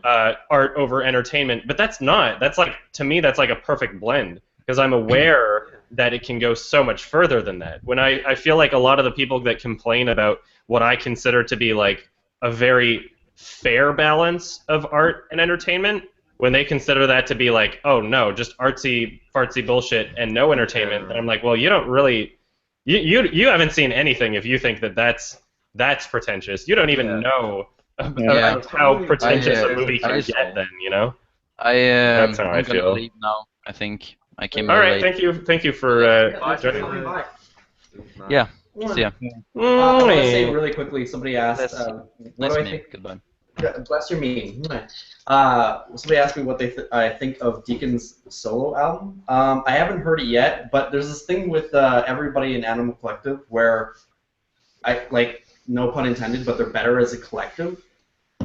Speaker 12: art over entertainment. But that's not. That's like, to me, that's like a perfect blend, because I'm aware that it can go so much further than that. When I feel like a lot of the people that complain about what I consider to be like a very fair balance of art and entertainment, when they consider that to be like, oh no, just artsy fartsy bullshit and no entertainment, then I'm like, well, you don't really, you haven't seen anything if you think that that's pretentious. You don't even know about how pretentious a movie can get. Then you know.
Speaker 11: That's
Speaker 12: how I
Speaker 11: I'm gonna
Speaker 12: feel.
Speaker 11: leave now. I think I came
Speaker 12: All
Speaker 11: here
Speaker 12: right,
Speaker 11: late.
Speaker 12: thank you for
Speaker 4: Thanks for
Speaker 12: joining.
Speaker 4: coming by.
Speaker 11: Yeah.
Speaker 12: Mm.
Speaker 11: See ya.
Speaker 4: I want to say really quickly, somebody asked, what
Speaker 11: Nice
Speaker 4: do I
Speaker 11: meeting.
Speaker 4: think?
Speaker 11: Goodbye.
Speaker 4: Yeah, bless your mean. Somebody asked me what I think of Deacon's solo album. I haven't heard it yet, but there's this thing with everybody in Animal Collective where no pun intended, but they're better as a collective.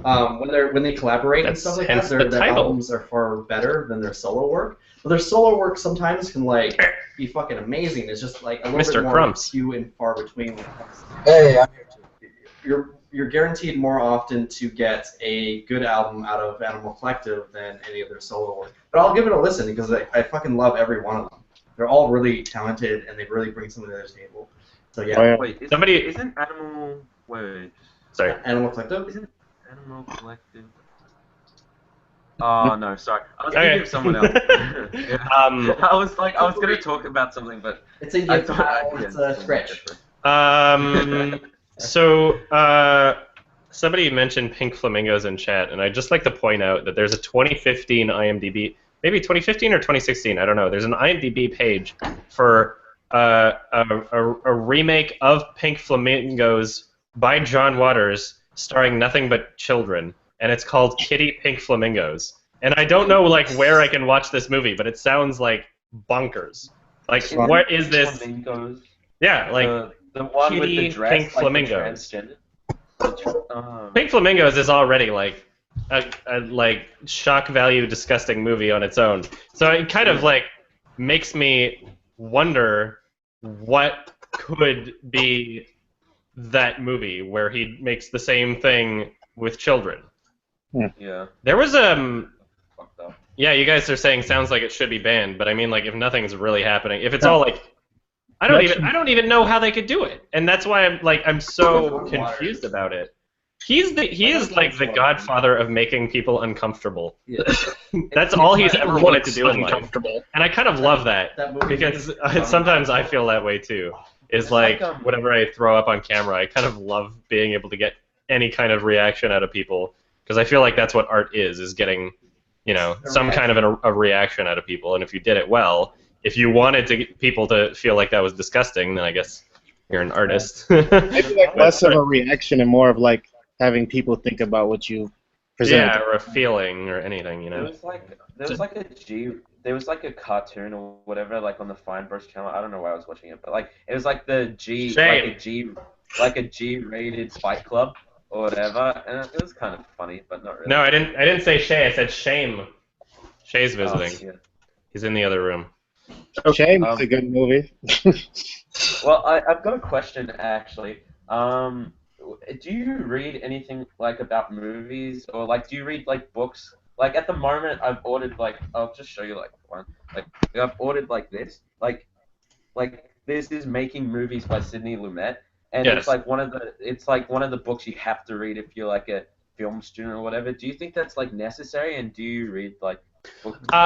Speaker 4: When they collaborate and stuff like that, their albums are far better than their solo work. But their solo work sometimes can like be fucking amazing. It's just like a little bit more
Speaker 12: Crumps.
Speaker 4: few and far between.
Speaker 8: Hey, I'm here too.
Speaker 4: You're guaranteed more often to get a good album out of Animal Collective than any of their solo work. But I'll give it a listen because I fucking love every one of them. They're all really talented and they really bring something to the table. So yeah.
Speaker 5: Wait, isn't Animal? Wait.
Speaker 12: Sorry.
Speaker 4: Animal Collective?
Speaker 5: Isn't Animal Collective? Oh no, sorry. I was thinking of someone else. I was gonna talk about something, but
Speaker 4: it's a scratch.
Speaker 12: So somebody mentioned Pink Flamingos in chat, and I'd just like to point out that there's a 2015 IMDb, maybe 2015 or 2016, I don't know. There's an IMDb page for a remake of Pink Flamingos by John Waters, starring nothing but children, and it's called Kitty Pink Flamingos. And I don't know like where I can watch this movie, but it sounds like bonkers. Like, what is this?
Speaker 5: Flamingos.
Speaker 12: Yeah, like
Speaker 5: the one
Speaker 12: Kitty
Speaker 5: with the dress,
Speaker 12: Pink
Speaker 5: like the
Speaker 12: Flamingos.
Speaker 5: transgender.
Speaker 12: Pink Flamingos is already like a like shock value disgusting movie on its own. So it kind of like makes me wonder what could be that movie where he makes the same thing with children.
Speaker 5: Yeah.
Speaker 12: There was
Speaker 5: Fucked up.
Speaker 12: yeah, you guys are saying sounds like it should be banned, but I mean, like, if nothing's really happening, if it's all like I don't even know how they could do it, and that's why I'm so confused about it. He is like the godfather of making people uncomfortable.
Speaker 5: Yeah.
Speaker 12: That's all he's ever wanted to do in life.
Speaker 7: Uncomfortable.
Speaker 12: And I kind of love that because sometimes I feel that way too. Is like whatever I throw up on camera, I kind of love being able to get any kind of reaction out of people because I feel like that's what art is getting, some kind of a reaction out of people. And if you did it well, if you wanted to get people to feel like that was disgusting, then I guess you're an artist.
Speaker 9: Maybe like less of a reaction and more of like having people think about what you present.
Speaker 12: Yeah, or a feeling or anything,
Speaker 5: There was like a cartoon or whatever, like on the Fine Bros channel. I don't know why I was watching it, but like it was like the like a G-rated Fight Club or whatever, and it was kind of funny, but not really.
Speaker 12: No, I didn't say Shay. I said Shame. Shay's visiting.
Speaker 5: Oh, yeah.
Speaker 12: He's in the other room.
Speaker 9: Shame is a good movie.
Speaker 5: Well, I've got a question actually. Do you read anything like about movies, or like do you read like books? Like at the moment, I've ordered like I'll just show you like one. Like I've ordered like this. Like this is Making Movies by Sidney Lumet, and
Speaker 12: Yes.
Speaker 5: it's like one of the books you have to read if you're like a film student or whatever. Do you think that's like necessary, and do you read like books?
Speaker 12: Well,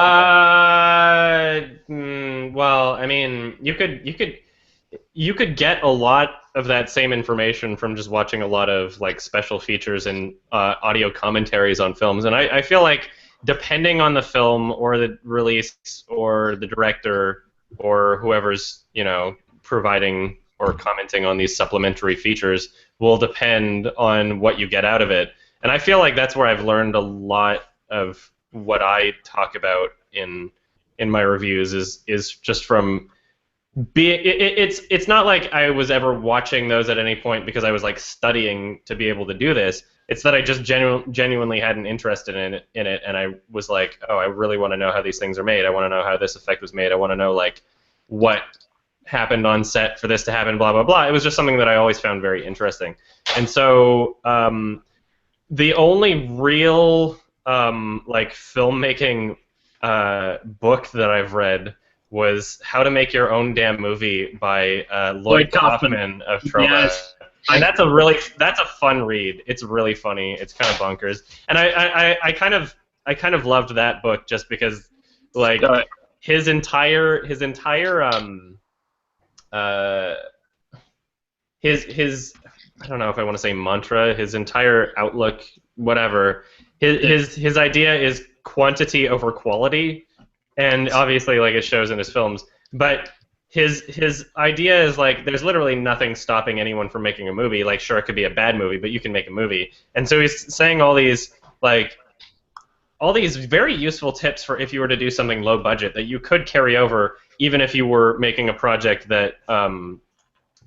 Speaker 12: I mean, you could get a lot of that same information from just watching a lot of like special features and audio commentaries on films, and I feel like depending on the film or the release or the director or whoever's providing or commenting on these supplementary features will depend on what you get out of it. And I feel like that's where I've learned a lot of what I talk about in my reviews is just from it's not like I was ever watching those at any point because I was like studying to be able to do this. It's that I just genuinely had an interest in it, and I was like, oh, I really want to know how these things are made. I want to know how this effect was made. I want to know like what happened on set for this to happen. Blah blah blah. It was just something that I always found very interesting, and so the only real like filmmaking book that I've read was How to Make Your Own Damn Movie by Lloyd Kaufman of Troma.
Speaker 7: Yes.
Speaker 12: And that's a fun read. It's really funny. It's kind of bonkers. And I kind of loved that book just because like his entire his I don't know if I want to say mantra, his entire outlook, whatever. His idea is quantity over quality. And obviously, like it shows in his films, but his idea is like there's literally nothing stopping anyone from making a movie. Like, sure, it could be a bad movie, but you can make a movie. And so he's saying all these very useful tips for if you were to do something low budget that you could carry over, even if you were making a project that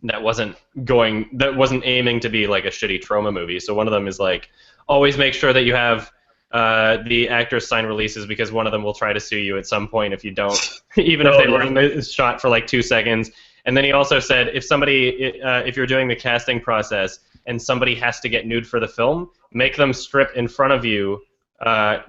Speaker 12: wasn't aiming to be like a shitty Troma movie. So one of them is like always make sure that you have the actors sign releases because one of them will try to sue you at some point if you don't, even if they were in the shot for like 2 seconds. And then he also said if you're doing the casting process and somebody has to get nude for the film, make them strip in front of you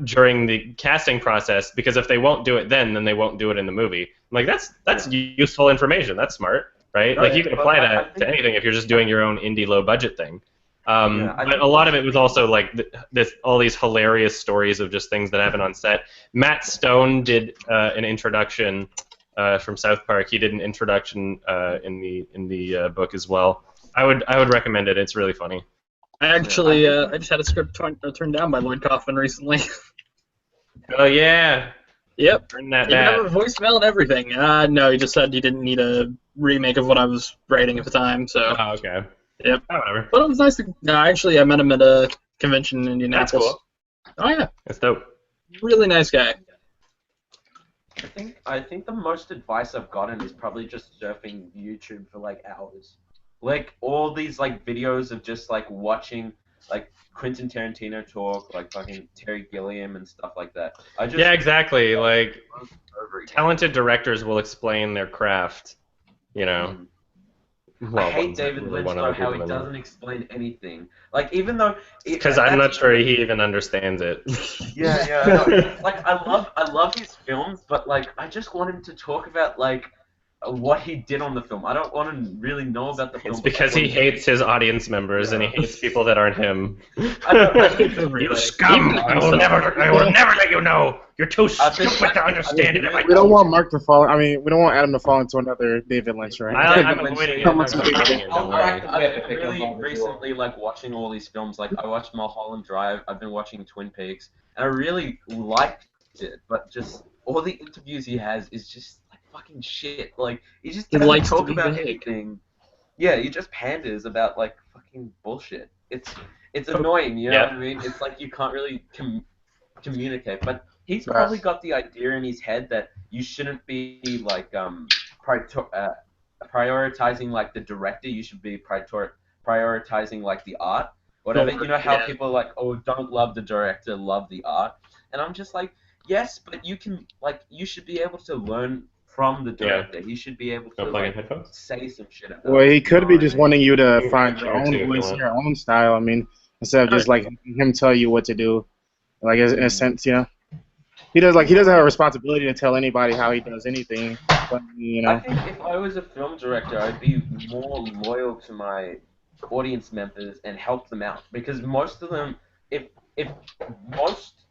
Speaker 12: during the casting process, because if they won't do it then they won't do it in the movie. I'm like, that's useful information. That's smart, right? Like you can apply that to anything if you're just doing your own indie low budget thing. But a lot of it was also like all these hilarious stories of just things that happen on set. Matt Stone did an introduction from South Park. He did an introduction in the book as well. I would recommend it. It's really funny.
Speaker 7: I actually I just had a script turned down by Lloyd Kaufman recently.
Speaker 12: Oh yeah.
Speaker 7: Yep.
Speaker 12: Turn that
Speaker 7: He
Speaker 12: back.
Speaker 7: have a voicemail and everything. No, he just said he didn't need a remake of what I was writing at the time. So.
Speaker 12: Oh, okay.
Speaker 7: Yep.
Speaker 12: Oh, whatever.
Speaker 7: But it was nice to. No, actually, I met him at a convention in Indianapolis.
Speaker 12: That's cool.
Speaker 7: Oh yeah.
Speaker 12: That's dope.
Speaker 7: Really nice guy.
Speaker 5: I think the most advice I've gotten is probably just surfing YouTube for like hours. Like all these like videos of just like watching like Quentin Tarantino talk, like fucking Terry Gilliam and stuff like that.
Speaker 12: Yeah, exactly. Like talented directors will explain their craft, you know. Well,
Speaker 5: I hate David Lynch though, how he doesn't explain anything. Like even though
Speaker 12: because I'm not sure he even understands it.
Speaker 5: Yeah. No, like I love his films, but like I just want him to talk about like what he did on the film. I don't want to really know about the film.
Speaker 12: It's because he hates his audience members and he hates people that aren't him.
Speaker 6: You scum! I will never let you know. You're too stupid to understand it.
Speaker 9: We don't want Mark to fall. I mean, we don't want Adam to fall into another David Lynch, right?
Speaker 12: I'm avoiding it.
Speaker 5: I've really recently watching all these films. Like I watched Mulholland Drive. I've been watching Twin Peaks, and I really liked it. But just all the interviews he has is just like fucking shit. Like he just doesn't talk about anything. Yeah, he just panders about like fucking bullshit. It's annoying, you know what I mean? It's like you can't really communicate. But he's probably got the idea in his head that you shouldn't be like prioritizing like the director. You should be prioritizing like the art, whatever. You know how people are like, oh, don't love the director, love the art. And I'm just like, yes, but you can you should be able to learn from the director. He should be able to say some shit about
Speaker 9: Well, he could be just wanting you to find your own voice, your own style. I mean, instead of just like him tell you what to do, like in a sense, you know. He doesn't have a responsibility to tell anybody how he does anything. But, you know.
Speaker 5: I think if I was a film director, I'd be more loyal to my audience members and help them out, because most of them, if most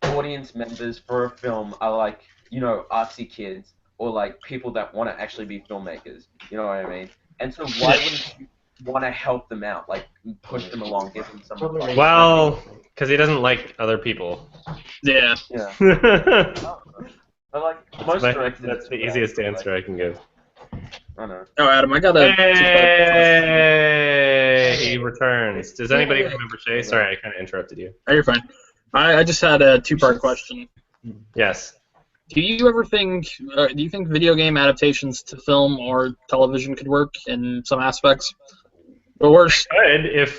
Speaker 5: audience members for a film are like, you know, artsy kids or like people that want to actually be filmmakers, you know what I mean? And so why wouldn't you want to help them out, like push them along, give them some advice?
Speaker 12: Well, because he doesn't like other people.
Speaker 7: Yeah.
Speaker 5: Yeah. But like most directors,
Speaker 12: that's the easiest answer I can give.
Speaker 5: I know.
Speaker 7: Oh, Adam, I got a.
Speaker 12: Hey, he returns. Does anybody remember Shay? Sorry, I kind of interrupted you.
Speaker 7: Oh, you're fine. I just had a two-part question.
Speaker 12: Yes.
Speaker 7: Do you ever think? Do you think video game adaptations to film or television could work in some aspects? But worse.
Speaker 12: Could if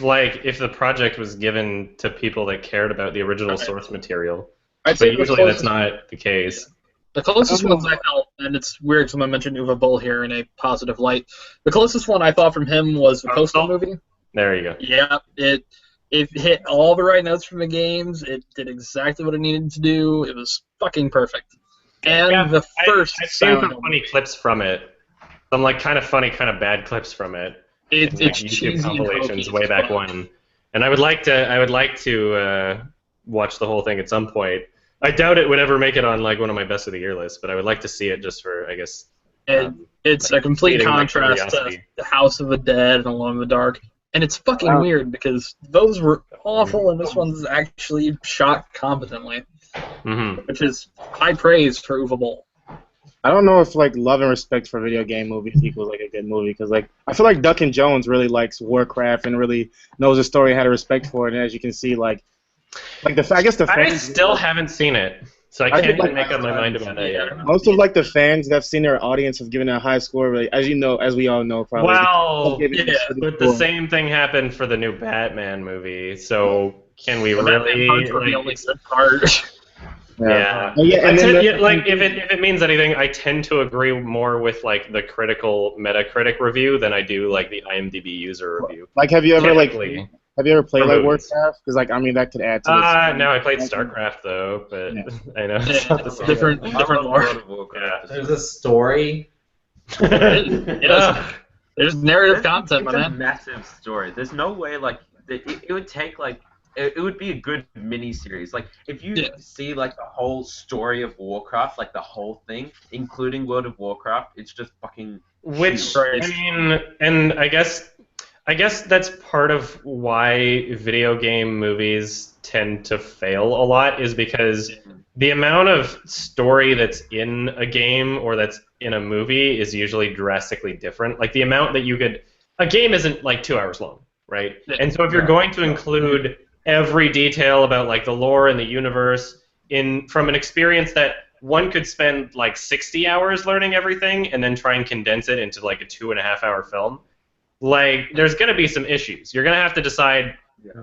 Speaker 12: the project was given to people that cared about the original source material.
Speaker 7: I'd say
Speaker 12: but usually that's not the case.
Speaker 7: The closest ones I felt, and it's weird because I mentioned Uwe Boll here in a positive light. The closest one I thought from him was the Postal movie.
Speaker 12: There you go.
Speaker 7: Yeah, it hit all the right notes from the games. It did exactly what it needed to do. It was fucking perfect. And the first
Speaker 12: I've seen some funny clips from it. Some like kind of funny, kind of bad clips from it.
Speaker 7: It's
Speaker 12: YouTube
Speaker 7: cheesy
Speaker 12: compilations way back when. And I would like to watch the whole thing at some point. I doubt it would ever make it on like one of my best of the year lists, but I would like to see it just for, I guess.
Speaker 7: It's a complete contrast to The House of the Dead and Alone in the Dark, and it's fucking weird because those were awful, and this one's actually shot competently, which is high praise for Uwe Boll.
Speaker 9: I don't know if like love and respect for video game movies equals like a good movie, because like I feel like Duncan Jones really likes Warcraft and really knows the story and had a respect for it, and as you can see, like I guess the fans.
Speaker 12: I still haven't seen it, so I can't even make up my mind about that yet.
Speaker 9: Most of like the fans that have seen their audience have given it a high score, really, as we all know, probably.
Speaker 12: Well, but the same thing happened for the new Batman movie. So can we really?
Speaker 7: The only good part.
Speaker 12: Yeah. If it means anything, I tend to agree more with like the critical Metacritic review than I do like the IMDb user review.
Speaker 9: Like, have you ever played like Warcraft? Because like I mean that could add to this.
Speaker 12: No, I played StarCraft though, but I know it's not the same.
Speaker 7: Different lore.
Speaker 12: Yeah.
Speaker 4: There's a story.
Speaker 7: There's narrative content, my man.
Speaker 5: It's a massive story. There's no way like it would take like. It would be a good mini-series. Like, if you see, like, the whole story of Warcraft, like, the whole thing, including World of Warcraft, it's just fucking
Speaker 12: huge. I mean, and I guess that's part of why video game movies tend to fail a lot, is because the amount of story that's in a game or that's in a movie is usually drastically different. Like, the amount that you could... A game isn't, like, 2 hours long, right? And so if you're going to include every detail about like the lore and the universe from an experience that one could spend like 60 hours learning everything and then try and condense it into like a 2.5-hour film, like there's going to be some issues. You're going to have to decide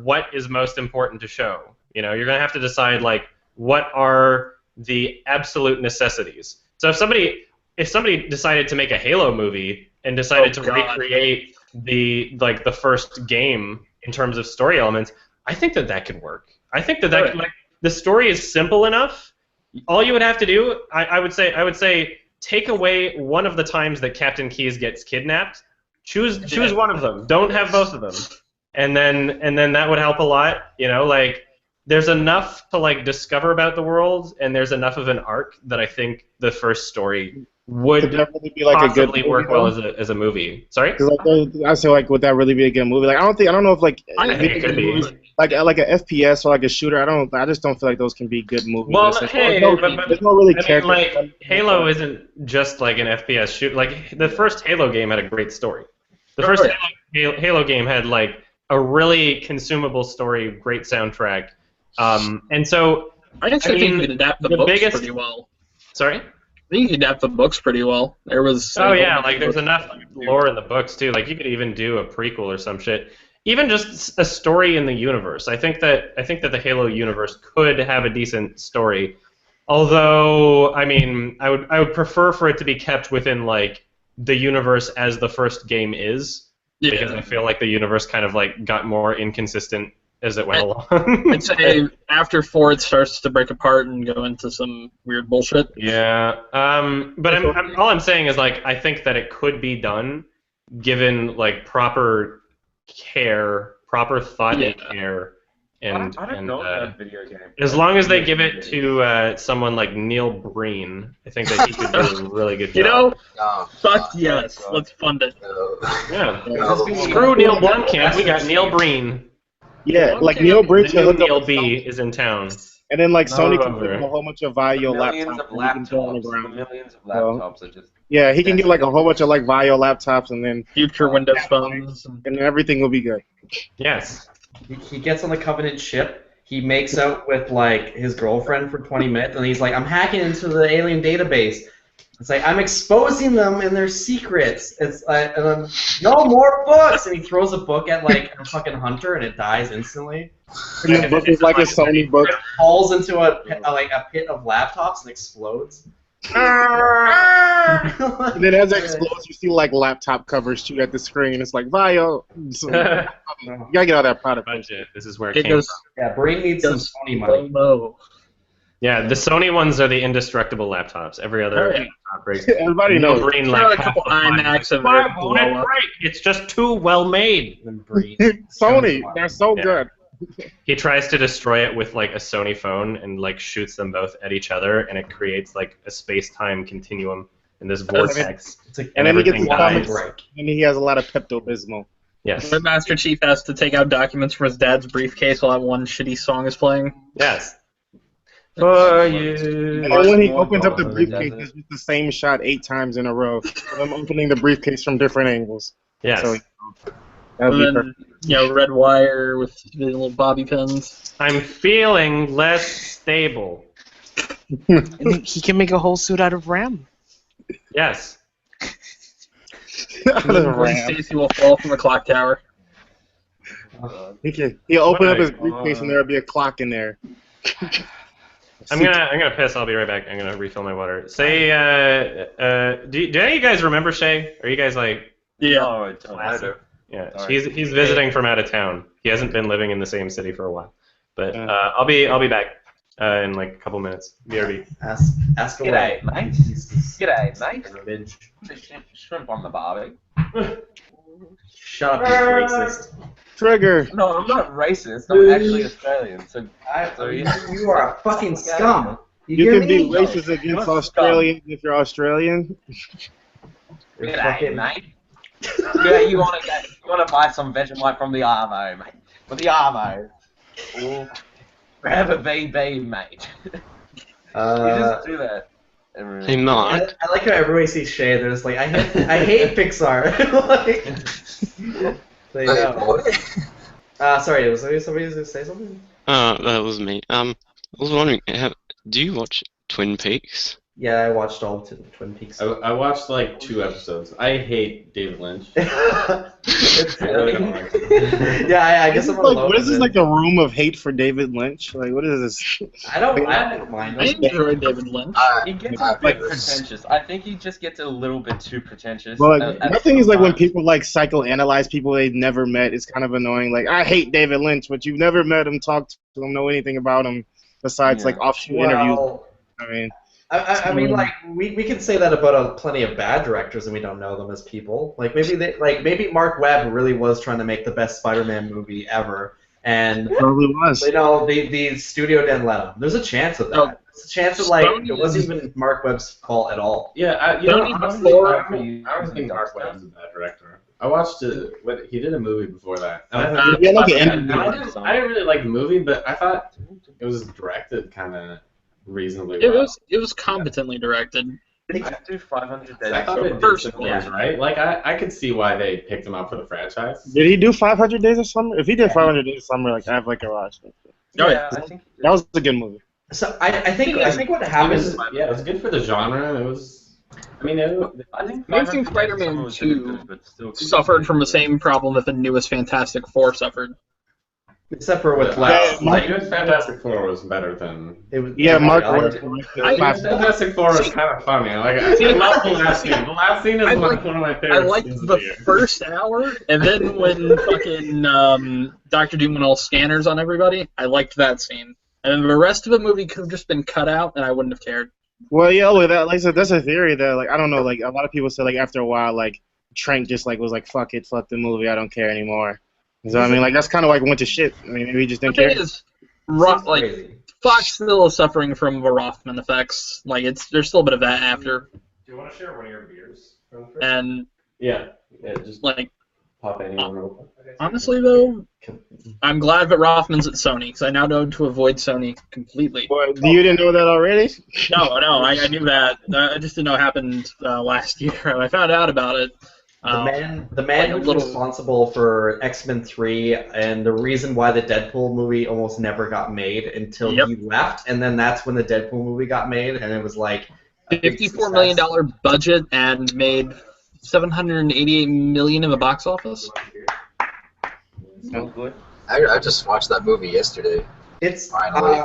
Speaker 12: what is most important to show. You know, you're going to have to decide like what are the absolute necessities. So if somebody decided to make a Halo movie and decided to recreate the first game in terms of story elements, I think that could work. I think that could, like, the story is simple enough. All you would have to do, I would say, take away one of the times that Captain Keyes gets kidnapped. Choose one of them. Don't have both of them. And then that would help a lot. You know, like there's enough to like discover about the world, and there's enough of an arc that I think the first story would
Speaker 9: really be like
Speaker 12: possibly
Speaker 9: a good
Speaker 12: work well as a movie. Sorry?
Speaker 9: I say like, would that really be a good movie? Like, I don't know if like
Speaker 12: I think it could be.
Speaker 9: like a FPS or like a shooter. I just don't feel like those can be good movies.
Speaker 12: Well,
Speaker 9: There's
Speaker 12: hey,
Speaker 9: no really
Speaker 12: I
Speaker 9: character.
Speaker 12: mean, like Halo isn't just like an FPS shoot. Like the first Halo game had a great story. The first Halo game had like a really consumable story, great soundtrack, and so
Speaker 7: I actually think you could adapt the books pretty well.
Speaker 12: Sorry.
Speaker 7: I think you could adapt the books pretty well. There was.
Speaker 12: Oh yeah, like there's enough lore in the books too. Like you could even do a prequel or some shit. Even just a story in the universe. I think that the Halo universe could have a decent story. Although, I mean, I would prefer for it to be kept within like the universe as the first game is, because I feel like the universe kind of like got more inconsistent as it went along.
Speaker 7: I'd say after 4 it starts to break apart and go into some weird bullshit.
Speaker 12: Yeah, but all I'm saying is like I think that it could be done, given like proper care, proper thought and care, and
Speaker 5: I don't know that video game.
Speaker 12: As long as they give it to someone like Neil Breen, I think that he could do a really good job.
Speaker 7: You know, fuck yes, let's fund it.
Speaker 12: Yeah. Screw Neil Blomkamp, we got Neil Breen.
Speaker 9: Yeah, like Neil Breen.
Speaker 12: The new Neil B is in town.
Speaker 9: And then like Sony can give him a whole bunch of Vaio laptops.
Speaker 5: Millions of laptops are just.
Speaker 9: Yeah, he can get like a whole bunch of like Vaio laptops and then
Speaker 7: future Windows phones,
Speaker 9: and then everything will be good.
Speaker 12: Yes.
Speaker 4: He gets on the Covenant ship. He makes out with like his girlfriend for 20 minutes, and he's like, "I'm hacking into the alien database." It's like I'm exposing them and their secrets. It's like, and then no more books, and he throws a book at like a fucking hunter, and it dies instantly.
Speaker 9: And the book is like a Sony book.
Speaker 4: It falls into a pit of laptops and explodes.
Speaker 9: And then as it explodes, you see like laptop covers shoot at the screen. It's like Vaio. So, you gotta get all that product.
Speaker 12: Budget. This is where it came from.
Speaker 4: Yeah, Breen needs some Sony money.
Speaker 12: Yeah, the Sony ones are the indestructible laptops. Every other laptop breaks.
Speaker 9: Everybody knows.
Speaker 12: Breen,
Speaker 7: like a couple iMacs of
Speaker 12: why won't it break? It's just too well made.
Speaker 9: Sony, they're so good.
Speaker 12: He tries to destroy it with like a Sony phone and like shoots them both at each other, and it creates like a space-time continuum in this vortex.
Speaker 9: And then he gets comics, and he has a lot of Pepto-Bismol.
Speaker 12: Yes.
Speaker 7: The Master Chief has to take out documents from his dad's briefcase while that one shitty song is playing.
Speaker 12: Yes. For you.
Speaker 9: And then when he opens up the briefcase, it's just the same shot 8 times in a row. I'm opening the briefcase from different angles.
Speaker 12: Yes.
Speaker 9: So,
Speaker 7: and then, you know, red wire with the little bobby pins.
Speaker 12: I'm feeling less stable.
Speaker 13: And he can make a whole suit out of RAM.
Speaker 12: Yes.
Speaker 7: Gwen Stacy will fall from the clock tower.
Speaker 9: He'll open up his briefcase and there'll be a clock in there.
Speaker 12: I'm gonna piss. I'll be right back. I'm gonna refill my water. Say, do any of you guys remember Shay? Are you guys like?
Speaker 7: Yeah.
Speaker 5: Oh, I do.
Speaker 12: Yeah,
Speaker 5: Sorry.
Speaker 12: he's visiting from out of town. He hasn't been living in the same city for a while, but I'll be back in like a couple minutes. BRB.
Speaker 4: Ask away.
Speaker 5: G'day, mate. G'day, mate. Shrimp on the barbie.
Speaker 4: Shut up, you racist.
Speaker 9: Trigger.
Speaker 5: No, I'm not racist. I'm actually Australian. So
Speaker 4: You are a fucking scum.
Speaker 9: You
Speaker 4: hear
Speaker 9: can be
Speaker 4: me?
Speaker 9: racist against Australians if you're Australian.
Speaker 5: G'day, mate. Yeah, you wanna buy some Vegemite from the Armo, mate? From the Armo. Or grab a VB, mate. You just do that.
Speaker 13: Hey, Mark.
Speaker 4: I like how everybody sees Shay. They're just like, I hate Pixar. Like, they know. Sorry, was there somebody who say something?
Speaker 13: That was me. I was wondering, do you watch Twin Peaks?
Speaker 4: Yeah, I watched all Twin Peaks.
Speaker 14: I watched like 2 episodes. I hate David Lynch.
Speaker 4: Yeah, I guess I'm
Speaker 9: like, what is this, like a room of hate for David Lynch? Like, what is this?
Speaker 4: I don't mind.
Speaker 7: I enjoy David Lynch.
Speaker 5: He gets a bit pretentious. I think he just gets a little bit too pretentious.
Speaker 9: Well, like, my thing is like when people like psychoanalyze people they've never met, it's kind of annoying. Like, I hate David Lynch, but you've never met him, talked to him, know anything about him besides like offshoot interviews. I mean,
Speaker 4: I mean, like we can say that about plenty of bad directors, and we don't know them as people. Like maybe Mark Webb really was trying to make the best Spider-Man movie ever, and
Speaker 9: Probably was.
Speaker 4: you know the studio didn't let him. There's a chance of that. There's a chance that like it wasn't even Mark Webb's fault at all.
Speaker 14: Yeah, you know, honestly, I was thinking Mark Webb was a bad director. I watched he did a movie before that. And I didn't really like the movie, but I thought it was directed kind of reasonably well.
Speaker 7: It was competently directed.
Speaker 5: I do 500 Days.
Speaker 14: I thought it did some things right. Like I could see why they picked him up for the franchise.
Speaker 9: Did he do 500 Days of Summer? If he did 500 Days of Summer, like I have like a watch.
Speaker 5: Yeah, I think
Speaker 9: that was a good movie.
Speaker 4: So I think what happens.
Speaker 14: Yeah, it was good for the genre. It was. I mean,
Speaker 5: I think
Speaker 7: Amazing Spider-Man 2 suffered from the same problem that the newest Fantastic Four suffered.
Speaker 4: Except for with less.
Speaker 14: Like, Fantastic Four was better than.
Speaker 4: It was,
Speaker 9: Mark.
Speaker 14: Fantastic Four was kind of funny. Like, I love the last scene. The last scene is one of my favorites.
Speaker 7: I liked the first hour, and then when fucking Dr. Doom went all scanners on everybody, I liked that scene. And then the rest of the movie could have just been cut out, and I wouldn't have cared.
Speaker 9: Well, yeah, look, that, like I said, that's a theory that, like, I don't know, like, a lot of people say, like, after a while, like, Trank just, like, was like, fuck it, fuck the movie, I don't care anymore. So, I mean, like, that's kind of, like, went to shit. I mean, maybe he just didn't care.
Speaker 7: The thing is, Fox still is suffering from the Rothman effects. Like, there's still a bit of that after.
Speaker 14: Do you want to share one of your beers?
Speaker 7: And,
Speaker 14: yeah, just,
Speaker 7: like,
Speaker 14: pop anyone real quick.
Speaker 7: Honestly, though, I'm glad that Rothman's at Sony, because I now know to avoid Sony completely.
Speaker 9: What, you didn't know that already?
Speaker 7: No, I knew that. I just didn't know it happened last year. I found out about it.
Speaker 4: The man who's responsible for X-Men 3 and the reason why the Deadpool movie almost never got made until he left, and then that's when the Deadpool movie got made, and it was like
Speaker 7: $54 million budget and made $788 million in the box office.
Speaker 5: So good.
Speaker 15: I just watched that movie yesterday.
Speaker 4: It's
Speaker 15: finally.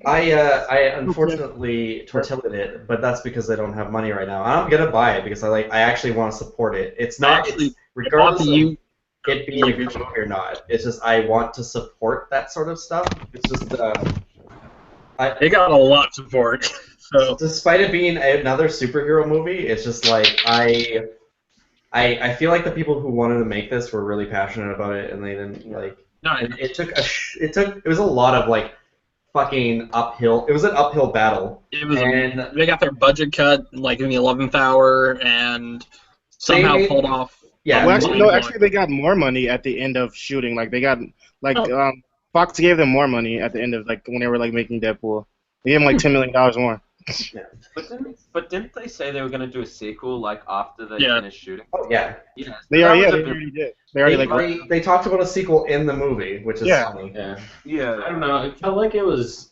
Speaker 4: I unfortunately tortilled it, but that's because I don't have money right now. I'm gonna buy it because I actually want to support it. It's not regardless of it being a good movie or not. It's just I want to support that sort of stuff. It's just
Speaker 7: it got a lot of support. So
Speaker 4: despite it being another superhero movie, it's just like I feel like the people who wanted to make this were really passionate about it, and they didn't like.
Speaker 7: No,
Speaker 4: it was a lot of like fucking uphill. It was an uphill battle.
Speaker 7: It was. They got their budget cut like in the 11th hour, and somehow pulled off.
Speaker 9: Yeah. Well, actually, they got more money at the end of shooting. Like they got Fox gave them more money at the end of like when they were like making Deadpool. They gave them like $10 million more.
Speaker 5: Yeah. But didn't they say they were gonna do a sequel like after they finished shooting?
Speaker 4: Oh yeah.
Speaker 5: Yeah.
Speaker 9: They already did. They already
Speaker 4: they talked about a sequel in the movie, which is funny.
Speaker 14: Yeah. I don't know. It felt like it was,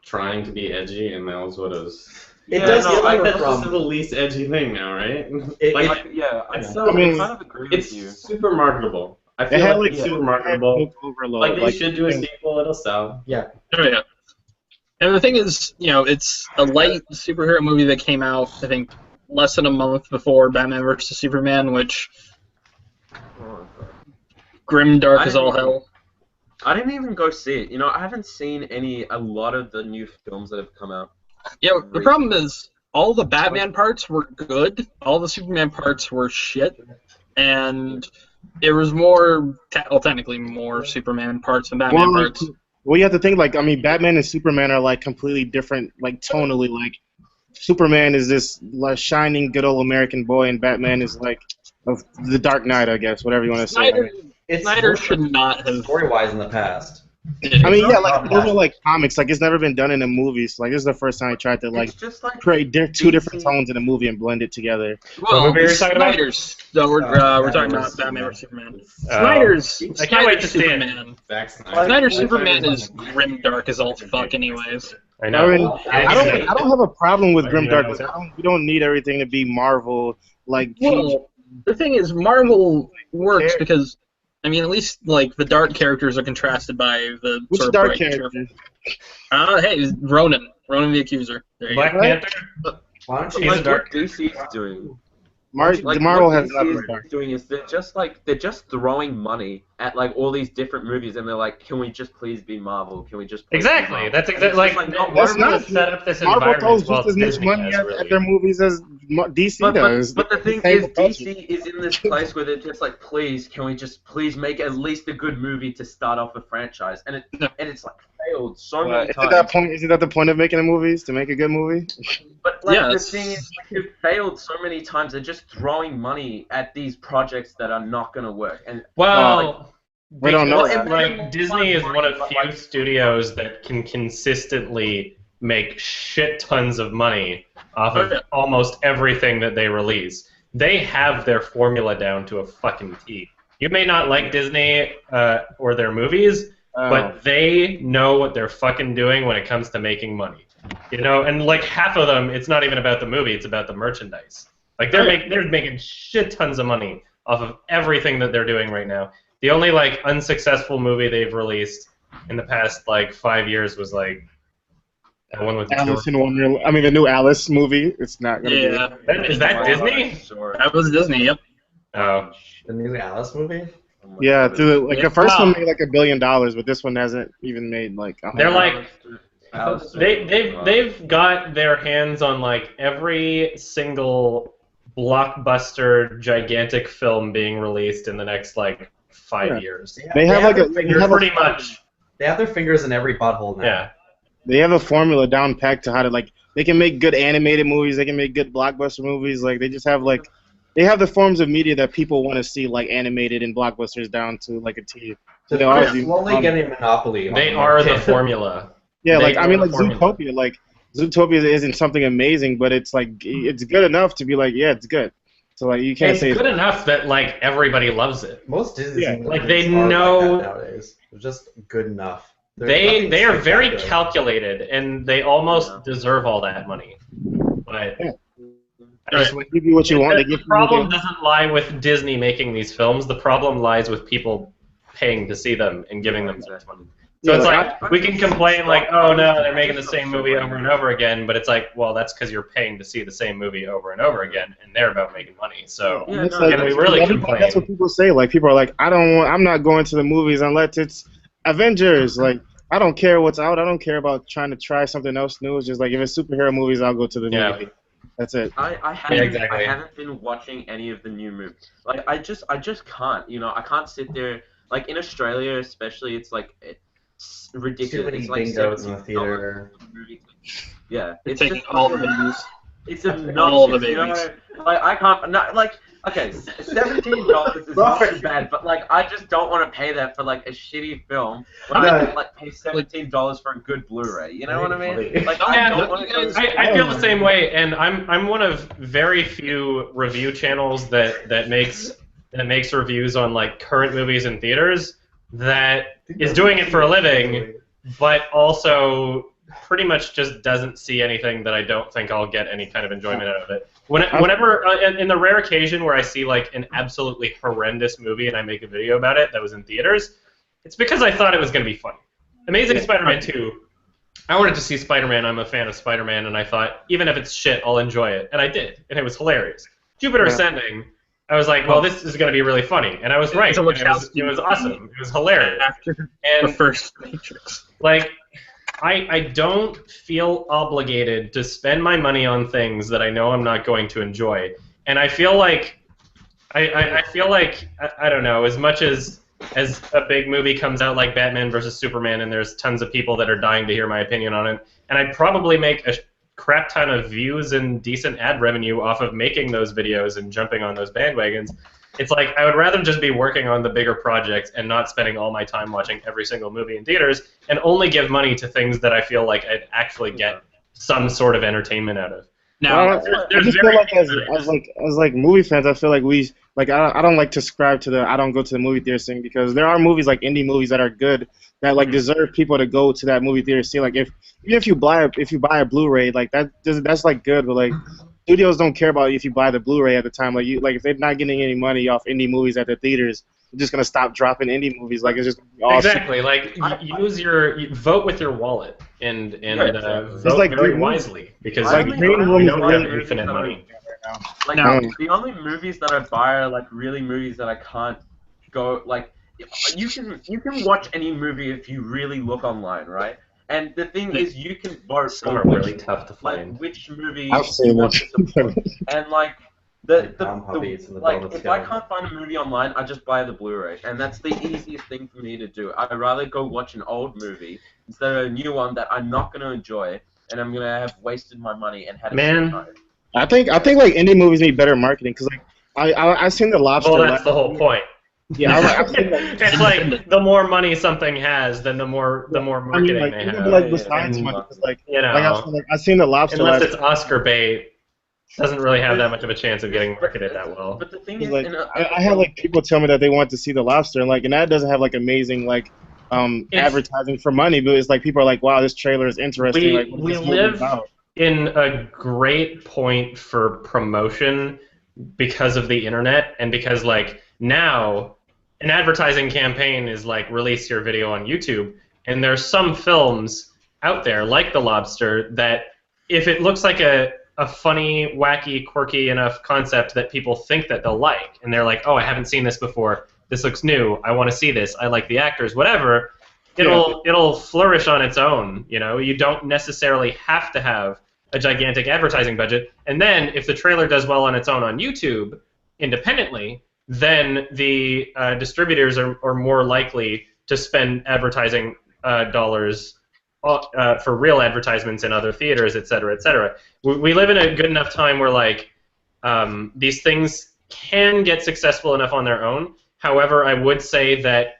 Speaker 14: trying to be edgy, and that was what it was.
Speaker 4: It does.
Speaker 14: Like that's just the least edgy thing now, right?
Speaker 5: I kind of agree with you.
Speaker 14: It's super marketable. I feel like it's super marketable. Like they should do a sequel. It'll sell.
Speaker 4: Yeah.
Speaker 7: Oh yeah. And the thing is, it's a light superhero movie that came out, I think, less than a month before Batman vs. Superman, which grim dark as all hell.
Speaker 5: I didn't even go see it. I haven't seen a lot of the new films that have come out.
Speaker 7: Yeah, the problem is, all the Batman parts were good, all the Superman parts were shit, and it was technically more Superman parts than Batman parts.
Speaker 9: Well, you have to think, like, I mean, Batman and Superman are, like, completely different, like, tonally. Like, Superman is this shining, good old American boy, and Batman is, like, the Dark Knight, I guess, whatever you want to say.
Speaker 7: Snyder should not have...
Speaker 4: Story-wise in the past.
Speaker 9: I mean, yeah, like, those are, like, comics. Like, it's never been done in a movie. So, like, this is the first time I tried to, like, create two different tones in a movie and blend it together.
Speaker 7: Well, Snyder's... So we're talking about Batman or Superman. Snyder's...
Speaker 12: I can't wait to see
Speaker 7: Superman. Snyder's Superman is grim dark as all fuck anyways.
Speaker 12: I know.
Speaker 9: I mean, I don't have a problem with grim dark. We don't need everything to be Marvel. Like,
Speaker 7: well, the thing is, Marvel works because... I mean, at least, like, the dark characters are contrasted by the
Speaker 9: Which
Speaker 7: sort of
Speaker 9: dark
Speaker 7: bright
Speaker 9: character?
Speaker 7: Hey, Ronan the Accuser. There you
Speaker 12: Black
Speaker 7: go.
Speaker 12: Panther?
Speaker 4: Why don't
Speaker 5: What
Speaker 4: you
Speaker 5: DC's doing? Like
Speaker 9: Marvel
Speaker 5: what
Speaker 9: has
Speaker 5: DC
Speaker 9: nothing.
Speaker 5: is doing is they're just throwing money at like all these different movies, and they're like, can we just please be Marvel? Can we just please be
Speaker 12: Exactly.
Speaker 5: Marvel?
Speaker 12: That's
Speaker 5: And
Speaker 12: exactly
Speaker 5: it's just
Speaker 12: like
Speaker 5: no,
Speaker 12: Marvel has set up this
Speaker 9: Marvel
Speaker 12: environment
Speaker 9: throws
Speaker 12: while
Speaker 9: just as much
Speaker 12: Disney
Speaker 9: money
Speaker 12: has
Speaker 9: at
Speaker 12: really.
Speaker 9: their movies as DC does.
Speaker 5: But the thing
Speaker 9: same
Speaker 5: is,
Speaker 9: culture.
Speaker 5: DC is in this place where they're just like, please, can we just please make at least a good movie to start off a franchise? And it's like failed so many
Speaker 9: Is
Speaker 5: times.
Speaker 9: it that point? Is it that the point of making the movies to make a good movie?
Speaker 5: But like
Speaker 7: Yeah,
Speaker 5: the thing is, like, they've failed so many times. They're just throwing money at these projects that are not going to work. And
Speaker 12: Well,
Speaker 9: we don't know.
Speaker 12: because, like Disney is one of few studios that can consistently make shit tons of money off of almost everything that they release. They have their formula down to a fucking T. You may not like Disney or their movies, but they know what they're fucking doing when it comes to making money. You know, and like half of them, it's not even about the movie; it's about the merchandise. Like they're making shit tons of money off of everything that they're doing right now. The only like unsuccessful movie they've released in the past like 5 years was like that one with
Speaker 9: Alice in Wonderland. I mean, the new Alice movie. It's not gonna be.
Speaker 12: Is that Disney?
Speaker 7: That was Disney. Yep.
Speaker 12: Oh,
Speaker 4: The new Alice movie?
Speaker 9: Yeah, the first one made like $1 billion, but this one hasn't even made like.
Speaker 12: They're like they've got their hands on like every single blockbuster gigantic film being released in the next like 5 years.
Speaker 9: They have like
Speaker 12: pretty much.
Speaker 4: They have their fingers in every butthole now.
Speaker 12: Yeah.
Speaker 9: They have a formula down packed to how to like. They can make good animated movies. They can make good blockbuster movies. Like they just have like. They have the forms of media that people want to see, like animated and blockbusters, down to like a T. So
Speaker 4: they're slowly getting a monopoly.
Speaker 12: They are the formula.
Speaker 9: Yeah,
Speaker 12: They
Speaker 9: like I mean,
Speaker 12: are
Speaker 9: like
Speaker 12: the formula.
Speaker 9: Zootopia. Like Zootopia isn't something amazing, but it's like it's good enough to be like, yeah, it's good. So like you can't
Speaker 12: It's
Speaker 9: say
Speaker 12: good enough that like everybody loves it.
Speaker 4: Most Disney movies
Speaker 12: like they
Speaker 4: are
Speaker 12: know
Speaker 4: like that nowadays. They're just good enough.
Speaker 12: they are very calculated and they almost deserve all that money. But
Speaker 9: they just give you what you want. They
Speaker 12: the
Speaker 9: give you
Speaker 12: problem
Speaker 9: what they want.
Speaker 12: doesn't lie with Disney making these films. The problem lies with people paying to see them and giving them that money. So
Speaker 9: Yeah,
Speaker 12: it's
Speaker 9: like,
Speaker 12: like we can complain like, oh no, they're making the same movie over and over again, but it's like, well, that's because you're paying to see the same movie over and over again, and they're about making money. So
Speaker 9: And it's like,
Speaker 12: can we really complain?
Speaker 9: That's what people say. Like people are like, I'm not going to the movies unless it's Avengers. Like I don't care what's out. I don't care about trying to try something else new. It's just like if it's superhero movies, I'll go to the movie. That's it.
Speaker 5: I haven't been watching any of the new movies. Like I just can't. You know, I can't sit there. Like in Australia, especially, it's like it's ridiculous.
Speaker 4: Too
Speaker 5: It's
Speaker 4: many
Speaker 5: like
Speaker 4: bingos in the
Speaker 5: $17
Speaker 4: theater.
Speaker 5: for a movie. Yeah,
Speaker 7: They're
Speaker 5: it's
Speaker 7: taking
Speaker 5: just
Speaker 7: all the babies.
Speaker 5: It's
Speaker 7: All
Speaker 5: obnoxious.
Speaker 7: the
Speaker 5: You know?
Speaker 7: babies.
Speaker 5: Like I can't. Not like. Okay, $17 is not too bad, but like I just don't want to pay that for like a shitty film when I can like pay $17 for a good Blu-ray. You know what I mean? Like I don't want to go.
Speaker 12: I feel the same way, and I'm one of very few review channels that makes reviews on like current movies in theaters that is doing it for a living, but also pretty much just doesn't see anything that I don't think I'll get any kind of enjoyment out of it. Whenever in the rare occasion where I see like an absolutely horrendous movie and I make a video about it that was in theaters, it's because I thought it was going to be funny. Amazing Spider-Man 2. I wanted to see Spider-Man. I'm a fan of Spider-Man, and I thought even if it's shit, I'll enjoy it, and I did, and it was hilarious. Jupiter Ascending. I was like, well, this is going to be really funny, and I was right. It was awesome. It was hilarious.
Speaker 7: After
Speaker 12: and
Speaker 7: the first Matrix.
Speaker 12: Like, I don't feel obligated to spend my money on things that I know I'm not going to enjoy, and I feel like I don't know, as much as a big movie comes out like Batman versus Superman, and there's tons of people that are dying to hear my opinion on it, and I probably make a crap ton of views and decent ad revenue off of making those videos and jumping on those bandwagons. It's like I would rather just be working on the bigger projects and not spending all my time watching every single movie in theaters, and only give money to things that I feel like I'd actually get some sort of entertainment out of.
Speaker 9: Now, I just feel like as movie fans, I feel like I don't like to subscribe to the I don't go to the movie theater thing, because there are movies like indie movies that are good that like deserve people to go to that movie theater to see. Like even if you buy a Blu-ray, like that's like good, but like studios don't care about if you buy the Blu-ray at the time. Like if they're not getting any money off indie movies at the theaters, they're just gonna stop dropping indie movies. Like it's just all
Speaker 12: exactly like vote with your wallet and vote
Speaker 9: like
Speaker 12: very
Speaker 9: Green
Speaker 12: wisely, because
Speaker 9: like
Speaker 12: we
Speaker 9: Green
Speaker 12: don't
Speaker 9: Room
Speaker 12: have
Speaker 9: is really
Speaker 12: infinite money.
Speaker 5: Like
Speaker 9: No.
Speaker 5: the only movies that I buy are like really movies that I can't go like. You can watch any movie if you really look online, right? And the thing is, you can vote
Speaker 12: Some
Speaker 5: for
Speaker 12: are really tough to find.
Speaker 5: like which movie
Speaker 9: I've
Speaker 5: you
Speaker 9: seen
Speaker 5: want
Speaker 9: it.
Speaker 5: to support. And like the
Speaker 4: Puppies and the
Speaker 5: like
Speaker 4: Velvet
Speaker 5: if I
Speaker 4: Tail.
Speaker 5: can't find a movie online, I just buy the Blu-ray, and that's the easiest thing for me to do. I'd rather go watch an old movie instead of a new one that I'm not gonna enjoy, and I'm gonna have wasted my money and had a shit time.
Speaker 9: I think like indie movies need better marketing because like I seen The Lobster.
Speaker 12: Well, that's the whole point.
Speaker 9: Yeah, I've seen that.
Speaker 12: It's like the more money something has, then the more marketing
Speaker 9: like,
Speaker 12: they
Speaker 9: even
Speaker 12: have.
Speaker 9: like besides money, it's like
Speaker 12: you know,
Speaker 9: I seen The Lobster.
Speaker 12: unless
Speaker 9: last
Speaker 12: it's Oscar bait, doesn't really have that much of a chance of getting marketed that well.
Speaker 5: But the thing
Speaker 9: It's
Speaker 5: is,
Speaker 9: like, I had like people tell me that they want to see The Lobster, and that doesn't have like amazing like advertising for money, but it's like people are like, wow, this trailer is interesting. Like, what
Speaker 12: We
Speaker 9: is this movie
Speaker 12: live
Speaker 9: about?
Speaker 12: in a great point for promotion because of the internet, and because like now an advertising campaign is like release your video on YouTube, and there's some films out there like The Lobster that if it looks like a funny, wacky, quirky enough concept that people think that they'll like, and they're like, oh, I haven't seen this before, this looks new, I want to see this, I like the actors, whatever, it'll flourish on its own. You know, you don't necessarily have to have a gigantic advertising budget. And then if the trailer does well on its own on YouTube independently, then the distributors are more likely to spend advertising dollars for real advertisements in other theaters, et cetera, et cetera. We live in a good enough time where like these things can get successful enough on their own. However, I would say that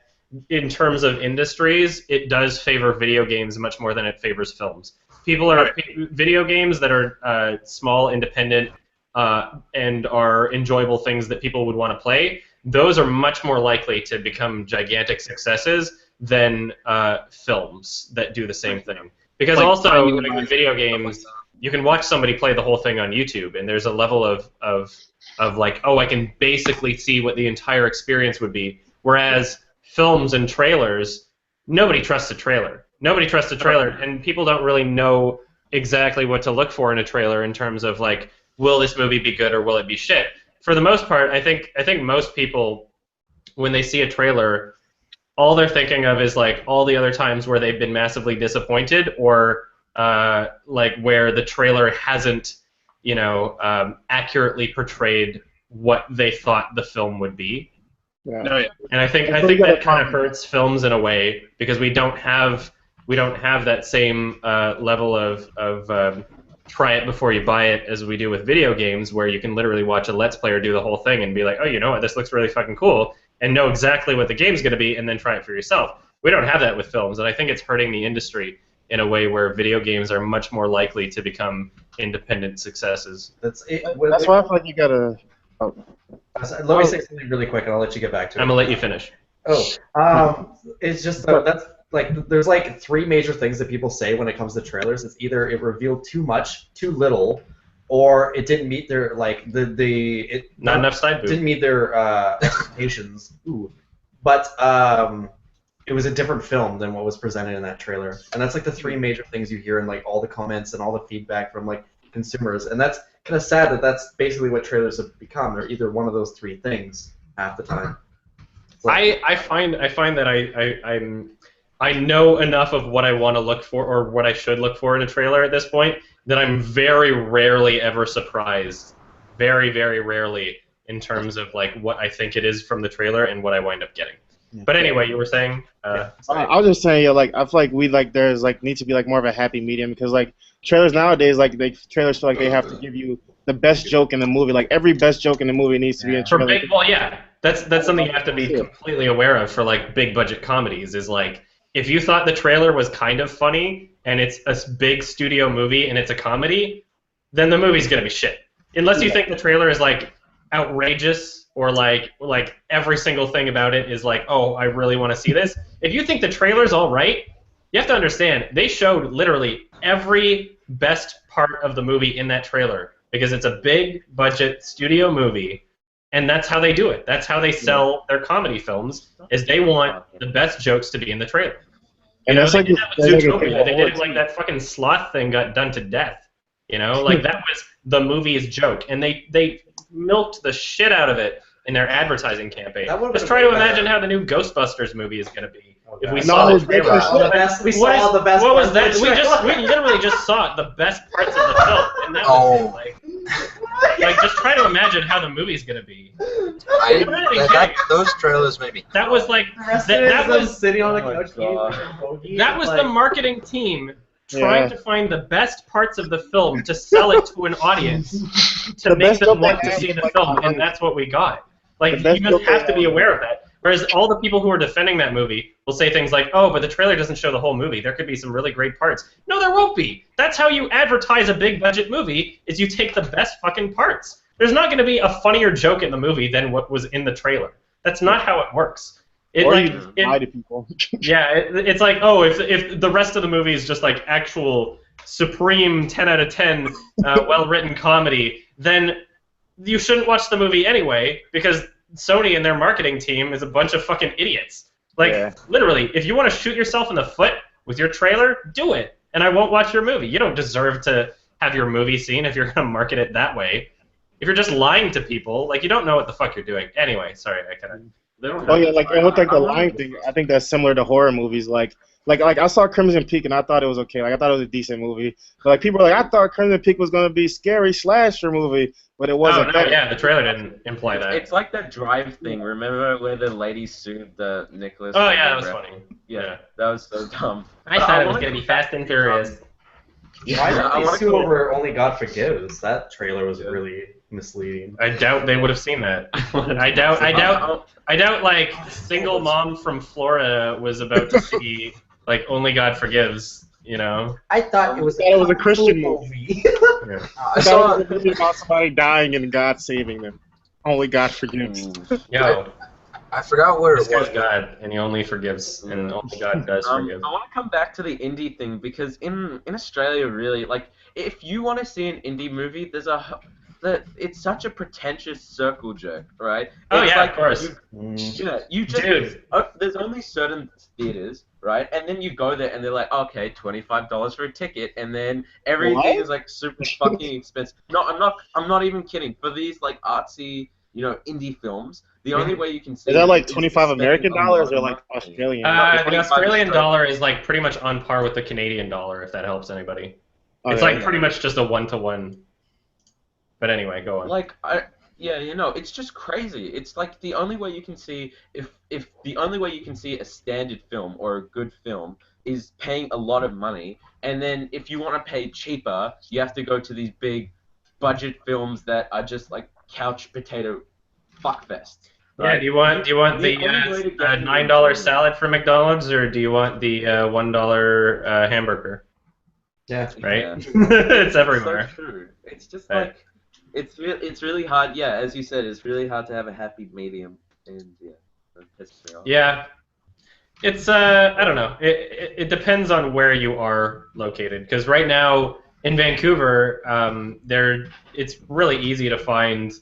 Speaker 12: in terms of industries, it does favor video games much more than it favors films. Video games that are small, independent, and are enjoyable things that people would want to play, those are much more likely to become gigantic successes than films that do the same thing. Because
Speaker 7: Like
Speaker 12: also,
Speaker 7: Finding
Speaker 12: like, with
Speaker 7: Life,
Speaker 12: video games, you can watch somebody play the whole thing on YouTube, and there's a level of like, oh, I can basically see what the entire experience would be. Whereas films and trailers, nobody trusts a trailer. Nobody trusts a trailer, and people don't really know exactly what to look for in a trailer in terms of like, will this movie be good or will it be shit? For the most part, I think most people, when they see a trailer, all they're thinking of is like all the other times where they've been massively disappointed, or like where the trailer hasn't, you know, accurately portrayed what they thought the film would be.
Speaker 9: Yeah.
Speaker 12: And I think that kind of hurts films in a way, because we don't have that same level of try it before you buy it as we do with video games, where you can literally watch a Let's Player do the whole thing and be like, oh, you know what, this looks really fucking cool, and know exactly what the game's going to be, and then try it for yourself. We don't have that with films, and I think it's hurting the industry in a way where video games are much more likely to become independent successes.
Speaker 4: That's
Speaker 9: why I feel like you gotta.
Speaker 4: Let me say something really quick, and I'll let you get back to it.
Speaker 12: I'm gonna let you finish.
Speaker 4: It's just that's like there's like three major things that people say when it comes to trailers. It's either it revealed too much, too little, or it didn't meet their
Speaker 12: not enough side boob.
Speaker 4: Didn't meet their expectations. But it was a different film than what was presented in that trailer, and that's like the three major things you hear in like all the comments and all the feedback from like consumers, and that's kind of sad that that's basically what trailers have become. They're either one of those three things half the time.
Speaker 12: I find that I know enough of what I want to look for, or what I should look for in a trailer at this point, that I'm very rarely ever surprised. Very, very rarely in terms of like what I think it is from the trailer and what I wind up getting. But anyway, you were saying.
Speaker 9: I was just saying, I feel like there's like need to be like more of a happy medium, because like trailers nowadays, like trailers feel like they have to give you the best joke in the movie. Like every best joke in the movie needs to be in a trailer.
Speaker 12: That's something you have to be completely aware of for like big budget comedies. Is like, if you thought the trailer was kind of funny and it's a big studio movie and it's a comedy, then the movie's gonna be shit. Unless you think the trailer is like outrageous, or like every single thing about it is like, oh, I really want to see this. If you think the trailer's all right, you have to understand they showed literally every best part of the movie in that trailer, because it's a big budget studio movie, and that's how they do it. That's how they sell their comedy films, is they want the best jokes to be in the trailer.
Speaker 9: And that's like
Speaker 12: Zootopia. They did it like that fucking sloth thing got done to death. You know, like the movie's joke, and they milked the shit out of it in their advertising campaign. Just try to imagine how the new Ghostbusters movie is going to be. If we saw the trailer, what was that? We literally just saw the best parts of the film, and that was it. Like just try to imagine how the movie's gonna be.
Speaker 15: Those trailers made me.
Speaker 12: That was like that was
Speaker 4: sitting on the couch.
Speaker 12: That was the marketing team trying to find the best parts of the film to sell it to an audience to make them want to see the film, and that's what we got. Like you just have to be aware of that. Whereas all the people who are defending that movie will say things like, oh, but the trailer doesn't show the whole movie. There could be some really great parts. No, there won't be. That's how you advertise a big budget movie, is you take the best fucking parts. There's not going to be a funnier joke in the movie than what was in the trailer. That's not how it works.
Speaker 9: Or you just lie to people.
Speaker 12: Yeah, it's like, oh, if the rest of the movie is just like actual supreme 10 out of 10 well-written comedy, then you shouldn't watch the movie anyway, because Sony and their marketing team is a bunch of fucking idiots. Like, literally, if you want to shoot yourself in the foot with your trailer, do it, and I won't watch your movie. You don't deserve to have your movie seen if you're going to market it that way. If you're just lying to people, like, you don't know what the fuck you're doing. Anyway, sorry, I kind of...
Speaker 9: Oh yeah, like, and with like the lying thing, I think that's similar to horror movies. Like I saw Crimson Peak and I thought it was okay. Like I thought it was a decent movie. But like people are like, I thought Crimson Peak was gonna be scary slasher movie, but it wasn't.
Speaker 12: No, yeah, the trailer didn't imply that.
Speaker 5: It's like that Drive thing. Remember where the lady sued the Nicholas?
Speaker 12: Oh yeah, that was funny.
Speaker 5: Yeah, that was so dumb.
Speaker 12: I thought it was gonna be Fast and Furious.
Speaker 4: Why did they sue over Only God Forgives? That trailer was really misleading.
Speaker 12: I doubt they would have seen that. I doubt like single mom from Florida was about to see like Only God Forgives, you know.
Speaker 4: I thought it was
Speaker 9: a Christian movie. I thought it was a movie about somebody dying and God saving them. Only God Forgives.
Speaker 12: Yo.
Speaker 15: I forgot where
Speaker 12: this
Speaker 15: it was.
Speaker 12: guy's God, and he only forgives, and only God does forgive.
Speaker 5: I want to come back to the indie thing because in Australia, really, like, if you want to see an indie movie, it's such a pretentious circle jerk, right?
Speaker 12: Oh
Speaker 5: it's
Speaker 12: yeah,
Speaker 5: like,
Speaker 12: of course.
Speaker 5: You just
Speaker 12: Dude.
Speaker 5: There's only certain theaters, right? And then you go there and they're like, okay, $25 for a ticket, and then everything is like super fucking expensive. No, I'm not even kidding. For these like artsy, indie films, the only way you can see
Speaker 9: is that like 25 American dollars or like Australian?
Speaker 12: The Australian dollar is like pretty much on par with the Canadian dollar, if that helps anybody. It's like pretty much just a 1-to-1. But anyway, go on.
Speaker 5: Like it's just crazy. It's like the only way you can see if the only way you can see a standard film or a good film is paying a lot of money, and then if you want to pay cheaper, you have to go to these big budget films that are just like couch potato fuckfest. Right?
Speaker 12: Yeah, do you want the $9 salad from McDonald's, or do you want the $1 hamburger?
Speaker 4: Yeah,
Speaker 12: right.
Speaker 5: Yeah.
Speaker 12: It's everywhere.
Speaker 5: It's so true. It's just like it's really hard. Yeah, as you said, it's really hard to have a happy medium, and that pisses me off.
Speaker 12: Yeah, it's I don't know. It depends on where you are located, because right now in Vancouver, it's really easy to find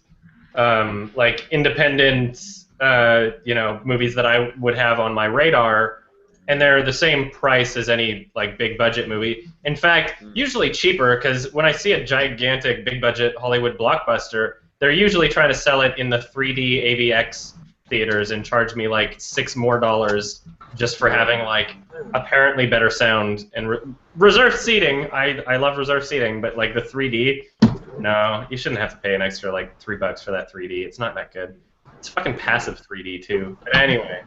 Speaker 12: like independent movies that I would have on my radar, and they're the same price as any like big budget movie. In fact, usually cheaper, because when I see a gigantic big budget Hollywood blockbuster, they're usually trying to sell it in the 3D AVX theaters and charge me like $6 more just for having like apparently better sound and reserved seating. I love reserved seating, but like the 3D, no, you shouldn't have to pay an extra like $3 for that 3D. It's not that good. It's fucking passive 3D too. But anyway,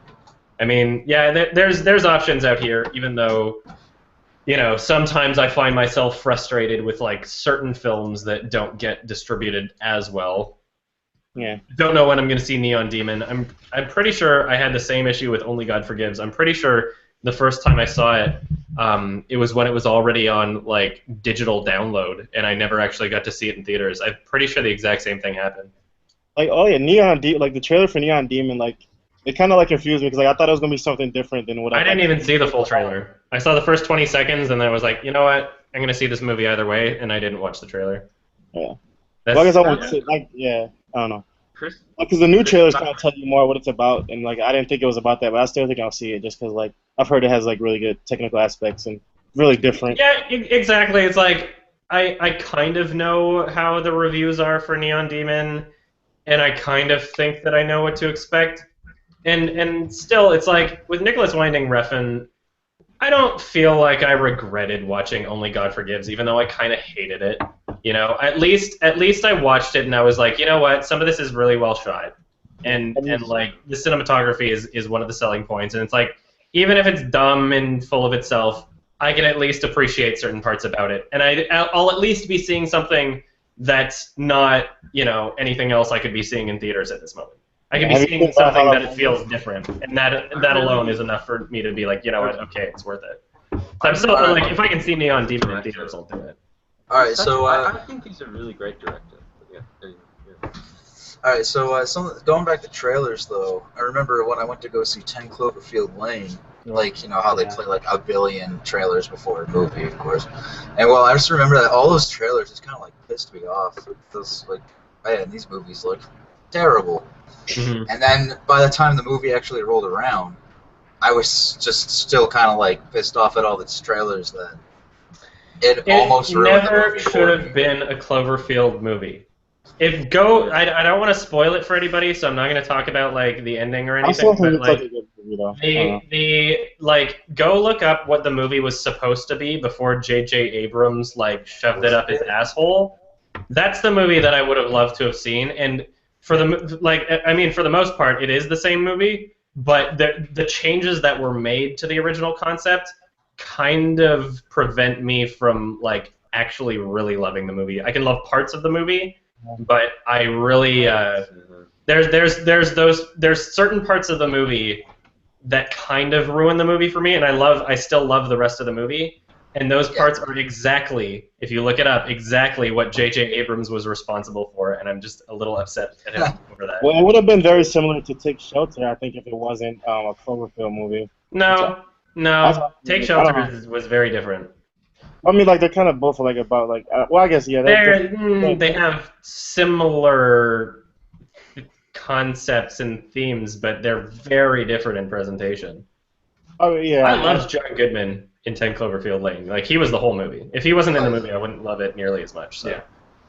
Speaker 12: I mean, yeah, there's options out here, even though, sometimes I find myself frustrated with like certain films that don't get distributed as well.
Speaker 9: Yeah.
Speaker 12: Don't know when I'm going to see Neon Demon. I'm pretty sure I had the same issue with Only God Forgives. I'm pretty sure the first time I saw it, it was when it was already on like digital download, and I never actually got to see it in theaters. I'm pretty sure the exact same thing happened.
Speaker 9: Like, oh yeah, like the trailer for Neon Demon, like it kind of like confused me because like I thought it was gonna be something different than what
Speaker 12: I didn't even see the full trailer. I saw the first 20 seconds, and then I was like, you know what? I'm gonna see this movie either way, and I didn't watch the trailer.
Speaker 9: Yeah. Well, I guess I won't see, like, yeah, I don't know. Because the new trailers kind of tell you more what it's about, and like I didn't think it was about that, but I still think I'll see it just because like I've heard it has like really good technical aspects and really different.
Speaker 12: Yeah, exactly. It's like I kind of know how the reviews are for Neon Demon, and I kind of think that I know what to expect. And still, it's like with Nicholas Winding Refn, I don't feel like I regretted watching Only God Forgives, even though I kind of hated it. You know, at least I watched it and I was like, you know what, some of this is really well shot, and like the cinematography is one of the selling points, and it's like even if it's dumb and full of itself, I can at least appreciate certain parts about it, and I'll at least be seeing something that's not, you know, anything else I could be seeing in theaters at this moment. I could be seeing something that it feels different, and that alone is enough for me to be like, you know what, okay, it's worth it. So I'm still like, if I can see Neon Demon in theaters, I'll do it.
Speaker 15: All right, so
Speaker 5: I think he's a really great director. Yeah.
Speaker 15: all right, so going back to trailers though, I remember when I went to go see 10 Cloverfield Lane, like, you know how they play like a billion trailers before a movie, of course. And well, I just remember that all those trailers just kind of like pissed me off. Those like, man, these movies look terrible. And then by the time the movie actually rolled around, I was just still kind of like pissed off at all the trailers then. It almost ruined the
Speaker 12: never
Speaker 15: movie
Speaker 12: should
Speaker 15: for
Speaker 12: have
Speaker 15: me.
Speaker 12: been a Cloverfield movie. I don't want to spoil it for anybody, so I'm not going to talk about like the ending or
Speaker 9: I still
Speaker 12: anything.
Speaker 9: think
Speaker 12: But
Speaker 9: it's like
Speaker 12: like
Speaker 9: a good movie though.
Speaker 12: the like, go look up what the movie was supposed to be before J.J. Abrams like shoved it up his asshole. That's the movie that I would have loved to have seen, and for the most part, it is the same movie, but the changes that were made to the original concept kind of prevent me from like actually really loving the movie. I can love parts of the movie, but I really there's certain parts of the movie that kind of ruin the movie for me, and I still love the rest of the movie. And those parts are exactly, if you look it up, exactly what J.J. Abrams was responsible for, and I'm just a little upset at him over that.
Speaker 9: Well, it would have been very similar to Take Shelter, I think, if it wasn't a Cloverfield movie.
Speaker 12: No, Take Shelter was very different.
Speaker 9: I mean, like they're kind of both like about like well, I guess yeah.
Speaker 12: They have similar concepts and themes, but they're very different in presentation.
Speaker 9: Oh yeah.
Speaker 12: I loved John Goodman in 10 Cloverfield Lane. Like, he was the whole movie. If he wasn't in the movie, I wouldn't love it nearly as much. So. Yeah.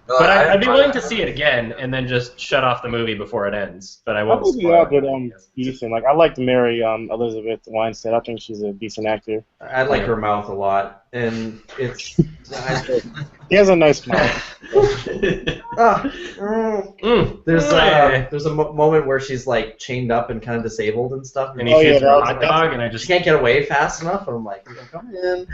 Speaker 12: But I'd be willing to see it again and then just shut off the movie before it ends. But I won't.
Speaker 9: I think they all did decent. Like I liked Mary Elizabeth Winstead. I think she's a decent actor.
Speaker 4: I like her mouth a lot, and it's.
Speaker 9: He has a nice mouth.
Speaker 4: There's a moment where she's like chained up and kind of disabled and stuff.
Speaker 12: And he feeds her a hot dog, and I just
Speaker 4: she can't get away fast enough. And I'm like, come in.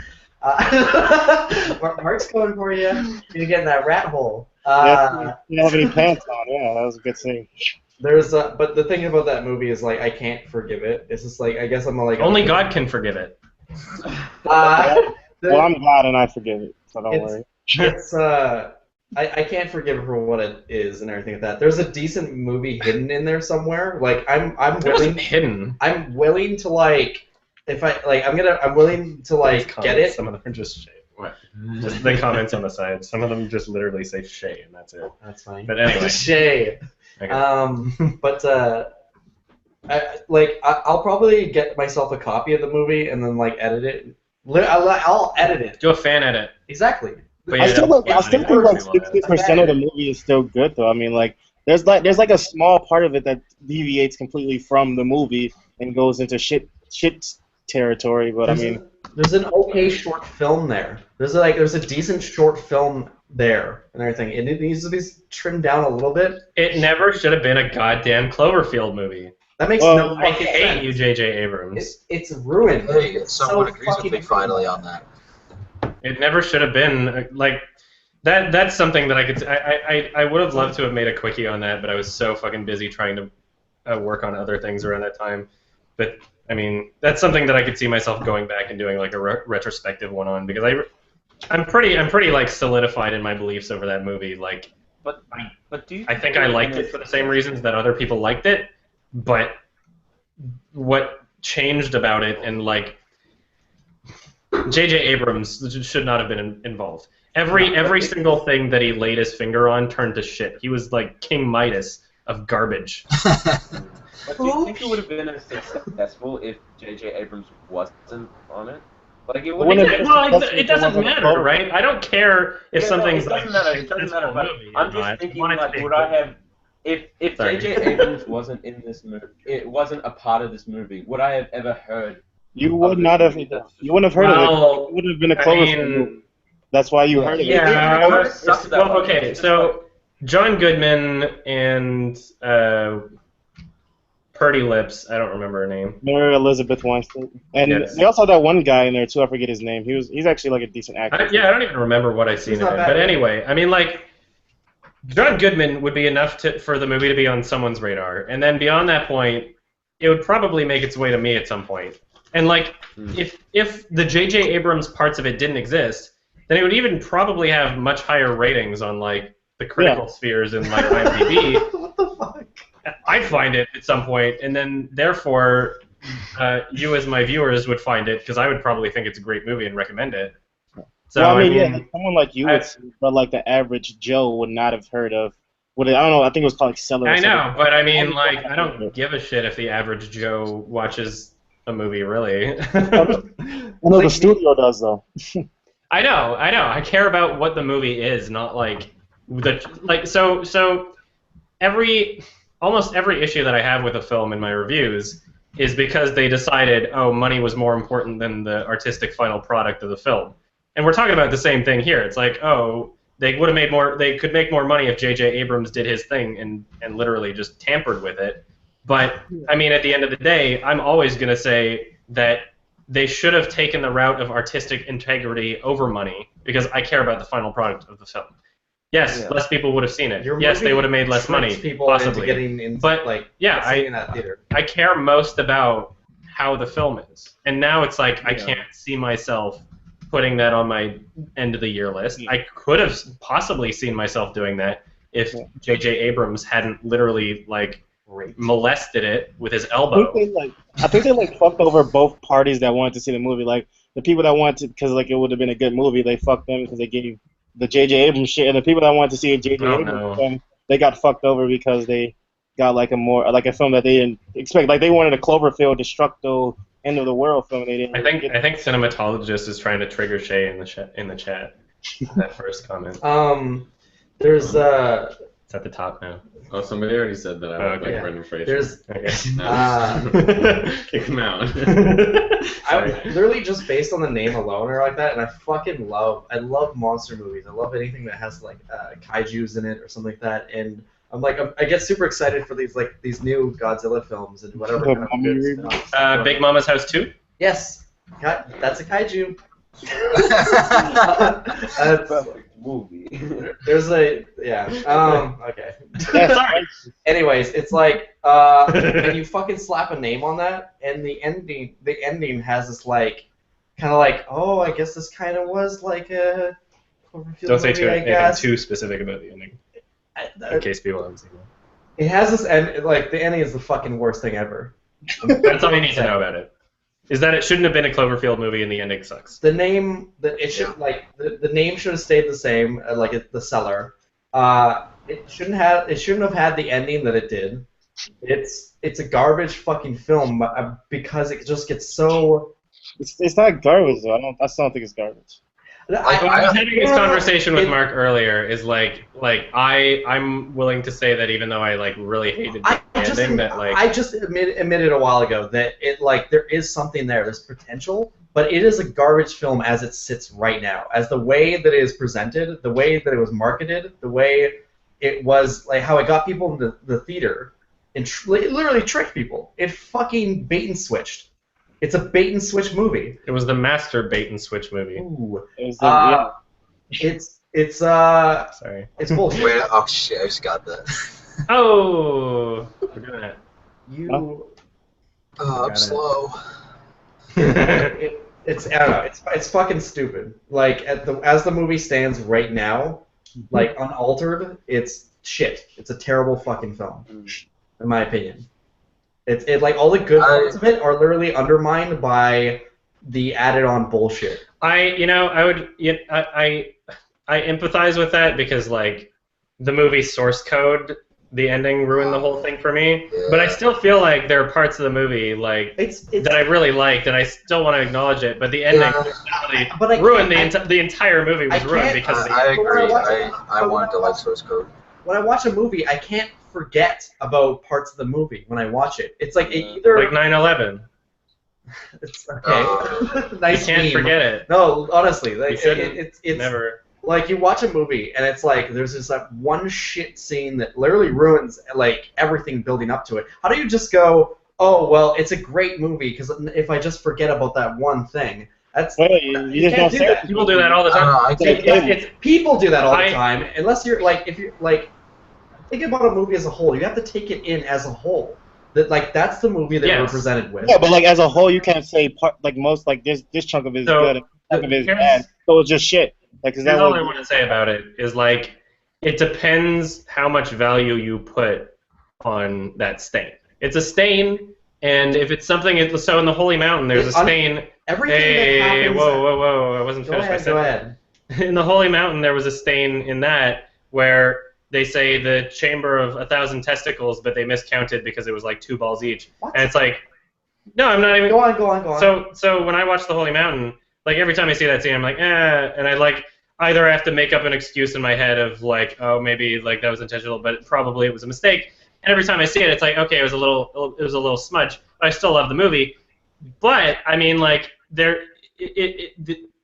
Speaker 4: Mark's coming for you. You're getting that rat hole.
Speaker 9: You don't have any pants on. Yeah, that was a good scene.
Speaker 4: But the thing about that movie is like I can't forgive it. It's just like I guess I'm like
Speaker 12: only God can forgive it.
Speaker 9: Well, I'm God and I forgive it, so don't worry.
Speaker 4: It's I can't forgive it for what it is and everything like that. There's a decent movie hidden in there somewhere. Like I'm willing.
Speaker 12: Hidden.
Speaker 4: I'm willing to like. If I like, I'm willing to like get it.
Speaker 12: Some of them are just shade. What? Just the comments on the side. Some of them just literally say "shay" and that's it.
Speaker 4: That's fine.
Speaker 12: But anyway,
Speaker 4: shay.
Speaker 12: Okay.
Speaker 4: But I'll probably get myself a copy of the movie and then like edit it. I'll edit it.
Speaker 12: Do a fan edit.
Speaker 4: Exactly.
Speaker 9: But I still think like 60% of the movie is still good though. I mean, like there's like a small part of it that deviates completely from the movie and goes into shit territory, but I mean,
Speaker 4: there's an okay short film there. There's a decent short film there and everything. It needs to be trimmed down a little bit.
Speaker 12: It never should have been a goddamn Cloverfield movie.
Speaker 4: That makes no
Speaker 12: I
Speaker 4: fucking
Speaker 12: hate
Speaker 4: sense.
Speaker 12: you, J.J. Abrams.
Speaker 4: It's ruined.
Speaker 15: Hey, someone agrees with me finally on that.
Speaker 12: It never should have been like that. That's something that I could. I would have loved to have made a quickie on that, but I was so fucking busy trying to work on other things around that time. But I mean, that's something that I could see myself going back and doing like a retrospective one on, because I'm pretty like solidified in my beliefs over that movie. Like,
Speaker 5: but do you
Speaker 12: I think I liked it for the same reasons that other people liked it, but what changed about it, and like J.J. Abrams should not have been involved. Every single thing that he laid his finger on turned to shit. He was like King Midas of garbage.
Speaker 5: But do you think it would have been as successful if J.J. Abrams wasn't on it? Like it
Speaker 9: wouldn't have
Speaker 5: wouldn't.
Speaker 9: been
Speaker 12: Well,
Speaker 9: successful
Speaker 12: it
Speaker 9: if there
Speaker 12: doesn't
Speaker 9: wasn't a
Speaker 12: matter,
Speaker 9: Cloverfield.
Speaker 12: right? I don't care if
Speaker 5: Yeah,
Speaker 12: something's
Speaker 5: no, it doesn't
Speaker 12: like
Speaker 5: matter. It doesn't matter. But I'm just thinking, like, would I have, if
Speaker 12: Sorry.
Speaker 5: J.J. Abrams wasn't in this movie, it wasn't a part of this movie, would I have ever heard?
Speaker 9: You would not have. You wouldn't have heard of it. It would have been a Cloverfield movie. That's why you heard of it.
Speaker 12: Yeah. Well, okay, so John Goodman and Purdy Lips, I don't remember her name.
Speaker 9: Mary Elizabeth Weinstein, and
Speaker 12: Yes.
Speaker 9: they also had that one guy in there too. I forget his name. He's actually like a decent actor.
Speaker 12: I don't even remember what I've seen
Speaker 9: He's
Speaker 12: in
Speaker 9: not
Speaker 12: it.
Speaker 9: bad.
Speaker 12: But anyway, I mean, like, John Goodman would be enough for the movie to be on someone's radar, and then beyond that point, it would probably make its way to me at some point. And like, if the J.J. Abrams parts of it didn't exist, then it would even probably have much higher ratings on like the critical spheres in like IMDb. What the fuck? I'd find it at some point, and then therefore, you as my viewers would find it because I would probably think it's a great movie and recommend it. So
Speaker 9: well, I mean, someone like you would, see, but like the average Joe would not have heard of. I don't know. I think it was called like Seller.
Speaker 12: I know, but I mean, like, I don't give a shit if the average Joe watches a movie, really.
Speaker 9: I know the studio does though.
Speaker 12: I know. I care about what the movie is, not like almost every issue that I have with a film in my reviews is because they decided, oh, money was more important than the artistic final product of the film. And we're talking about the same thing here. It's like, oh, they could make more money if J.J. Abrams did his thing and literally just tampered with it. But, I mean, at the end of the day, I'm always going to say that they should have taken the route of artistic integrity over money because I care about the final product of the film. Yes, less people would have seen it. Yes, they would have made less money,
Speaker 4: people
Speaker 12: possibly.
Speaker 4: into getting in,
Speaker 12: but
Speaker 4: like,
Speaker 12: yeah,
Speaker 4: seeing that theater.
Speaker 12: I care most about how the film is. And now it's like I can't see myself putting that on my end of the year list. I could have possibly seen myself doing that if J.J. Abrams hadn't literally like molested it with his elbow.
Speaker 9: I think they fucked over both parties that wanted to see the movie. Like the people that wanted because like it would have been a good movie, they fucked them because they gave the J.J. Abrams shit, and the people that wanted to see a J.J. Abrams film, they got fucked over because they got like a film that they didn't expect. Like they wanted a Cloverfield, Destructo, end of the world film. And they didn't.
Speaker 12: I think Cinematologist is trying to trigger Shay in the chat. That first comment.
Speaker 4: There's
Speaker 12: It's at the top now.
Speaker 14: Oh, somebody already said that. I look like Brendan Fraser. Kick him out.
Speaker 4: I literally just based on the name alone or like that, and I love monster movies. I love anything that has like kaiju's in it or something like that, and I'm like I get super excited for these new Godzilla films and whatever. Kind of good stuff.
Speaker 12: Big Mama's House 2?
Speaker 4: Yes, that's a kaiju.
Speaker 5: Movie.
Speaker 4: There's okay. Sorry. Anyways, it's like and you fucking slap a name on that, and the ending has this like kind of like, oh, I guess this kind of was like a Cloverfield
Speaker 12: Don't say
Speaker 4: movie,
Speaker 12: too specific about the ending, in case people haven't seen it.
Speaker 4: It has this end, like the ending is the fucking worst thing ever.
Speaker 12: That's all you need to know about it. Is that it shouldn't have been a Cloverfield movie and the ending sucks.
Speaker 4: The name, the name should have stayed the same, like the seller. It shouldn't have had the ending that it did. It's a garbage fucking film because it just gets so.
Speaker 9: It's not garbage though. I still don't think it's garbage.
Speaker 12: I was having this conversation with Mark earlier. Is like I'm willing to say that even though I like really hated the ending, that like
Speaker 4: I just admitted a while ago that it like there is something there, there's potential, but it is a garbage film as it sits right now, as the way that it is presented, the way that it was marketed, the way it was like how it got people into the theater, and it literally tricked people. It fucking bait and switched. It's a bait and switch movie.
Speaker 12: It was the master bait and switch movie.
Speaker 4: Ooh.
Speaker 9: It's
Speaker 12: sorry.
Speaker 4: It's bullshit.
Speaker 15: Wait, oh shit, I just got that.
Speaker 12: Oh, we're doing that.
Speaker 15: I'm slow.
Speaker 4: It's I don't know. It's fucking stupid. Like as the movie stands right now, like unaltered, it's shit. It's a terrible fucking film, in my opinion. It like all the good parts of it are literally undermined by the added-on bullshit.
Speaker 12: I empathize with that because like the movie source code the ending ruined the whole thing for me. But I still feel like there are parts of the movie like that I really liked, and I still want to acknowledge it. But the ending really ruined the entire movie was ruined because of the
Speaker 15: I
Speaker 12: ending.
Speaker 15: agree. I wanted to like source code.
Speaker 4: When I watch a movie, I can't forget about parts of the movie when I watch it. It's like either
Speaker 12: like 9/11.
Speaker 4: It's okay. Nice
Speaker 12: You can't
Speaker 4: meme.
Speaker 12: forget it.
Speaker 4: No, honestly, like it's
Speaker 12: never.
Speaker 4: Like you watch a movie and it's like there's this like one shit scene that literally ruins like everything building up to it. How do you just go, oh well, it's a great movie because if I just forget about that one thing, that's
Speaker 9: you just
Speaker 4: can't
Speaker 9: don't
Speaker 4: do
Speaker 9: say
Speaker 4: that.
Speaker 12: People do that all the time.
Speaker 4: People do that all the time. Unless you're like if you're like think about a movie as a whole, you have to take it in as a whole. That like that's the movie that we're presented with.
Speaker 9: Yeah, but like as a whole, you can't say like most like this chunk of it is good and chunk of it is bad. So it's just shit. Like is that
Speaker 12: Here's all
Speaker 9: what
Speaker 12: I want to say about it is like it depends how much value you put on that stain. It's a stain, and if it's something, so in the Holy Mountain, there's a stain.
Speaker 4: Everything that happens.
Speaker 12: Whoa! I wasn't finished.
Speaker 4: Go ahead.
Speaker 12: In the Holy Mountain, there was a stain in that where they say the chamber of 1,000 testicles, but they miscounted because it was like 2 balls each.
Speaker 4: What?
Speaker 12: And it's like, no, I'm not even.
Speaker 4: Go on.
Speaker 12: So when I watch the Holy Mountain, like every time I see that scene, I'm like, and I like either I have to make up an excuse in my head of like, oh, maybe like that was intentional, but probably it was a mistake. And every time I see it, it's like, okay, it was a little smudge, but I still love the movie. But I mean, like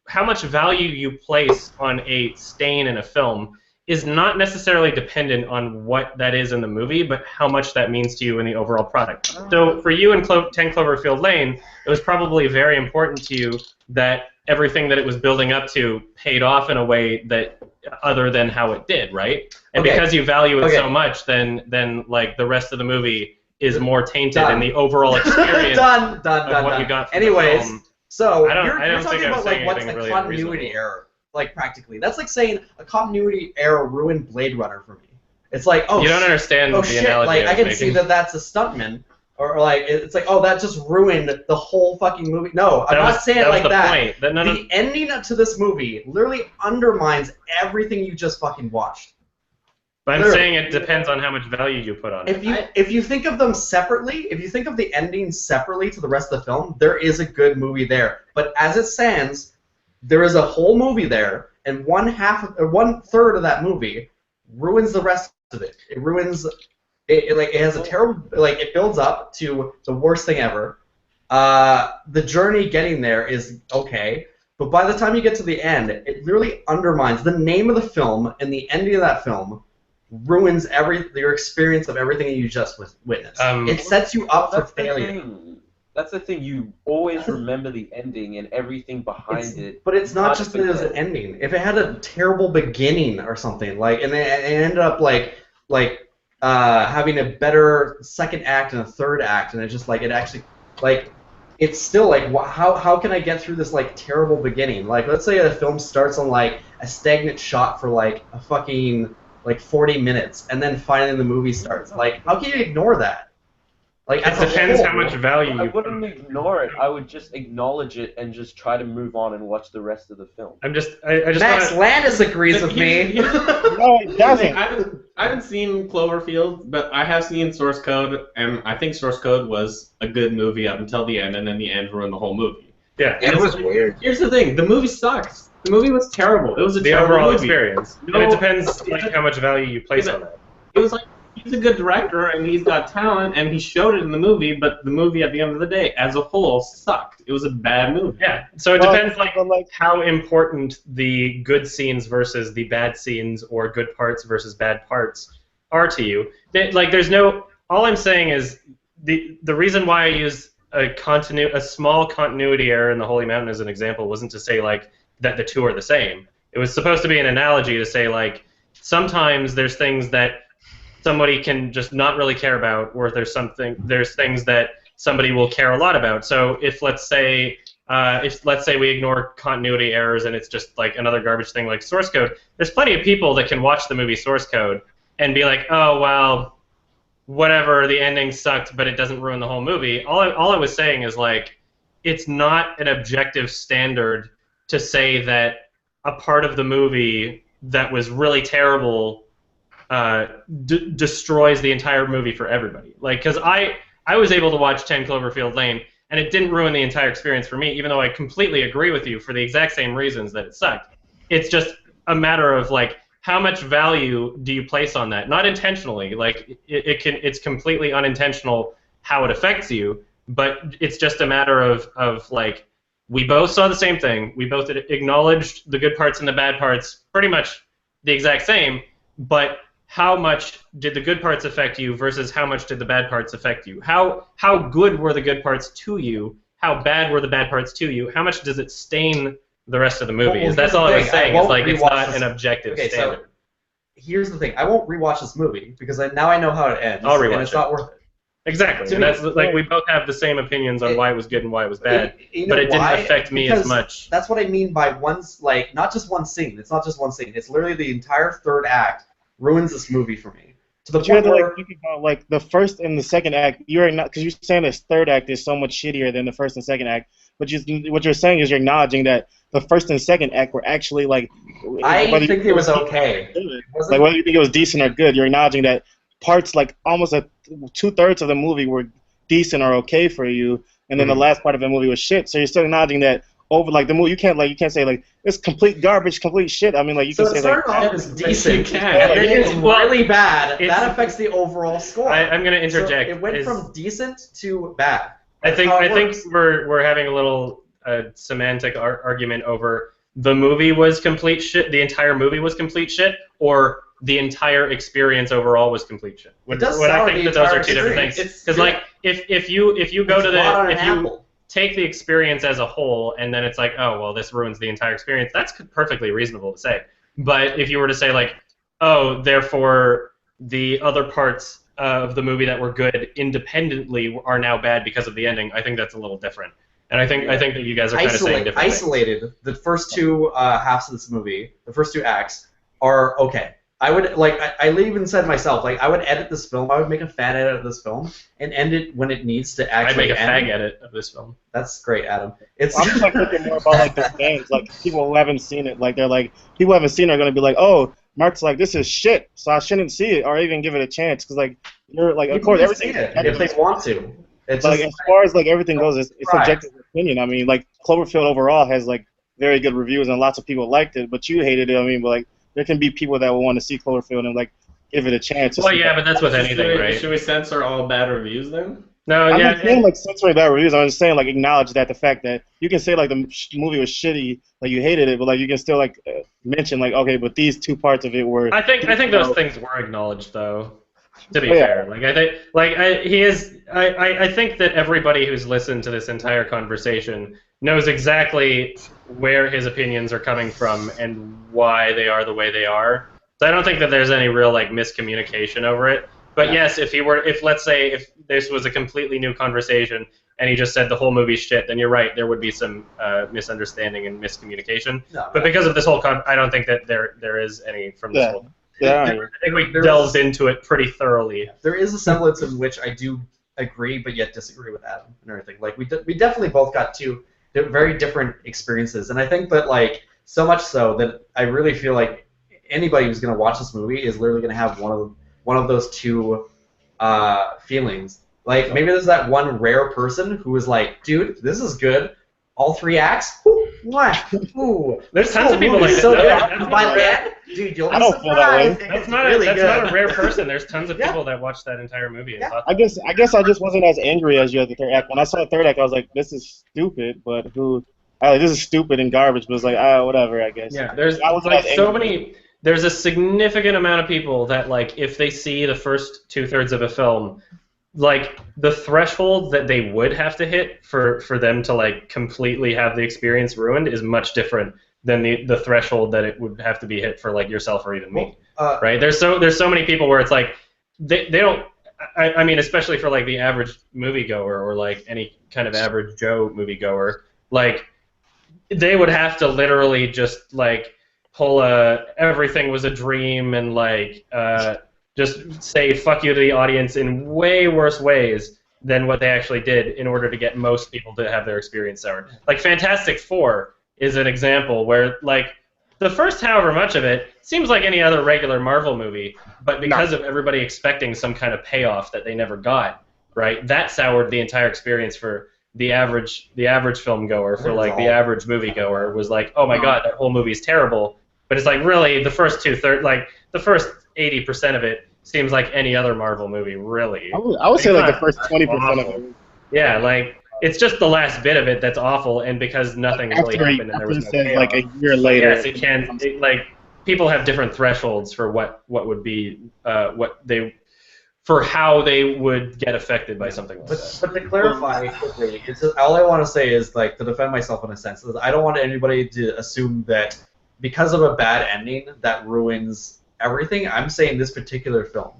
Speaker 12: how much value you place on a stain in a film is not necessarily dependent on what that is in the movie, but how much that means to you in the overall product. So for you in 10 Cloverfield Lane, it was probably very important to you that everything that it was building up to paid off in a way that other than how it did, right? And because you value it so much, then like the rest of the movie is more tainted in the overall experience of what you got from the film.
Speaker 4: So
Speaker 12: I don't
Speaker 4: you're
Speaker 12: think
Speaker 4: talking
Speaker 12: I was
Speaker 4: about like
Speaker 12: saying
Speaker 4: what's
Speaker 12: anything
Speaker 4: the
Speaker 12: really
Speaker 4: continuity
Speaker 12: unreasonable.
Speaker 4: error, like practically. That's like saying a continuity error ruined Blade Runner for me. It's like, oh,
Speaker 12: You don't understand
Speaker 4: oh
Speaker 12: the
Speaker 4: shit,
Speaker 12: analogy
Speaker 4: like
Speaker 12: I
Speaker 4: I
Speaker 12: was
Speaker 4: can see
Speaker 12: making.
Speaker 4: that that's a stuntman, or like it's like, oh, that just ruined the whole fucking movie. No, I'm not saying it like that.
Speaker 12: Point.
Speaker 4: The ending to this movie literally undermines everything you just fucking watched.
Speaker 12: But I'm
Speaker 4: Literally.
Speaker 12: saying it depends on how much value you put on it.
Speaker 4: If you think of them separately, if you think of the ending separately to the rest of the film, there is a good movie there. But as it stands, there is a whole movie there, and 1/3 of that movie ruins the rest of it. It ruins it. Like it has a terrible. Like it builds up to the worst thing ever. The journey getting there is okay, but by the time you get to the end, it literally undermines the name of the film and the ending of that film. Ruins your experience of everything you just witnessed. It sets you up for failure.
Speaker 5: That's the thing. You always remember the ending and everything behind it.
Speaker 4: But it's not just that it was an ending. If it had a terrible beginning or something, like, and it ended up like having a better second act and a third act, and it's just like it actually like. It's still like, how can I get through this like terrible beginning? Like, let's say a film starts on like a stagnant shot for like a fucking like 40 minutes, and then finally the movie starts. Like, how can you ignore that? Like,
Speaker 12: it depends how much value
Speaker 5: I
Speaker 12: you put.
Speaker 5: wouldn't ignore it. I would just acknowledge it and just try to move on and watch the rest of the film.
Speaker 12: I just
Speaker 4: Max Landis agrees with me.
Speaker 9: No, it doesn't.
Speaker 14: I haven't seen Cloverfield, but I have seen Source Code, and I think Source Code was a good movie up until the end, and then the end ruined the whole movie.
Speaker 12: Yeah,
Speaker 15: It was weird.
Speaker 14: Here's the thing: the movie sucked. The movie was terrible. It was
Speaker 12: the
Speaker 14: terrible
Speaker 12: overall
Speaker 14: movie.
Speaker 12: experience.
Speaker 14: No,
Speaker 12: And it depends like how much value you place on that.
Speaker 14: It was like he's a good director and he's got talent and he showed it in the movie, but the movie at the end of the day, as a whole, sucked. It was a bad movie.
Speaker 12: Yeah. So it depends like how important the good scenes versus the bad scenes or good parts versus bad parts are to you. Like there's no. All I'm saying is the reason why I use a small continuity error in the Holy Mountain as an example wasn't to say like that the two are the same. It was supposed to be an analogy to say like sometimes there's things that somebody can just not really care about, or there's things that somebody will care a lot about. So if let's say we ignore continuity errors and it's just like another garbage thing like source code, there's plenty of people that can watch the movie Source Code and be like, oh well, whatever, the ending sucked, but it doesn't ruin the whole movie. All I was saying is like it's not an objective standard to say that a part of the movie that was really terrible destroys the entire movie for everybody. Like, because I was able to watch 10 Cloverfield Lane, and it didn't ruin the entire experience for me, even though I completely agree with you for the exact same reasons that it sucked. It's just a matter of, like, how much value do you place on that? Not intentionally. Like, it's completely unintentional how it affects you, but it's just a matter of like, we both saw the same thing. We both acknowledged the good parts and the bad parts pretty much the exact same, but how much did the good parts affect you versus how much did the bad parts affect you? How good were the good parts to you? How bad were the bad parts to you? How much does it stain the rest of the movie? That's all I was saying. It's like, it's not an objective standard.
Speaker 4: So here's the thing. I won't rewatch this movie because now I know how it ends.
Speaker 12: I'll rewatch
Speaker 4: and it's not worth it.
Speaker 12: Exactly. And that's like, we both have the same opinions on why it was good and why it was bad, but it didn't affect me as much.
Speaker 4: That's what I mean by like, not just one scene. It's not just one scene. It's literally the entire third act ruins this movie for me. To the point where,
Speaker 9: like, think about, like, the first and the second act, you're not, because you're saying this third act is so much shittier than the first and second act, but what you're saying is you're acknowledging that the first and second act were actually, like,
Speaker 4: I think it was okay.
Speaker 9: Like, whether you think it was decent or good, you're acknowledging that parts, like, almost 2/3 of the movie were decent or okay for you, and then the last part of the movie was shit. So you're still acknowledging that over, like, the movie, you can't say, like, it's complete garbage, complete shit. I mean, like, you can say, like,
Speaker 4: off as decent, and then it's really bad. That affects the overall score.
Speaker 12: I'm going to interject.
Speaker 4: So it went from decent to bad.
Speaker 12: I think we're having a little semantic argument over the movie was complete shit, the entire movie was complete shit, or the entire experience overall was complete shit. I think that those are two different things. Because, like, if you go to if you take the experience as a whole and then it's like, oh, well, this ruins the entire experience, that's perfectly reasonable to say. But if you were to say, like, oh, therefore the other parts of the movie that were good independently are now bad because of the ending, I think that's a little different. And I think that you guys are kind of saying different
Speaker 4: things. The first two halves of this movie, the first two acts, are okay. I would, like, I even said myself, like, I would edit this film, I would make a fan edit of this film, and end it when it needs to actually end.
Speaker 12: I'd make a fag edit of this film.
Speaker 4: That's great, Adam.
Speaker 9: I'm just, like, thinking more about, like, the fans, like, people who haven't seen it, like, they're like, people who haven't seen it are going to be like, oh, Mark's like, this is shit, so I shouldn't see it, or even give it a chance, because, like, you're, like, of course, everything,
Speaker 4: if they want to. It's
Speaker 9: like,
Speaker 4: just,
Speaker 9: as far as, like, everything goes, it's subjective opinion. I mean, like, Cloverfield overall has, like, very good reviews, and lots of people liked it, but you hated it. I mean, but, like, there can be people that will want to see Cloverfield and, like, give it a chance.
Speaker 12: Well, yeah, but that's with anything, right?
Speaker 14: Should we censor all bad reviews then?
Speaker 12: No,
Speaker 9: I'm
Speaker 12: yeah.
Speaker 9: not saying, like, censoring bad reviews. I'm just saying, like, acknowledge that the fact that you can say, like, the movie was shitty, like, you hated it, but, like, you can still, like, mention, like, okay, but these two parts of it were.
Speaker 12: I think those things were acknowledged, though. To be fair, like, I think, like, I think that everybody who's listened to this entire conversation knows exactly where his opinions are coming from and why they are the way they are. So I don't think that there's any real, like, miscommunication over it. But yes, if let's say if this was a completely new conversation and he just said the whole movie's shit, then you're right, there would be some misunderstanding and miscommunication. No, but because of this whole I don't think that there is any from this whole.
Speaker 9: Yeah.
Speaker 12: I think we delved into it pretty thoroughly.
Speaker 4: There is a semblance in which I do agree, but yet disagree with Adam and everything. Like, we definitely both got two very different experiences, and I think that, like, so much so that I really feel like anybody who's going to watch this movie is literally going to have one of those two feelings. Like, maybe there's that one rare person who is like, dude, this is good. All three acts. Ooh, mwah, ooh.
Speaker 12: There's tons of people like
Speaker 4: so
Speaker 12: that.
Speaker 4: good. By the end, dude, you'll be
Speaker 9: don't feel that way.
Speaker 4: surprised.
Speaker 12: That's not a rare person. There's tons of people that watched that entire movie. And thought
Speaker 9: I guess I just wasn't as angry as you at the third act. When I saw the third act, I was like, this is stupid, but this is stupid and garbage. But it's like, whatever, I guess.
Speaker 12: Yeah, there's like so many. There's a significant amount of people that, like, if they see the first 2/3 of a film, like, the threshold that they would have to hit for them to, like, completely have the experience ruined is much different than the threshold that it would have to be hit for, like, yourself or even me. Right? There's so many people where it's like they don't. I mean, especially for, like, the average moviegoer or, like, any kind of average Joe moviegoer, like, they would have to literally just, like, pull everything was a dream and, like, just say fuck you to the audience in way worse ways than what they actually did in order to get most people to have their experience soured. Like, Fantastic Four is an example where, like, the first however much of it seems like any other regular Marvel movie, but because of everybody expecting some kind of payoff that they never got, right? That soured the entire experience for the average film goer, for like the average movie goer was like, oh my god, that whole movie's terrible. But it's like really the first the first 80% of it seems like any other Marvel movie, really.
Speaker 9: I would say like the first 20% of it.
Speaker 12: Yeah, like it's just the last bit of it that's awful, and because nothing really happened and there was no payoff.
Speaker 9: Like a year later.
Speaker 12: Yes, it can. Like people have different thresholds for what would be for how they would get affected by something like that.
Speaker 4: But to clarify quickly, all I want to say is, like, to defend myself in a sense, is I don't want anybody to assume that because of a bad ending that ruins everything. I'm saying this particular film,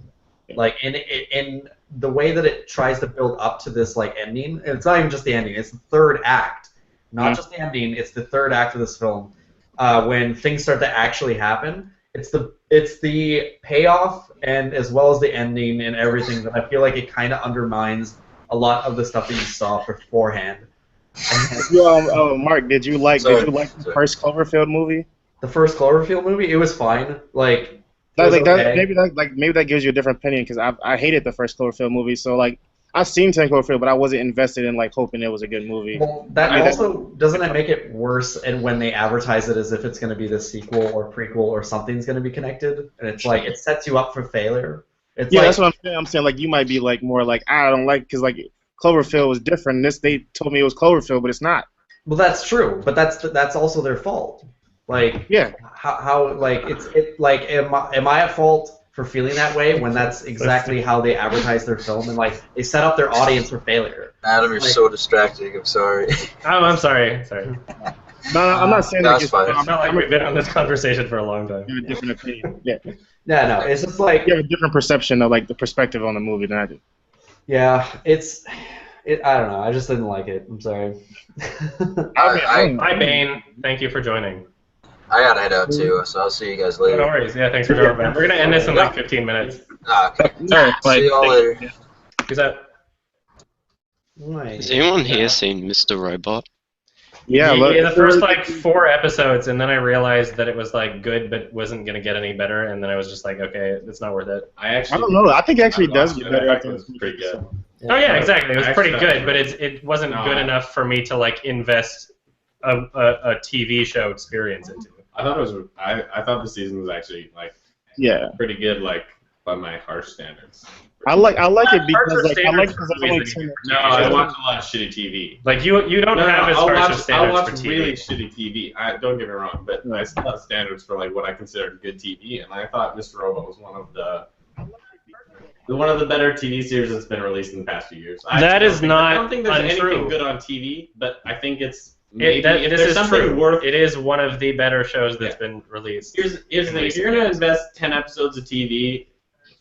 Speaker 4: like in the way that it tries to build up to this like ending, it's not even just the ending; it's the third act, not just the ending. It's the third act of this film. When things start to actually happen, it's the payoff and as well as the ending and everything that I feel like it kind of undermines a lot of the stuff that you saw beforehand.
Speaker 9: Mark, did you like the first Cloverfield movie?
Speaker 4: The first Cloverfield movie, it was fine. Like,
Speaker 9: maybe that gives you a different opinion because I hated the first Cloverfield movie. So like I've seen 10 Cloverfield, but I wasn't invested in like hoping it was a good movie.
Speaker 4: Well, that also doesn't it make it worse? And when they advertise it as if it's going to be the sequel or prequel or something's going to be connected, and it's like it sets you up for failure. It's
Speaker 9: that's what I'm saying. I'm saying like you might be like more like I don't like because like Cloverfield was different. They told me it was Cloverfield, but it's not.
Speaker 4: Well, that's true, but that's also their fault. Like how like am I at fault for feeling that way when that's exactly how they advertise their film and like they set up their audience for failure?
Speaker 15: Adam, you're so distracting. I'm sorry.
Speaker 12: I'm sorry.
Speaker 9: No, I'm not saying that.
Speaker 15: That's fine.
Speaker 12: It's not like we've been on this conversation for a long time.
Speaker 9: You have a different opinion. Yeah.
Speaker 4: Yeah, no, it's just like
Speaker 9: you have a different perception of like the perspective on the movie than I do.
Speaker 4: Yeah, I don't know. I just didn't like it. I'm sorry.
Speaker 12: Hi, Bane. Thank you for joining.
Speaker 15: I gotta head out too, so I'll see you guys later.
Speaker 12: No worries. Yeah, thanks for joining. We're gonna end this in like 15 minutes.
Speaker 15: Okay.
Speaker 12: See
Speaker 15: you all later.
Speaker 12: Peace out.
Speaker 13: Has anyone here seen Mr. Robot?
Speaker 12: Yeah, the first like 4 episodes, and then I realized that it was like good, but wasn't gonna get any better, and then I was just like, okay, it's not worth it.
Speaker 9: I don't know. I think it actually does get better.
Speaker 14: It was pretty good.
Speaker 12: Oh yeah, exactly. It was pretty good, but it wasn't good enough for me to like invest a TV show experience into.
Speaker 14: I thought it was. I thought the season was actually like pretty good, like by my harsh standards.
Speaker 9: I like it because like I like because it's only 10.
Speaker 14: No, I watch a lot of shitty TV.
Speaker 12: Like you don't have as harsh standards
Speaker 14: I watch
Speaker 12: for TV.
Speaker 14: really shitty TV. Don't get me wrong, but I still have standards for like what I consider good TV, and I thought Mr. Robot was one of the better TV series that's been released in the past few years.
Speaker 12: I don't think there's
Speaker 14: anything good on TV, but I think it's
Speaker 12: It is one of the better shows that's been released.
Speaker 14: Here's the thing: if you're gonna invest 10 episodes of TV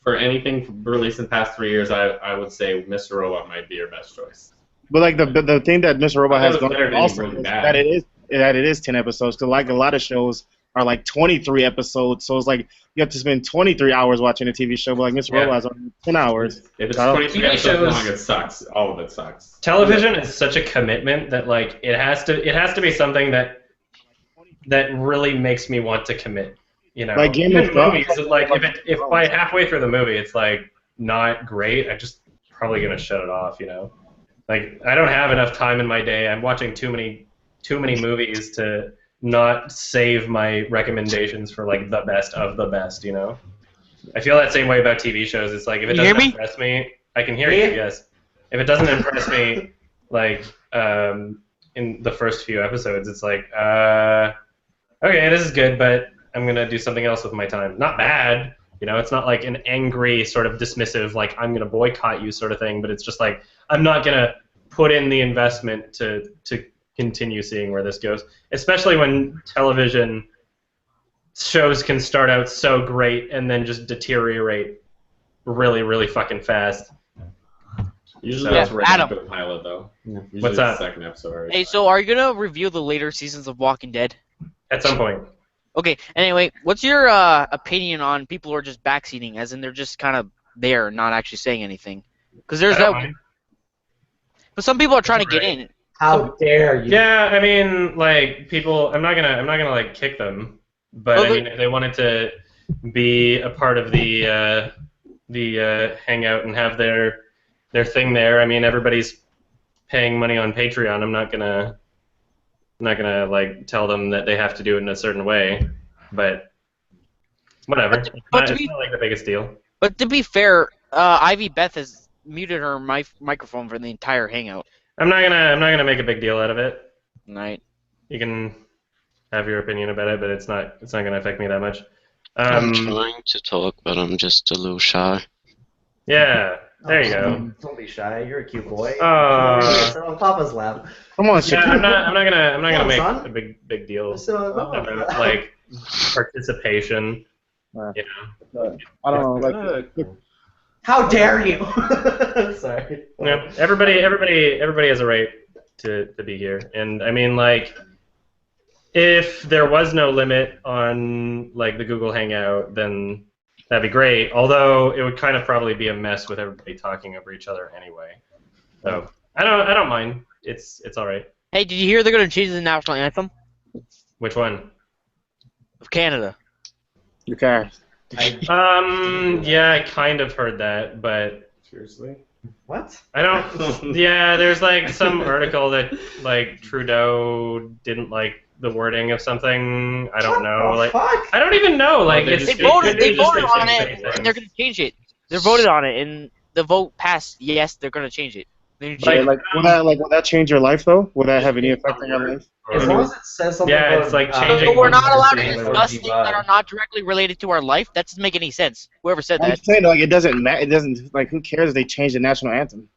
Speaker 14: for anything released in the past 3 years, I would say Mr. Robot might be your best choice.
Speaker 9: But like the thing that Mr. Robot has gone also is that it is 10 episodes. Because like a lot of shows are like 23 episodes, so it's like you have to spend 23 hours watching a TV show. But like Mr. Robot is only 10 hours.
Speaker 14: If it's 23 episodes long, it sucks. All of it sucks.
Speaker 12: Television is such a commitment that like it has to be something that really makes me want to commit. You know,
Speaker 9: like Game of Thrones.
Speaker 12: Like if by halfway through the movie it's like not great, I'm just probably gonna shut it off. You know, like I don't have enough time in my day. I'm watching too many movies to not save my recommendations for like the best of the best. You know, I feel that same way about TV shows. It's like if it doesn't impress me, I can hear you. Yes, if it doesn't impress me, like in the first few episodes, it's like okay, this is good, but I'm gonna do something else with my time. Not bad, you know. It's not like an angry sort of dismissive, like I'm gonna boycott you sort of thing. But it's just like I'm not gonna put in the investment to continue seeing where this goes. Especially when television shows can start out so great and then just deteriorate really, really fucking fast.
Speaker 14: Usually that's right after the pilot, though.
Speaker 12: What's that?
Speaker 14: The second episode already.
Speaker 10: Hey, so are you gonna review the later seasons of Walking Dead?
Speaker 12: At some point.
Speaker 10: Okay, anyway, what's your opinion on people who are just backseating, as in they're just kind of there, not actually saying anything? Because there's that. But some people are trying to get in.
Speaker 4: How dare you?
Speaker 12: Yeah, I mean, like people. I'm not gonna like kick them. But I mean, if they wanted to be a part of the Hangout and have their thing there, I mean, everybody's paying money on Patreon. I'm not gonna like tell them that they have to do it in a certain way, but whatever. It's not like the biggest deal.
Speaker 10: But to be fair, Ivy Beth has muted her microphone for the entire Hangout.
Speaker 12: I'm not gonna make a big deal out of it.
Speaker 10: Right.
Speaker 12: You can have your opinion about it, but it's not gonna affect me that much.
Speaker 13: I'm trying to talk, but I'm just a little shy.
Speaker 12: Yeah, there you go.
Speaker 4: Don't be shy. You're a cute boy. Sit on Papa's lap.
Speaker 9: Come on,
Speaker 12: yeah, I'm not gonna make
Speaker 4: son.
Speaker 12: a big deal
Speaker 4: Sit on
Speaker 12: about
Speaker 4: Papa's lap.
Speaker 12: like participation. You know.
Speaker 9: I don't know. Like,
Speaker 4: How dare you? Sorry.
Speaker 12: Yeah, everybody has a right to be here, and I mean, like, if there was no limit on like the Google Hangout, then that'd be great. Although it would kind of probably be a mess with everybody talking over each other anyway. So I don't mind. It's all right.
Speaker 10: Hey, did you hear they're gonna change the national anthem
Speaker 12: Which one?
Speaker 10: of Canada?
Speaker 9: Okay.
Speaker 12: Yeah, I kind of heard that, but
Speaker 14: Seriously?
Speaker 4: What?
Speaker 12: I don't. Yeah, there's like some article that like Trudeau didn't like the wording of something. I don't know. Like, I don't even know. Like,
Speaker 10: They voted on it, and they're gonna change it. They voted on it, and the vote passed. Yes, they're gonna change it.
Speaker 9: Will that change your life though? Will that have any effect on your life?
Speaker 4: As long as it says something
Speaker 12: Yeah,
Speaker 4: about,
Speaker 12: it's like changing.
Speaker 10: But we're not allowed to
Speaker 4: like,
Speaker 10: discuss things that are not directly related to our life. That doesn't make any sense. Whoever said
Speaker 9: I'm
Speaker 10: that.
Speaker 9: saying like it doesn't matter. It doesn't like who cares if they change the national anthem?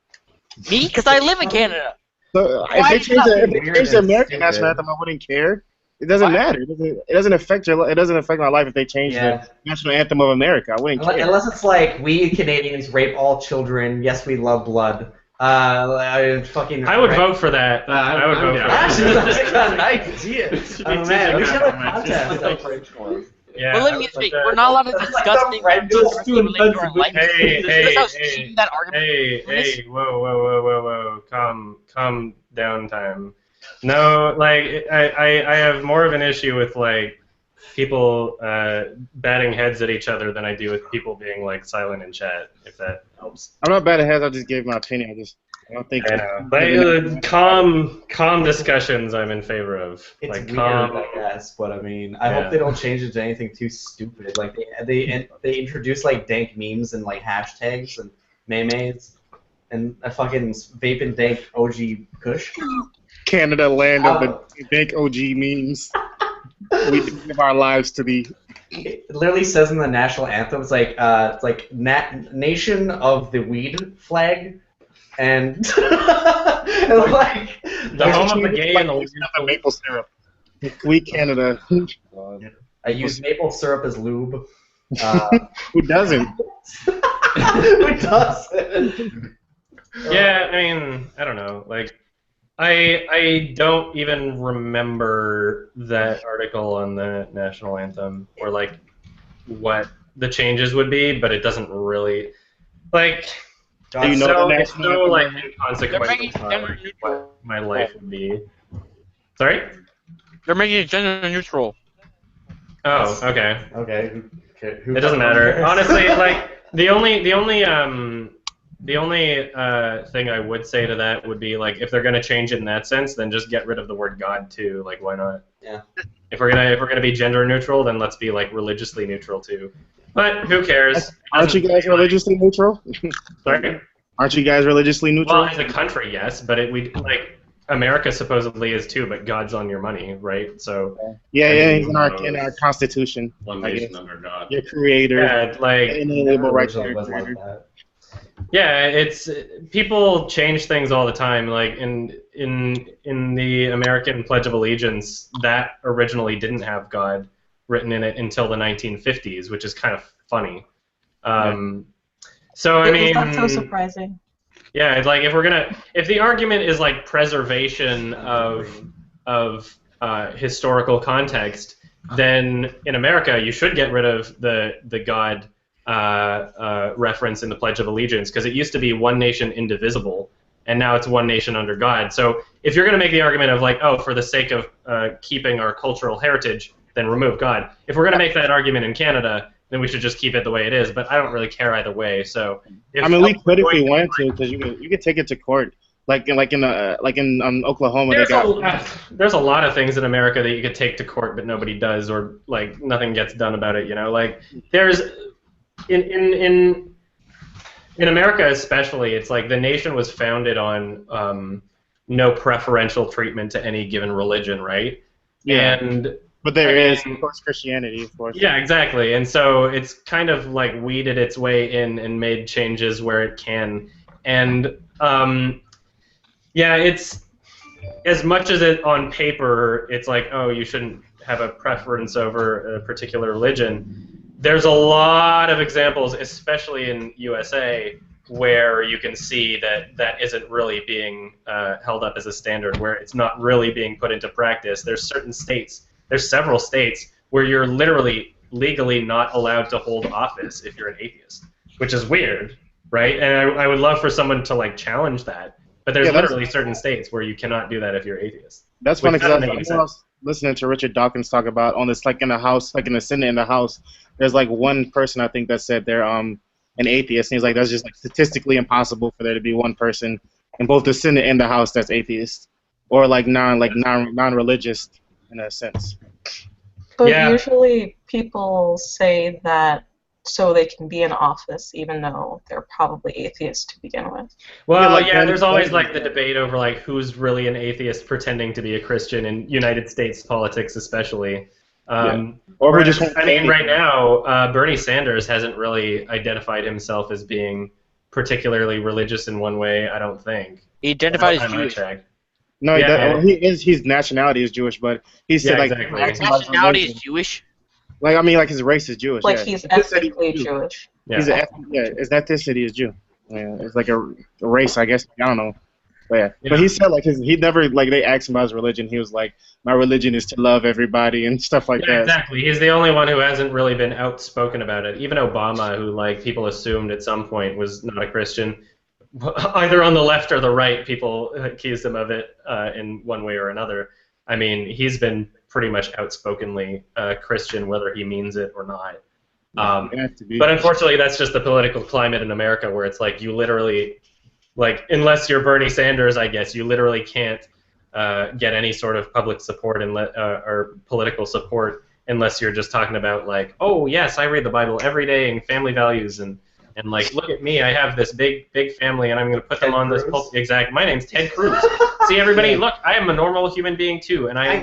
Speaker 10: Me? Because I live in Canada.
Speaker 9: So
Speaker 10: Why
Speaker 9: if they
Speaker 10: is
Speaker 9: change
Speaker 10: that
Speaker 9: the American national anthem, I wouldn't care. It doesn't matter. It doesn't affect It doesn't affect my life if they change the national anthem of America. I wouldn't care.
Speaker 4: Unless it's like, we Canadians rape all children. Yes, we love blood.
Speaker 12: I would vote for that. I would vote for that.
Speaker 4: Actually, that's kind of nice. Yeah. Oh man, we should have a contest.
Speaker 12: Yeah.
Speaker 10: But let me get straight. We're not allowed to discuss things that are directly related to our life.
Speaker 12: Hey, whoa, calm down time. No, like, I have more of an issue with, like, people batting heads at each other than I do with people being, like, silent in chat, if that helps.
Speaker 9: I'm not batting heads. I just gave my opinion. I don't think.
Speaker 12: Like, calm discussions I'm in favor of.
Speaker 4: It's
Speaker 12: like,
Speaker 4: weird,
Speaker 12: calm.
Speaker 4: I guess, but I mean, I hope they don't change it to anything too stupid. Like they introduce like dank memes and like hashtags and memes and a fucking vape and dank OG Kush.
Speaker 9: Canada, land of the dank OG memes. We give our lives to the.
Speaker 4: It literally says in the national anthem, it's like nation of the weed flag. And, and like
Speaker 12: the home of the gay and
Speaker 9: the maple syrup. We Canada.
Speaker 4: I use maple syrup as lube.
Speaker 9: Who doesn't?
Speaker 4: Who doesn't?
Speaker 12: Yeah, I mean, I don't know. Like, I don't even remember that article on the national anthem or like what the changes would be, but it doesn't really like.
Speaker 9: Do you know
Speaker 12: it's so like inconsequential what my life would be. Sorry?
Speaker 10: They're making it gender neutral.
Speaker 12: Oh, okay.
Speaker 4: Okay.
Speaker 12: It doesn't matter. Honestly, like the only thing I would say to that would be like if they're gonna change it in that sense, then just get rid of the word God too. Like why not?
Speaker 4: Yeah.
Speaker 12: If we're gonna be gender neutral, then let's be like religiously neutral too. But who cares?
Speaker 9: Aren't you guys religiously neutral?
Speaker 12: Sorry?
Speaker 9: Aren't you guys religiously neutral?
Speaker 12: Well, as a country, yes, but like America supposedly is too, but God's on your money, right? So
Speaker 9: yeah, he's in our Constitution.
Speaker 14: One nation under God.
Speaker 9: Your creator.
Speaker 12: Yeah, like
Speaker 9: inalienable right to your creator.
Speaker 12: Yeah, it's people change things all the time. Like in the American Pledge of Allegiance, that originally didn't have God written in it until the 1950s, which is kind of funny. So I mean,
Speaker 16: it's not so surprising.
Speaker 12: Yeah, it's like if the argument is like preservation of historical context, then in America you should get rid of the God reference in the Pledge of Allegiance because it used to be one nation indivisible, and now it's one nation under God. So if you're going to make the argument of like, oh, for the sake of keeping our cultural heritage, then remove God. If we're gonna make that argument in Canada, then we should just keep it the way it is. But I don't really care either way. So
Speaker 9: I mean, we could if we wanted to, because you could take it to court, like in Oklahoma.
Speaker 12: There's a lot of things in America that you could take to court, but nobody does, or like nothing gets done about it. You know, like there's in America especially, it's like the nation was founded on no preferential treatment to any given religion, right?
Speaker 9: Yeah. But there is, of course, Christianity, of course.
Speaker 12: Yeah, exactly. And so it's kind of like weeded its way in and made changes where it can. And yeah, it's as much as it on paper, it's like, oh, you shouldn't have a preference over a particular religion. There's a lot of examples, especially in USA, where you can see that that isn't really being held up as a standard, where it's not really being put into practice. There's several states where you're literally legally not allowed to hold office if you're an atheist, which is weird, right? And I would love for someone to like challenge that, but there's literally certain states where you cannot do that if you're atheist.
Speaker 9: That's funny because I was listening to Richard Dawkins talk about on this, like in the House, like in the Senate in the House, there's like one person I think that said they're an atheist, and he's like, that's just like statistically impossible for there to be one person in both the Senate and the House that's atheist, or like non-religious in a sense.
Speaker 16: But usually people say that so they can be in office even though they're probably atheists to begin with.
Speaker 12: Well, yeah, there's always like the debate over like who's really an atheist pretending to be a Christian in United States politics especially. Or we're just, I mean, right now, Bernie Sanders hasn't really identified himself as being particularly religious in one way, I don't think.
Speaker 10: He identified as Jewish.
Speaker 9: No, his nationality is Jewish, but he said like
Speaker 10: his nationality is Jewish.
Speaker 9: Like I mean, like his race is Jewish.
Speaker 16: Like he's ethnically Jewish.
Speaker 9: Yeah. His ethnicity is Jew. Yeah, it's like a race, I guess. I don't know. But but he said like he never like they asked him about his religion. He was like, my religion is to love everybody and stuff like that.
Speaker 12: Exactly. He's the only one who hasn't really been outspoken about it. Even Obama, who like people assumed at some point was not a Christian, either on the left or the right, people accused him of it in one way or another. I mean, he's been pretty much outspokenly Christian, whether he means it or not. But unfortunately, that's just the political climate in America, where it's like you literally, like, unless you're Bernie Sanders, I guess, you literally can't get any sort of public support or political support unless you're just talking about, like, oh, yes, I read the Bible every day and family values and like, look at me, I have this big family and I'm going to put them on this pulp. Exactly. My name's Ted Cruz. See, everybody, look, I am a normal human being too, and I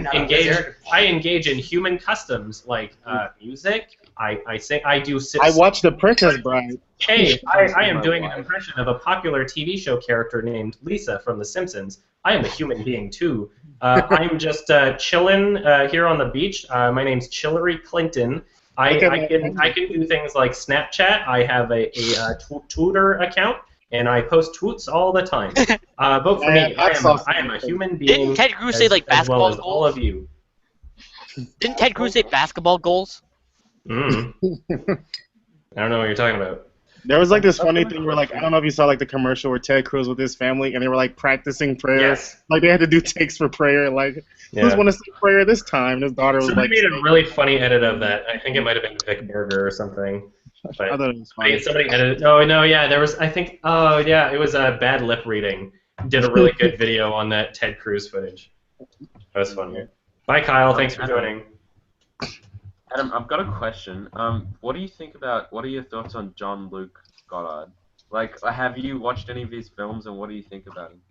Speaker 12: engage in human customs like music. I sing. I do.
Speaker 9: I watch The Princess Bride.
Speaker 12: Hey, I am doing an impression of a popular TV show character named Lisa from The Simpsons. I am a human being too. I'm just chilling here on the beach. My name's Chillery Clinton. I can do things like Snapchat. I have a Twitter account, and I post tweets all the time. Vote for me. I am a human being.
Speaker 10: Didn't Ted Cruz say like basketball
Speaker 12: as
Speaker 10: goals?
Speaker 12: All of you.
Speaker 10: Didn't Ted Cruz say basketball goals?
Speaker 12: I don't know what you're talking about.
Speaker 9: There was like this funny thing where, like, I don't know if you saw like the commercial where Ted Cruz with his family and they were like practicing prayer.
Speaker 12: Yes.
Speaker 9: Like they had to do takes for prayer. Like, who's want to say prayer this time? And his daughter was
Speaker 12: Somebody
Speaker 9: like,
Speaker 12: made a really funny edit of that. I think it might have been Vic Berger or something. But
Speaker 9: I thought it was funny.
Speaker 12: somebody edited. Oh no, yeah, there was. I think. Oh yeah, it was Bad Lip Reading. Did a really good video on that Ted Cruz footage. That was funny. Bye, Kyle. Thanks for joining.
Speaker 5: Adam, I've got a question. What do you think about? What are your thoughts on Jean-Luc Godard? Like, have you watched any of his films, and what do you think about him?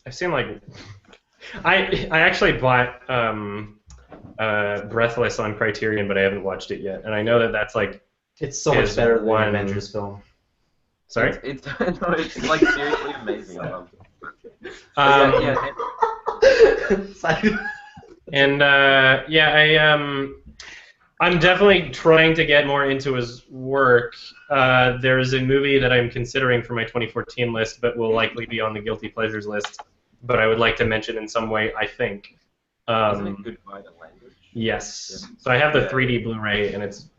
Speaker 12: I've seen like. I actually bought Breathless on Criterion, but I haven't watched it yet, and I know that that's like.
Speaker 4: It's so much better than the Avengers film.
Speaker 12: Sorry.
Speaker 5: It's like seriously amazing. I love it.
Speaker 12: And I'm definitely trying to get more into his work. There's a movie that I'm considering for my 2014 list, but will likely be on the Guilty Pleasures list. But I would like to mention in some way, I think.
Speaker 5: Isn't it Goodbye the Language?
Speaker 12: Yes. Yeah. So I have the 3D Blu-ray, and it's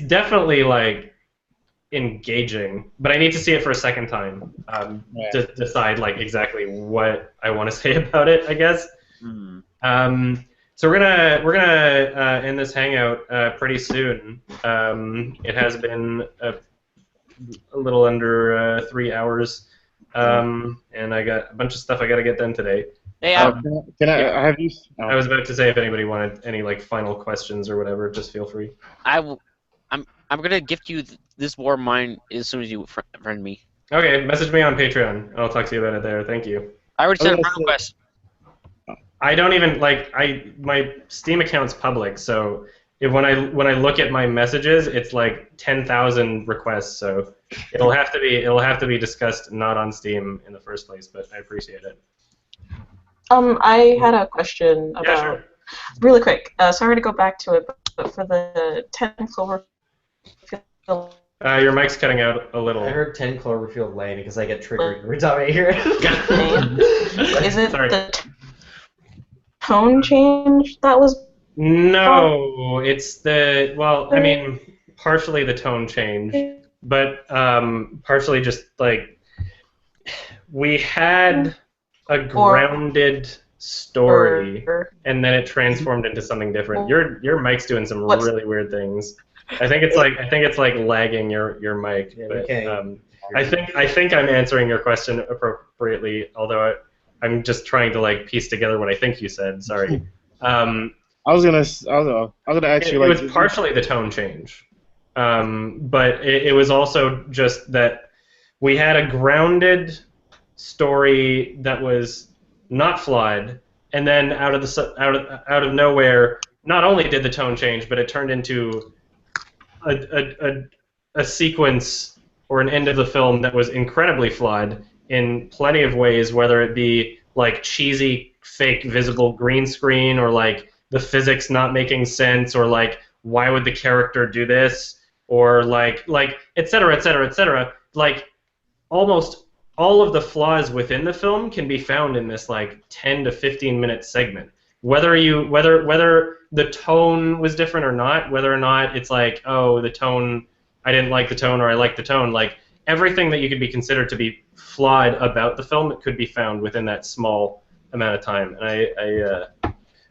Speaker 12: definitely like engaging, but I need to see it for a second time to decide like exactly what I want to say about it, I guess. So So we're gonna end this hangout pretty soon. It has been a little under 3 hours, and I got a bunch of stuff I got to get done today.
Speaker 10: Hey,
Speaker 9: Can I have you?
Speaker 12: I was about to say if anybody wanted any like final questions or whatever, just feel free.
Speaker 10: I'm gonna gift you this war of mine as soon as you friend me.
Speaker 12: Okay, message me on Patreon. I'll talk to you about it there. Thank you.
Speaker 10: I already sent a friend request.
Speaker 12: I don't even my Steam account's public, so when I look at my messages, it's like 10,000 requests. So it'll have to be discussed not on Steam in the first place. But I appreciate it.
Speaker 16: I had a question about
Speaker 12: Yeah, sure.
Speaker 16: really quick. Sorry to go back to it, but for the 10 Cloverfield.
Speaker 12: Your mic's cutting out a little.
Speaker 4: I heard 10 Cloverfield Lane because I get triggered every time I hear it.
Speaker 16: Is it
Speaker 12: Sorry.
Speaker 16: the tone change that was?
Speaker 12: No, it's the I mean, partially the tone change, but partially just like we had a grounded story, and then it transformed into something different. Your mic's doing some really weird things. I think it's like lagging your mic.
Speaker 4: Yeah,
Speaker 12: but,
Speaker 4: okay.
Speaker 12: I think I'm answering your question appropriately, although I'm just trying to like piece together what I think you said. Sorry.
Speaker 9: I was gonna ask you.
Speaker 12: It
Speaker 9: Like,
Speaker 12: was partially the tone change, but it was also just that we had a grounded story that was not flawed, and then out of nowhere, not only did the tone change, but it turned into a sequence or an end of the film that was incredibly flawed in plenty of ways, whether it be like cheesy, fake, visible green screen, or like the physics not making sense, or like why would the character do this, or like et cetera, et cetera, et cetera. Like almost all of the flaws within the film can be found in this like 10 to 15 minute segment. Whether the tone was different or not, whether or not it's like, oh, the tone, I didn't like the tone, or I like the tone, like everything that you could be considered to be flawed about the film, it could be found within that small amount of time. And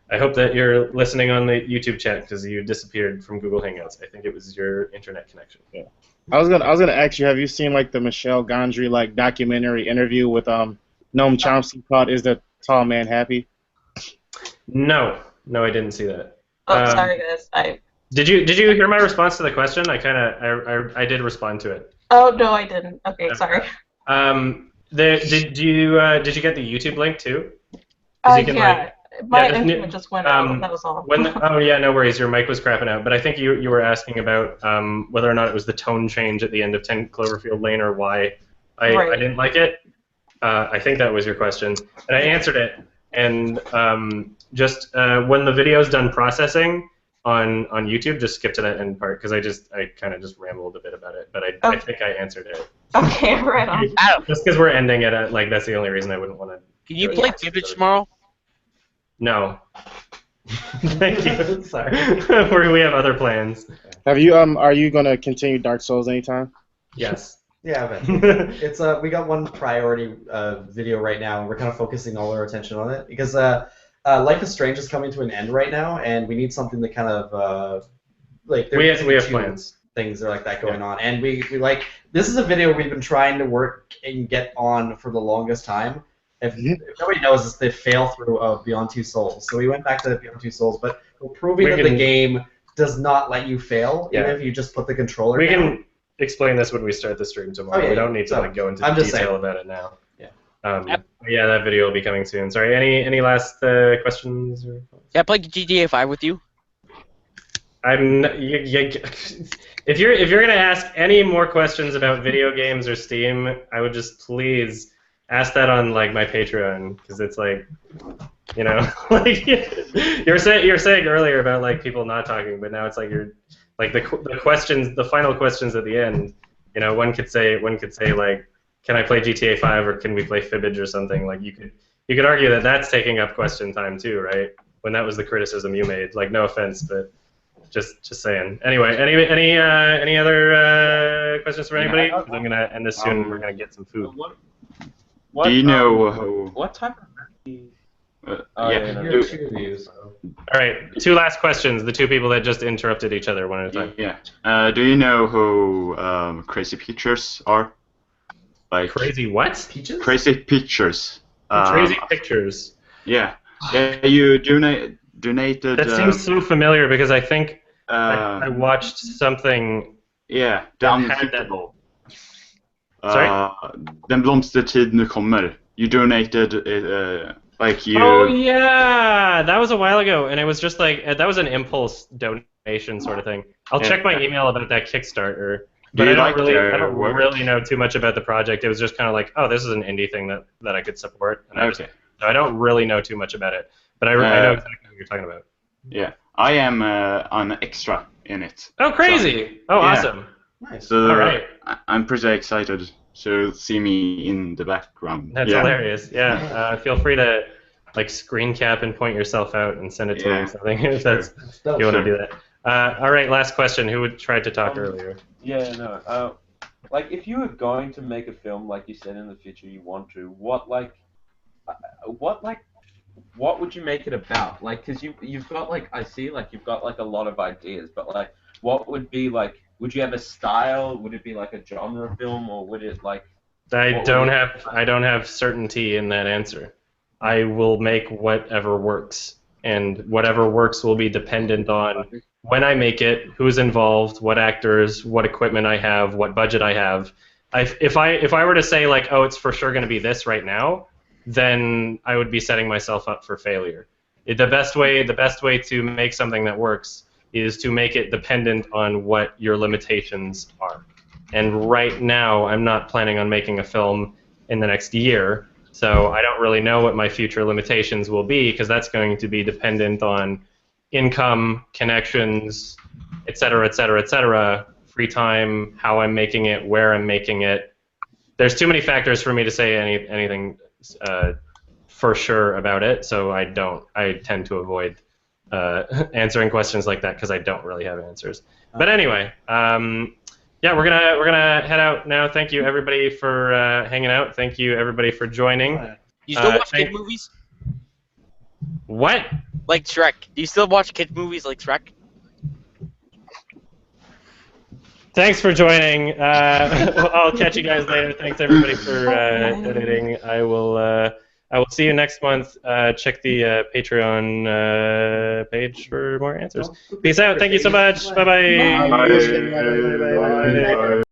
Speaker 12: I hope that you're listening on the YouTube chat because you disappeared from Google Hangouts. I think it was your internet connection.
Speaker 9: Yeah. I was gonna ask you, have you seen like the Michelle Gondry like documentary interview with Noam Chomsky called "Is the Tall Man Happy"?
Speaker 12: No, I didn't see that.
Speaker 16: Oh, sorry guys.
Speaker 12: Did you hear my response to the question? I did respond to it.
Speaker 16: Oh no, I didn't. Okay, sorry.
Speaker 12: Did you get the YouTube link too? You can,
Speaker 16: yeah.
Speaker 12: like,
Speaker 16: My internet just went out. That was all.
Speaker 12: Oh yeah, no worries. Your mic was crapping out. But I think you were asking about whether or not it was the tone change at the end of 10 Cloverfield Lane, or why I didn't like it. I think that was your question, and I answered it. And just when the video's done processing on YouTube, just skip to that end part because I kind of just rambled a bit about it. But I think I answered it.
Speaker 16: Okay, right on.
Speaker 12: Just because we're ending it at like that's the only reason I wouldn't want to.
Speaker 10: Can you play Fibbage tomorrow?
Speaker 12: No. Thank you. Sorry. We have other plans.
Speaker 9: Have you are you gonna continue Dark Souls anytime?
Speaker 12: Yes.
Speaker 4: Yeah, but it's we got one priority video right now, and we're kind of focusing all our attention on it because Life is Strange is coming to an end right now, and we need something that kind of like
Speaker 12: we have plans.
Speaker 4: Things are like that going on, and we like this is a video we've been trying to work and get on for the longest time. If nobody knows, it's the fail through of Beyond Two Souls. So we went back to Beyond Two Souls, but we're proving that the game does not let you fail, even if you just put the controller down.
Speaker 12: We can explain this when we start the stream tomorrow. We don't need to like go into detail about it now. Yeah. Yeah, that video will be coming soon. Sorry. Any last questions? Or...
Speaker 10: Yeah, I played GTA 5 with you.
Speaker 12: If you're gonna ask any more questions about video games or Steam, I would just please ask that on like my Patreon because it's like, you know, like you're saying earlier about like people not talking, but now it's like you're like the questions, the final questions at the end. You know, one could say like, can I play GTA 5 or can we play Fibbage or something? Like you could argue that that's taking up question time too, right? When that was the criticism you made. Like no offense, but just saying. Anyway, any other questions for anybody? 'Cause I'm gonna end this soon. We're gonna get some food.
Speaker 17: Do you know
Speaker 5: what type of
Speaker 14: Yeah.
Speaker 12: All right, two last questions. The two people that just interrupted each other one at a time.
Speaker 17: Yeah. Do you know who Crazy Pictures are? Like
Speaker 12: Crazy what? Peaches?
Speaker 17: Crazy Pictures.
Speaker 12: Crazy Pictures.
Speaker 17: Yeah. Yeah. You donated.
Speaker 12: That seems so familiar because I think I watched something.
Speaker 17: Yeah.
Speaker 12: that had that. Sorry?
Speaker 17: Den blomstertid nu kommer. You donated like you.
Speaker 12: Oh yeah, that was a while ago, and it was just like that was an impulse donation sort of thing. I'll check my email about that Kickstarter, but I don't really know too much about the project. It was just kind of like, oh, this is an indie thing that I could support, and so I don't really know too much about it, but I know exactly what you're talking about.
Speaker 17: Yeah, I am an extra in it.
Speaker 12: Oh, crazy!
Speaker 17: So,
Speaker 12: Awesome.
Speaker 17: Nice. So
Speaker 12: all right.
Speaker 17: I'm pretty excited to see me in the background.
Speaker 12: That's hilarious. Yeah. Feel free to like screen cap and point yourself out and send it to me or something if that's if you want to do that. All right. Last question. Who tried to talk earlier?
Speaker 5: Yeah. No. Like if you were going to make a film, like you said in the future, you want to. What would you make it about? Like, cause you've got like you've got like a lot of ideas, but like, what would be like? Would you have a style? Would it be like a genre film, or would it like?
Speaker 12: I don't have certainty in that answer. I will make whatever works, and whatever works will be dependent on when I make it, who's involved, what actors, what equipment I have, what budget I have. If I were to say like, oh, it's for sure going to be this right now, then I would be setting myself up for failure. The best way to make something that works is to make it dependent on what your limitations are. And right now, I'm not planning on making a film in the next year, so I don't really know what my future limitations will be, because that's going to be dependent on income, connections, et cetera, free time, how I'm making it, where I'm making it. There's too many factors for me to say anything for sure about it, so I tend to avoid answering questions like that because I don't really have answers. But anyway, yeah, we're gonna head out now. Thank you everybody for hanging out. Thank you everybody for joining.
Speaker 10: You still watch kid movies?
Speaker 12: What?
Speaker 10: Like Shrek. Do you still watch kid movies like Shrek?
Speaker 12: Thanks for joining. I'll catch you guys later. Thanks everybody for donating. I will see you next month. Check the Patreon page for more answers. Peace out. Thank you so much. Bye-bye.
Speaker 17: Bye.